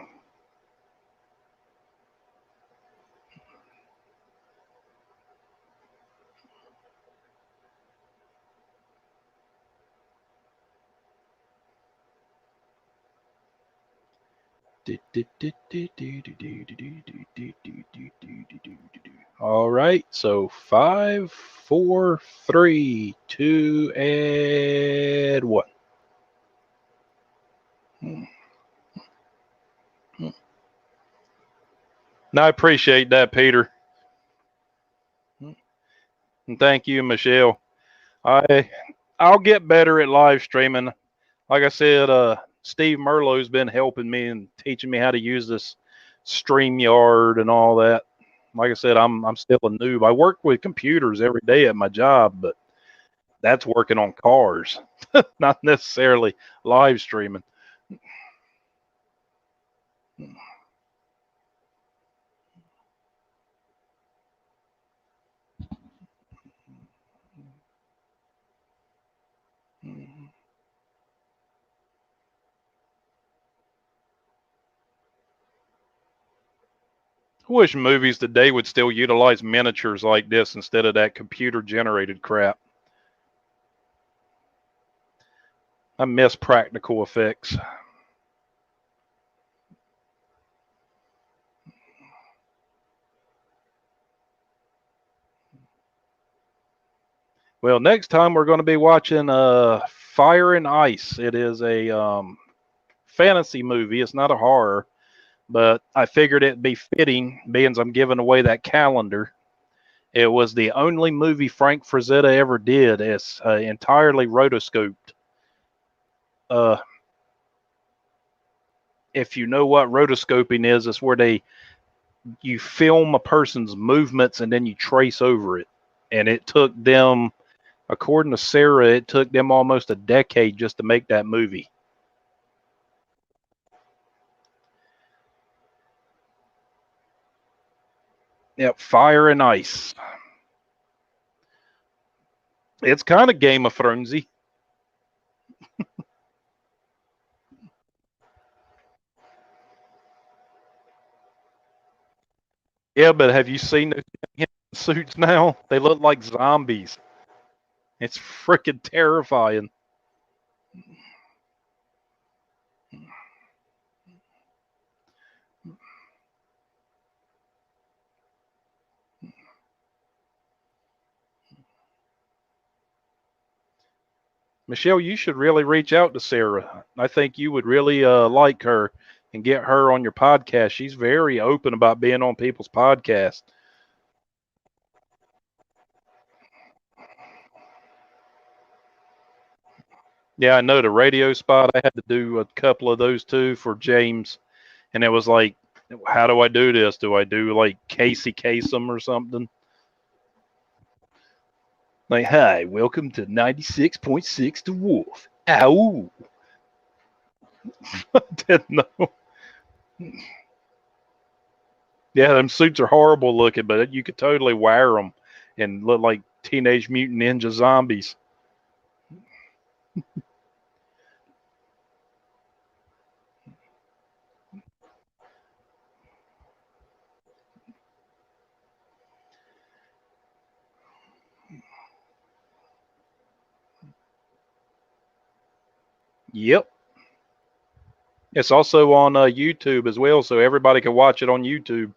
All right, so 5, 4, 3, 2, and 1. And I appreciate that, Peter. And thank you, Michelle. I'll get better at live streaming. Like I said, Steve Merlot's been helping me and teaching me how to use this StreamYard and all that. Like I said, I'm still a noob. I work with computers every day at my job, but that's working on cars, not necessarily live streaming. I wish movies today would still utilize miniatures like this instead of that computer-generated crap. I miss practical effects. Well, next time we're going to be watching Fire and Ice. It is a fantasy movie. It's not a horror, but I figured it'd be fitting, being I'm giving away that calendar. It was the only movie Frank Frazetta ever did. It's entirely rotoscoped. Uh, if you know what rotoscoping is, it's where you film a person's movements and then you trace over it. And it took them, according to Sarah, it took them almost a decade just to make that movie. Yep, Fire and Ice. It's kind of Game of Thronesy. Yeah, but have you seen those suits now? They look like zombies. It's freaking terrifying. Michelle, you should really reach out to Sarah. I think you would really like her and get her on your podcast. She's very open about being on people's podcasts. Yeah, I know the radio spot. I had to do a couple of those too for James, and it was like, how do I do this? Do I do like Casey Kasem or something? Like, hi, welcome to 96.6 The Wolf. Ow! I didn't know. Yeah, them suits are horrible looking, but you could totally wear them and look like Teenage Mutant Ninja zombies. Yep. It's also on YouTube as well, so everybody can watch it on YouTube.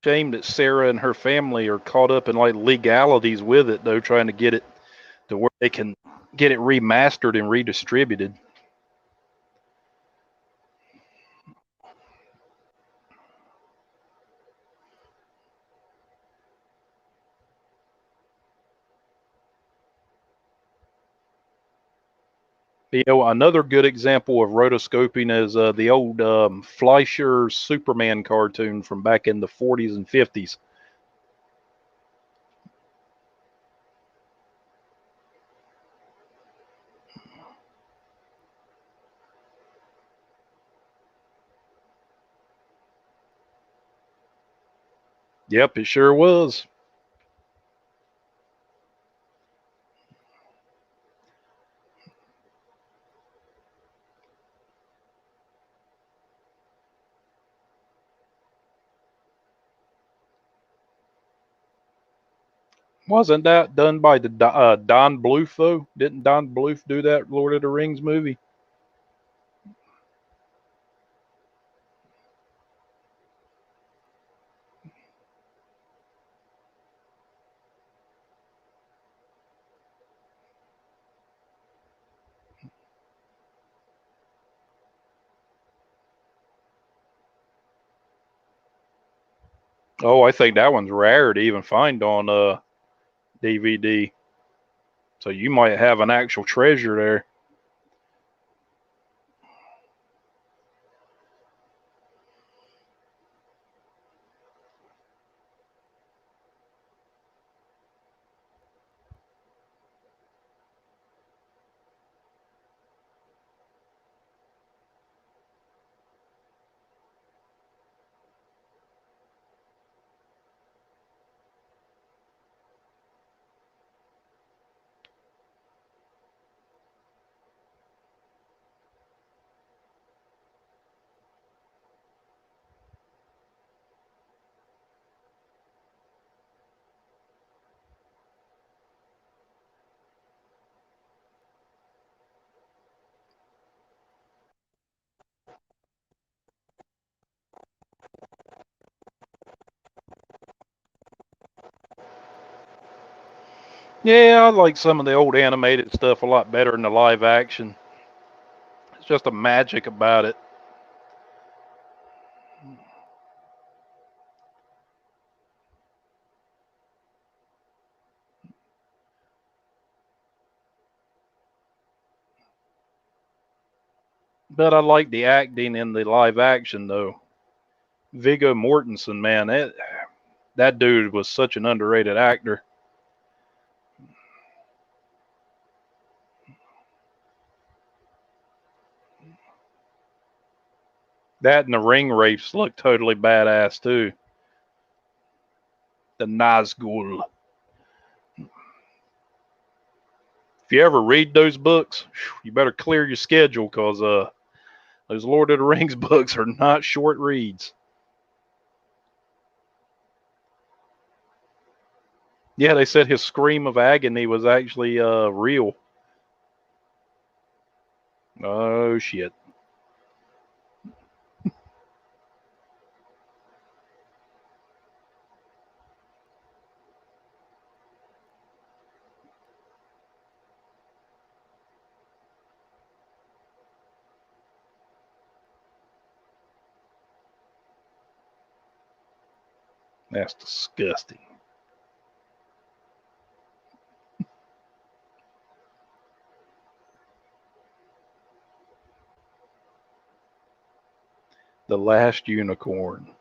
Shame that Sarah and her family are caught up in like legalities with it, though, trying to get it to where they can get it remastered and redistributed. You know, another good example of rotoscoping is the old Fleischer Superman cartoon from back in the 40s and 50s. Yep, it sure was. Wasn't that done by the Don Bluth though? Didn't Don Bluth do that Lord of the Rings movie? Oh, I think that one's rare to even find on DVD. So you might have an actual treasure there. Yeah, I like some of the old animated stuff a lot better than the live action. It's just a magic about it. But I like the acting in the live action though. Viggo Mortensen, man, that dude was such an underrated actor. That and the ring wraiths look totally badass too. The Nazgul. If you ever read those books, you better clear your schedule because those Lord of the Rings books are not short reads. Yeah, they said his scream of agony was actually real. Oh shit. That's disgusting. The Last Unicorn.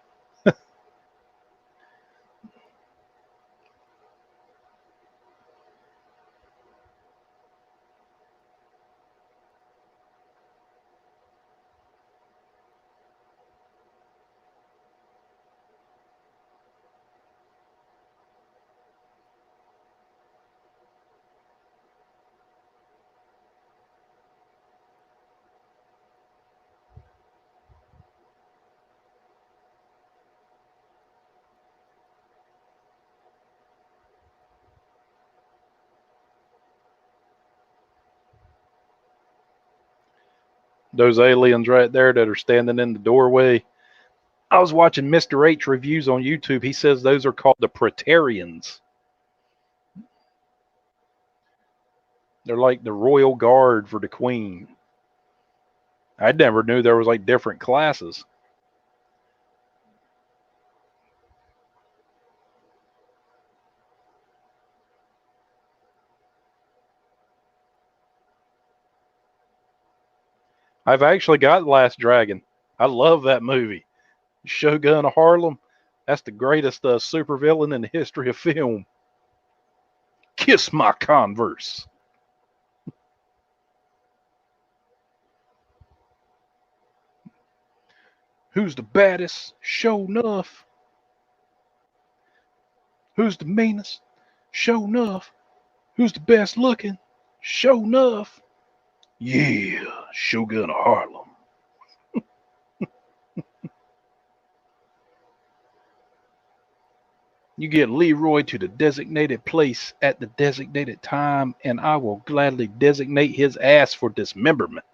Those aliens right there that are standing in the doorway. I was watching Mr. H reviews on YouTube. He says those are called the Praetorians. They're like the royal guard for the queen. I never knew there was like different classes. I've actually got Last Dragon. I love that movie. Shogun of Harlem. That's the greatest supervillain in the history of film. Kiss my Converse. Who's the baddest? Show enough. Who's the meanest? Show enough. Who's the best looking? Show enough. Yeah, Shogun of Harlem. You get Leroy to the designated place at the designated time, and I will gladly designate his ass for dismemberment.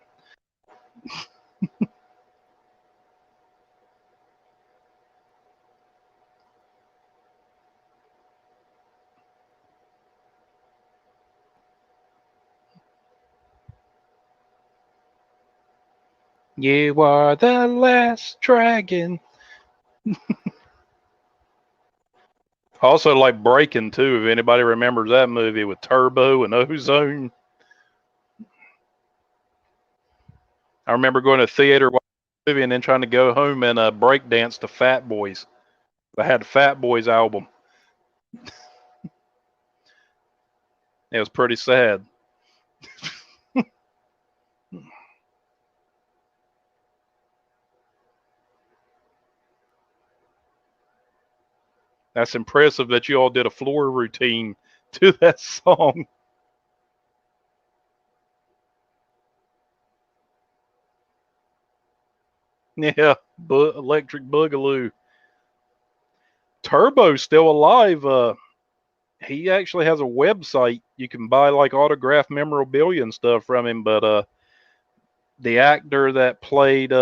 You are the last dragon. Also, like Breaking too. If anybody remembers that movie with Turbo and Ozone, I remember going to the theater watching the movie and then trying to go home and break dance to Fat Boys. I had the Fat Boys album. It was pretty sad. That's impressive that you all did a floor routine to that song. Yeah, Electric Boogaloo. Turbo's still alive. He actually has a website. You can buy like autographed memorabilia and stuff from him. But the actor that played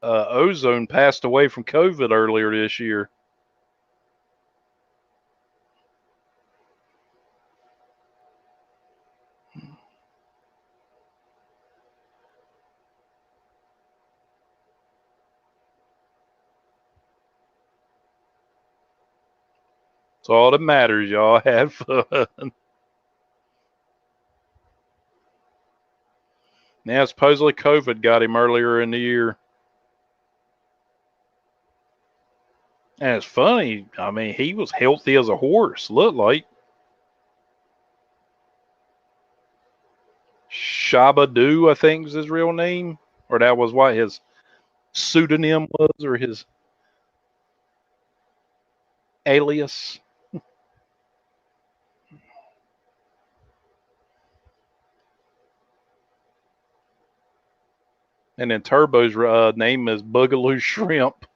Ozone passed away from COVID earlier this year. That's all that matters, y'all. Have fun. Now, supposedly COVID got him earlier in the year. And it's funny. I mean, he was healthy as a horse, looked like. Shabba-Doo, I think was his real name. Or that was what his pseudonym was, or his alias. And then Turbo's name is Boogaloo Shrimp.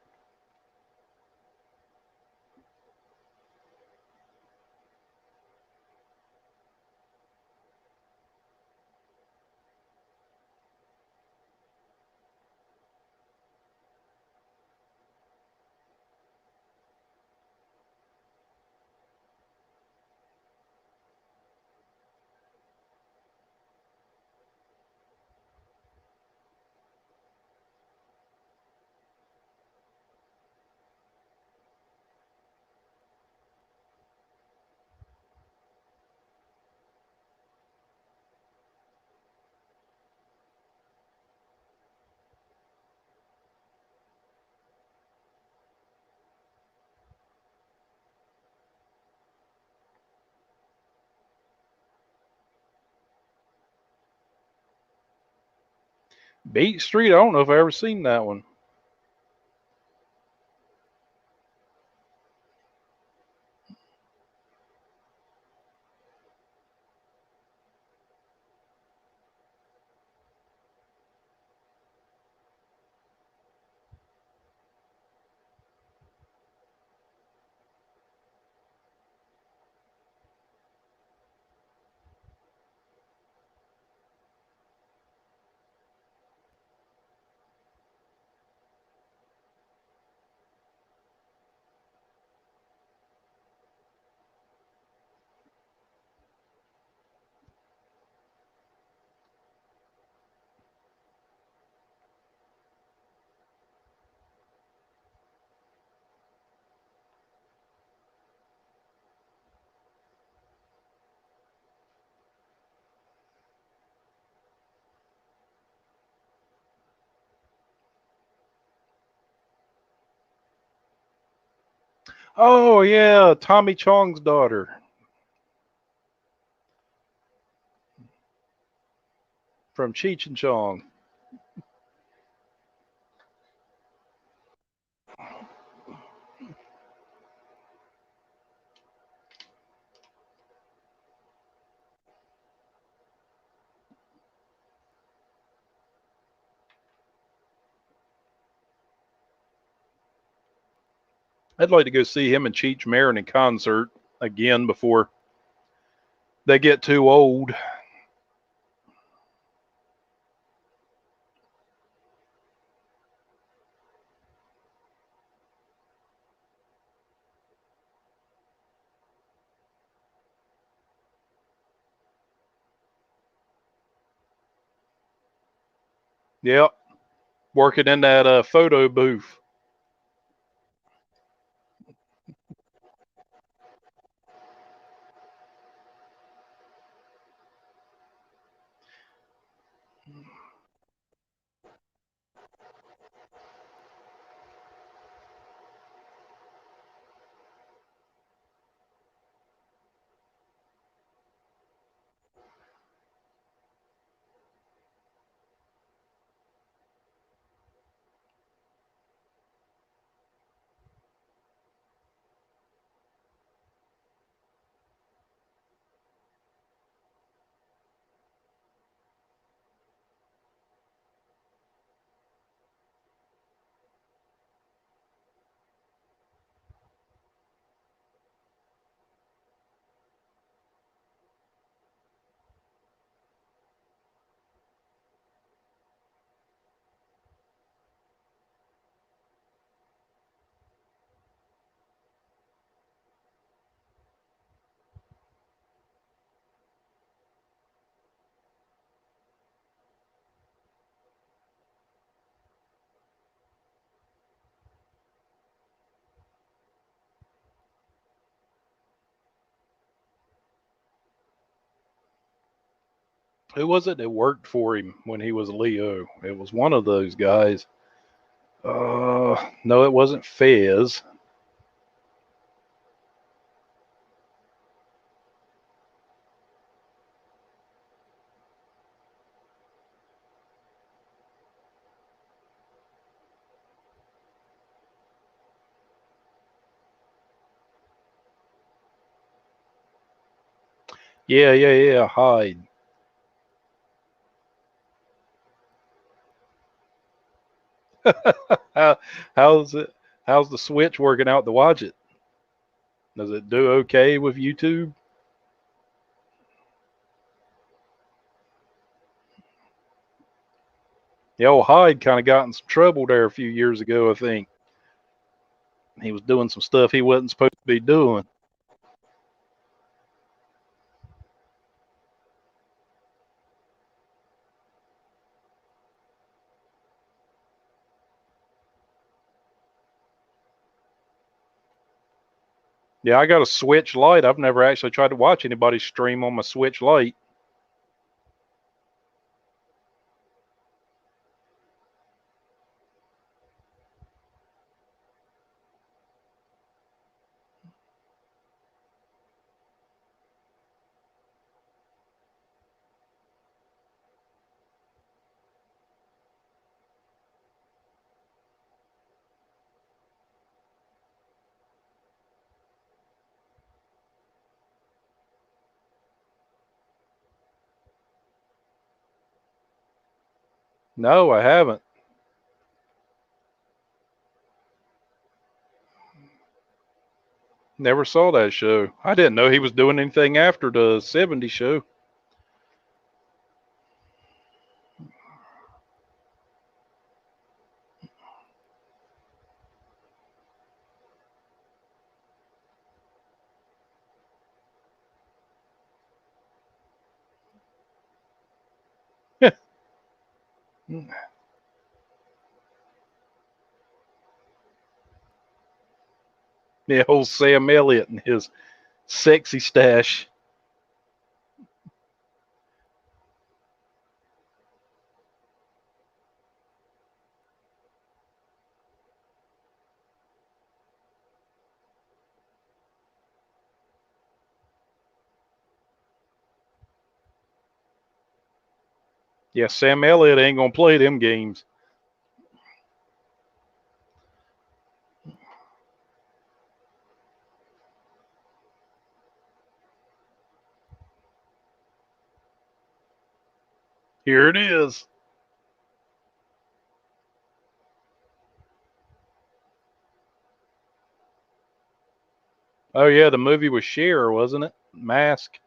Beat Street, I don't know if I ever seen that one. Oh yeah, Tommy Chong's daughter from Cheech and Chong. I'd like to go see him and Cheech Marin in concert again before they get too old. Yep, working in that photo booth. Who was it that worked for him when he was Leo? It was one of those guys. No, it wasn't Fez. Yeah, Hyde. How, how's it? How's the Switch working out to watch it? Does it do okay with YouTube? The old Hyde kind of got in some trouble there a few years ago, I think. He was doing some stuff he wasn't supposed to be doing. Yeah, I got a Switch Lite. I've never actually tried to watch anybody stream on my Switch Lite. No, I haven't. Never saw that show. I didn't know he was doing anything after the '70s show. Yeah, old Sam Elliott and his sexy stash. Yeah, Sam Elliott ain't gonna play them games. Here it is. Oh yeah, the movie was Cher, wasn't it? Mask.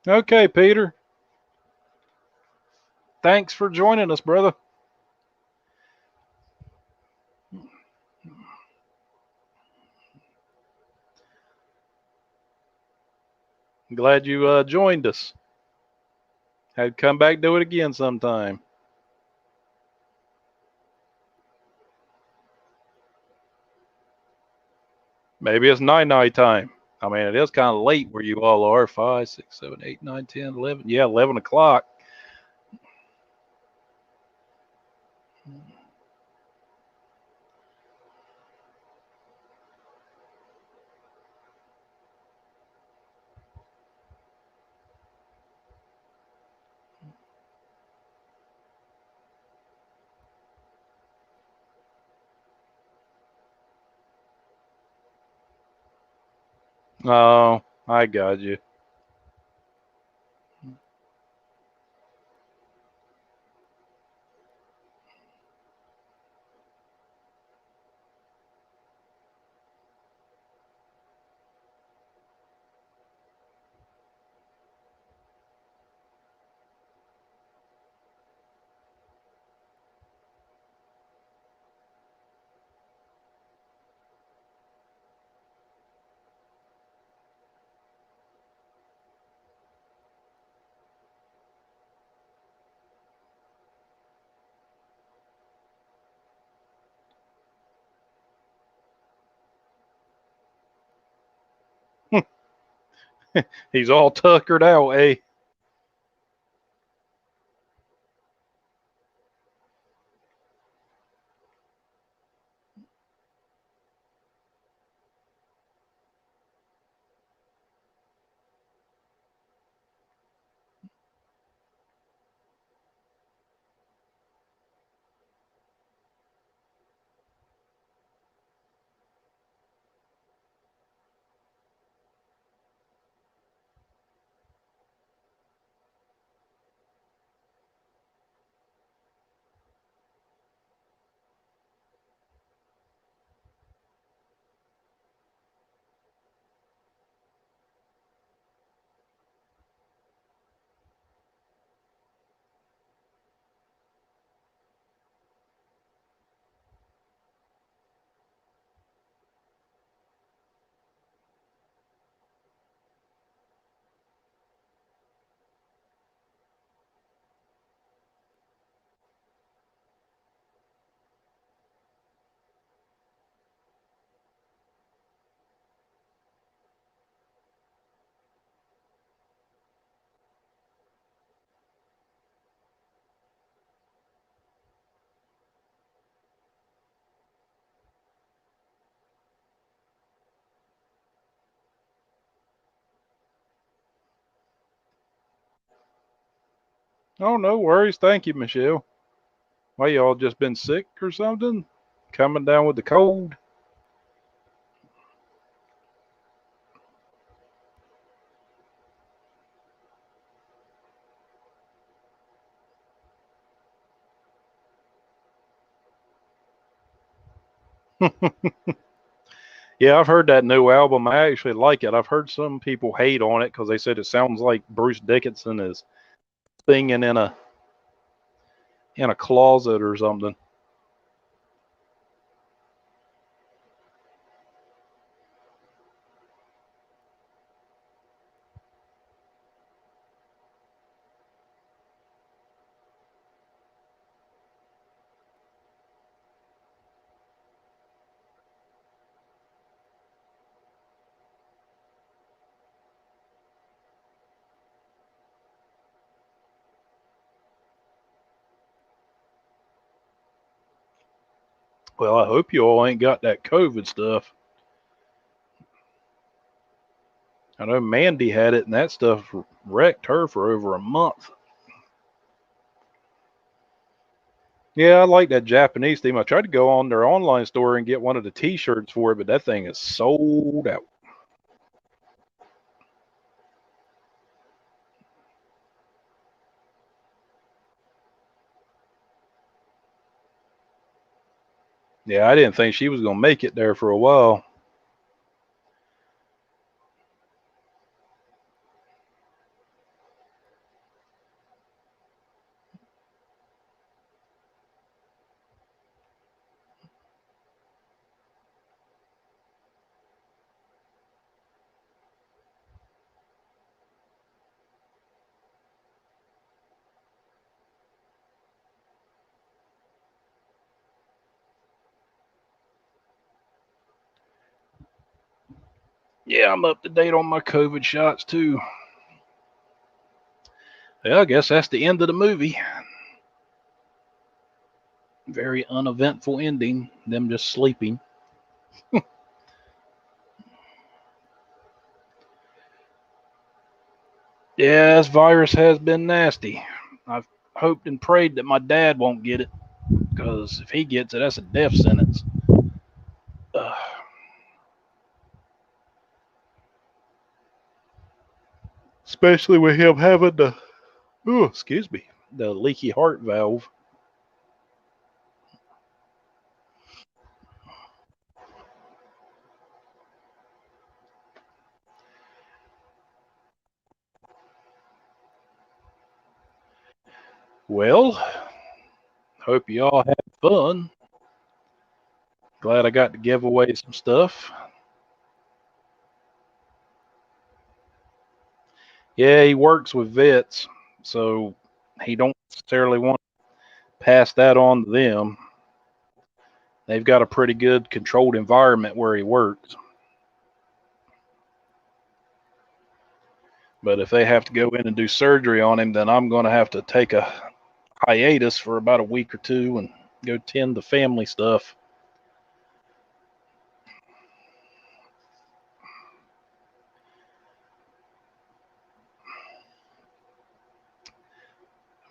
Okay, Peter. Thanks for joining us, brother. Glad you joined us. Had to come back do it again sometime. Maybe it's night time. I mean, it is kind of late where you all are. 5, 6, 7, 8, 9, 10, 11. Yeah, 11 o'clock. Oh, I got you. He's all tuckered out, eh? Oh, no worries. Thank you, Michelle. Why, y'all just been sick or something? Coming down with the cold? Yeah, I've heard that new album. I actually like it. I've heard some people hate on it because they said it sounds like Bruce Dickinson is singing in a closet or something. Well, I hope you all ain't got that COVID stuff. I know Mandy had it, and that stuff wrecked her for over a month. Yeah, I like that Japanese theme. I tried to go on their online store and get one of the T-shirts for it, but that thing is sold out. Yeah, I didn't think she was gonna make it there for a while. Yeah, I'm up to date on my COVID shots too. Yeah, I guess that's the end of the movie. Very uneventful ending. Them just sleeping. Yeah, this virus has been nasty. I've hoped and prayed that my dad won't get it, because if he gets it, that's a death sentence. Uh, Especially with him having the leaky heart valve. Well, hope you all had fun. Glad I got to give away some stuff. Yeah, he works with vets, so he don't necessarily want to pass that on to them. They've got a pretty good controlled environment where he works. But if they have to go in and do surgery on him, then I'm going to have to take a hiatus for about a week or two and go tend to family stuff.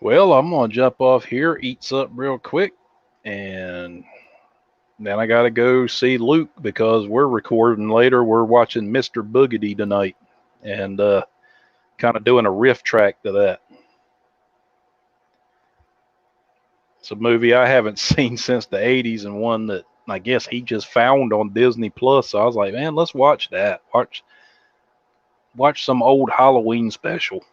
Well, I'm going to jump off here, eat something real quick, and then I got to go see Luke because we're recording later. We're watching Mr. Boogedy tonight and kind of doing a riff track to that. It's a movie I haven't seen since the 80s and one that I guess he just found on Disney Plus. So I was like, man, let's watch that. Watch some old Halloween special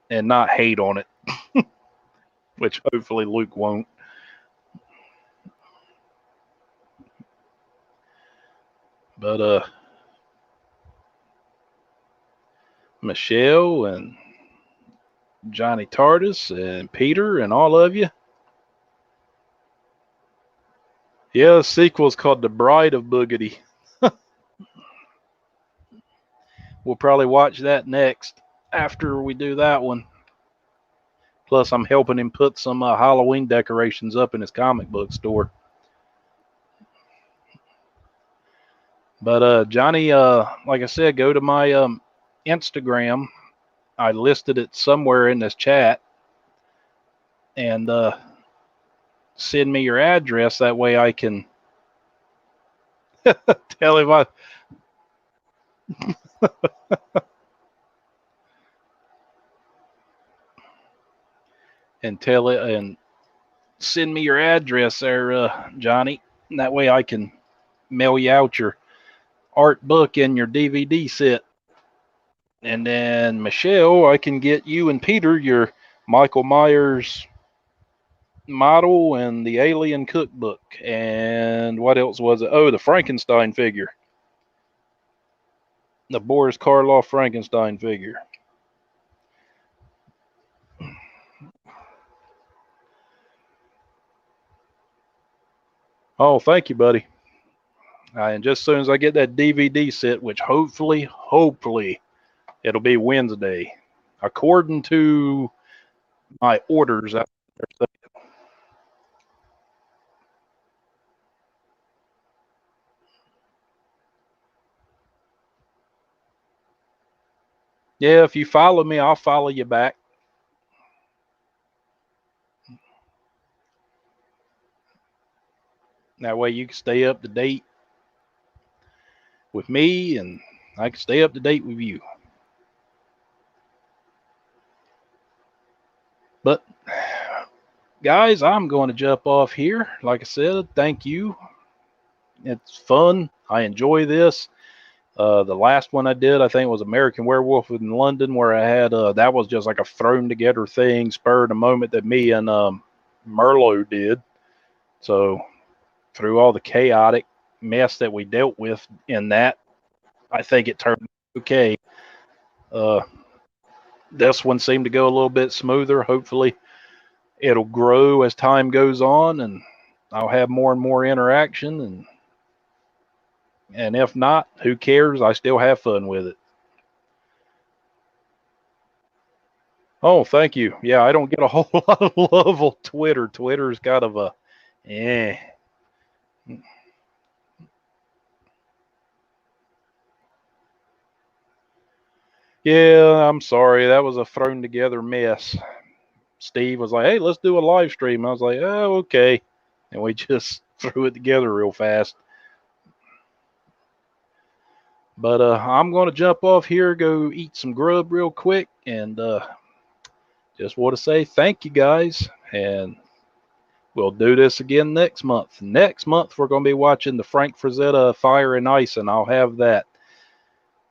and not hate on it, which hopefully Luke won't. But Michelle and Johnny Tardis and Peter and all of you. Yeah, the sequel's called The Bride of Boogedy. We'll probably watch that next after we do that one. Plus, I'm helping him put some Halloween decorations up in his comic book store. But Johnny, like I said, go to my Instagram. I listed it somewhere in this chat, and send me your address. That way I can tell him and tell it and send me your address there, Johnny. And that way I can mail you out your art book and your DVD set. And then Michelle, I can get you and Peter your Michael Myers model and the Alien cookbook. And what else was it? Oh, the Frankenstein figure. The Boris Karloff Frankenstein figure. Oh, thank you, buddy. And just as soon as I get that DVD set, which hopefully it'll be Wednesday, according to my orders. Yeah, if you follow me, I'll follow you back. That way you can stay up to date with me and I can stay up to date with you. But guys, I'm going to jump off here. Like I said, thank you. It's fun. I enjoy this. The last one I did, I think, was American Werewolf in London, where I had that was just like a thrown together thing, spurred a moment that me and Merlot did. So through all the chaotic mess that we dealt with in that, I think it turned okay. Uh, this one seemed to go a little bit smoother. Hopefully, it'll grow as time goes on, and I'll have more and more interaction. And if not, who cares? I still have fun with it. Oh, thank you. Yeah, I don't get a whole lot of love on Twitter. Twitter's kind of a eh. Yeah, I'm sorry. That was a thrown together mess. Steve was like, "Hey, let's do a live stream." I was like, "Oh, okay," and we just threw it together real fast. But I'm gonna jump off here, go eat some grub real quick, and just want to say thank you guys, and we'll do this again next month. Next month we're gonna be watching the Frank Frazetta Fire and Ice, and I'll have that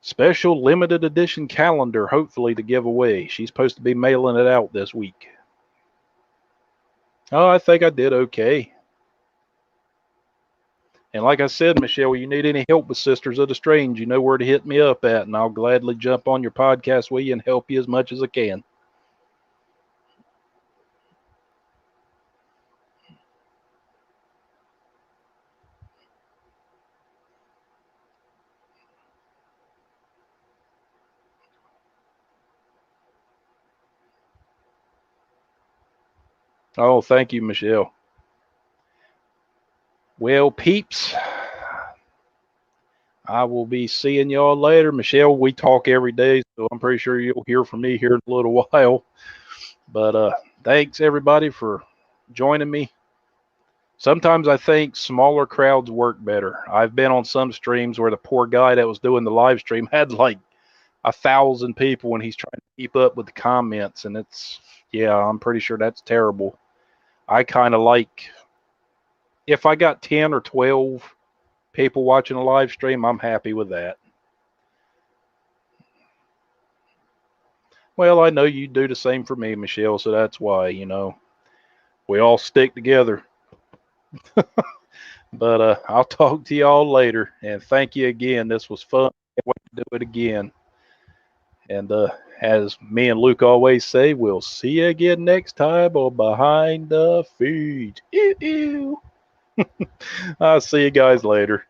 special limited edition calendar hopefully to give away. She's supposed to be mailing it out this week. Oh, I think I did okay. And like I said, Michelle, you need any help with Sisters of the Strange, you know where to hit me up at, and I'll gladly jump on your podcast with you and help you as much as I can. Oh, thank you, Michelle. Well, peeps, I will be seeing y'all later. Michelle, we talk every day, so I'm pretty sure you'll hear from me here in a little while. But thanks everybody for joining me. Sometimes I think smaller crowds work better. I've been on some streams where the poor guy that was doing the live stream had like 1,000 people and he's trying to keep up with the comments, and yeah, I'm pretty sure that's terrible. I kind of like, if I got 10 or 12 people watching a live stream, I'm happy with that. Well, I know you do the same for me, Michelle, so that's why, we all stick together. But I'll talk to y'all later, and thank you again. This was fun. Can't wait to do it again. And as me and Luke always say, we'll see you again next time on Behind the Feed. Ew, ew. I'll see you guys later.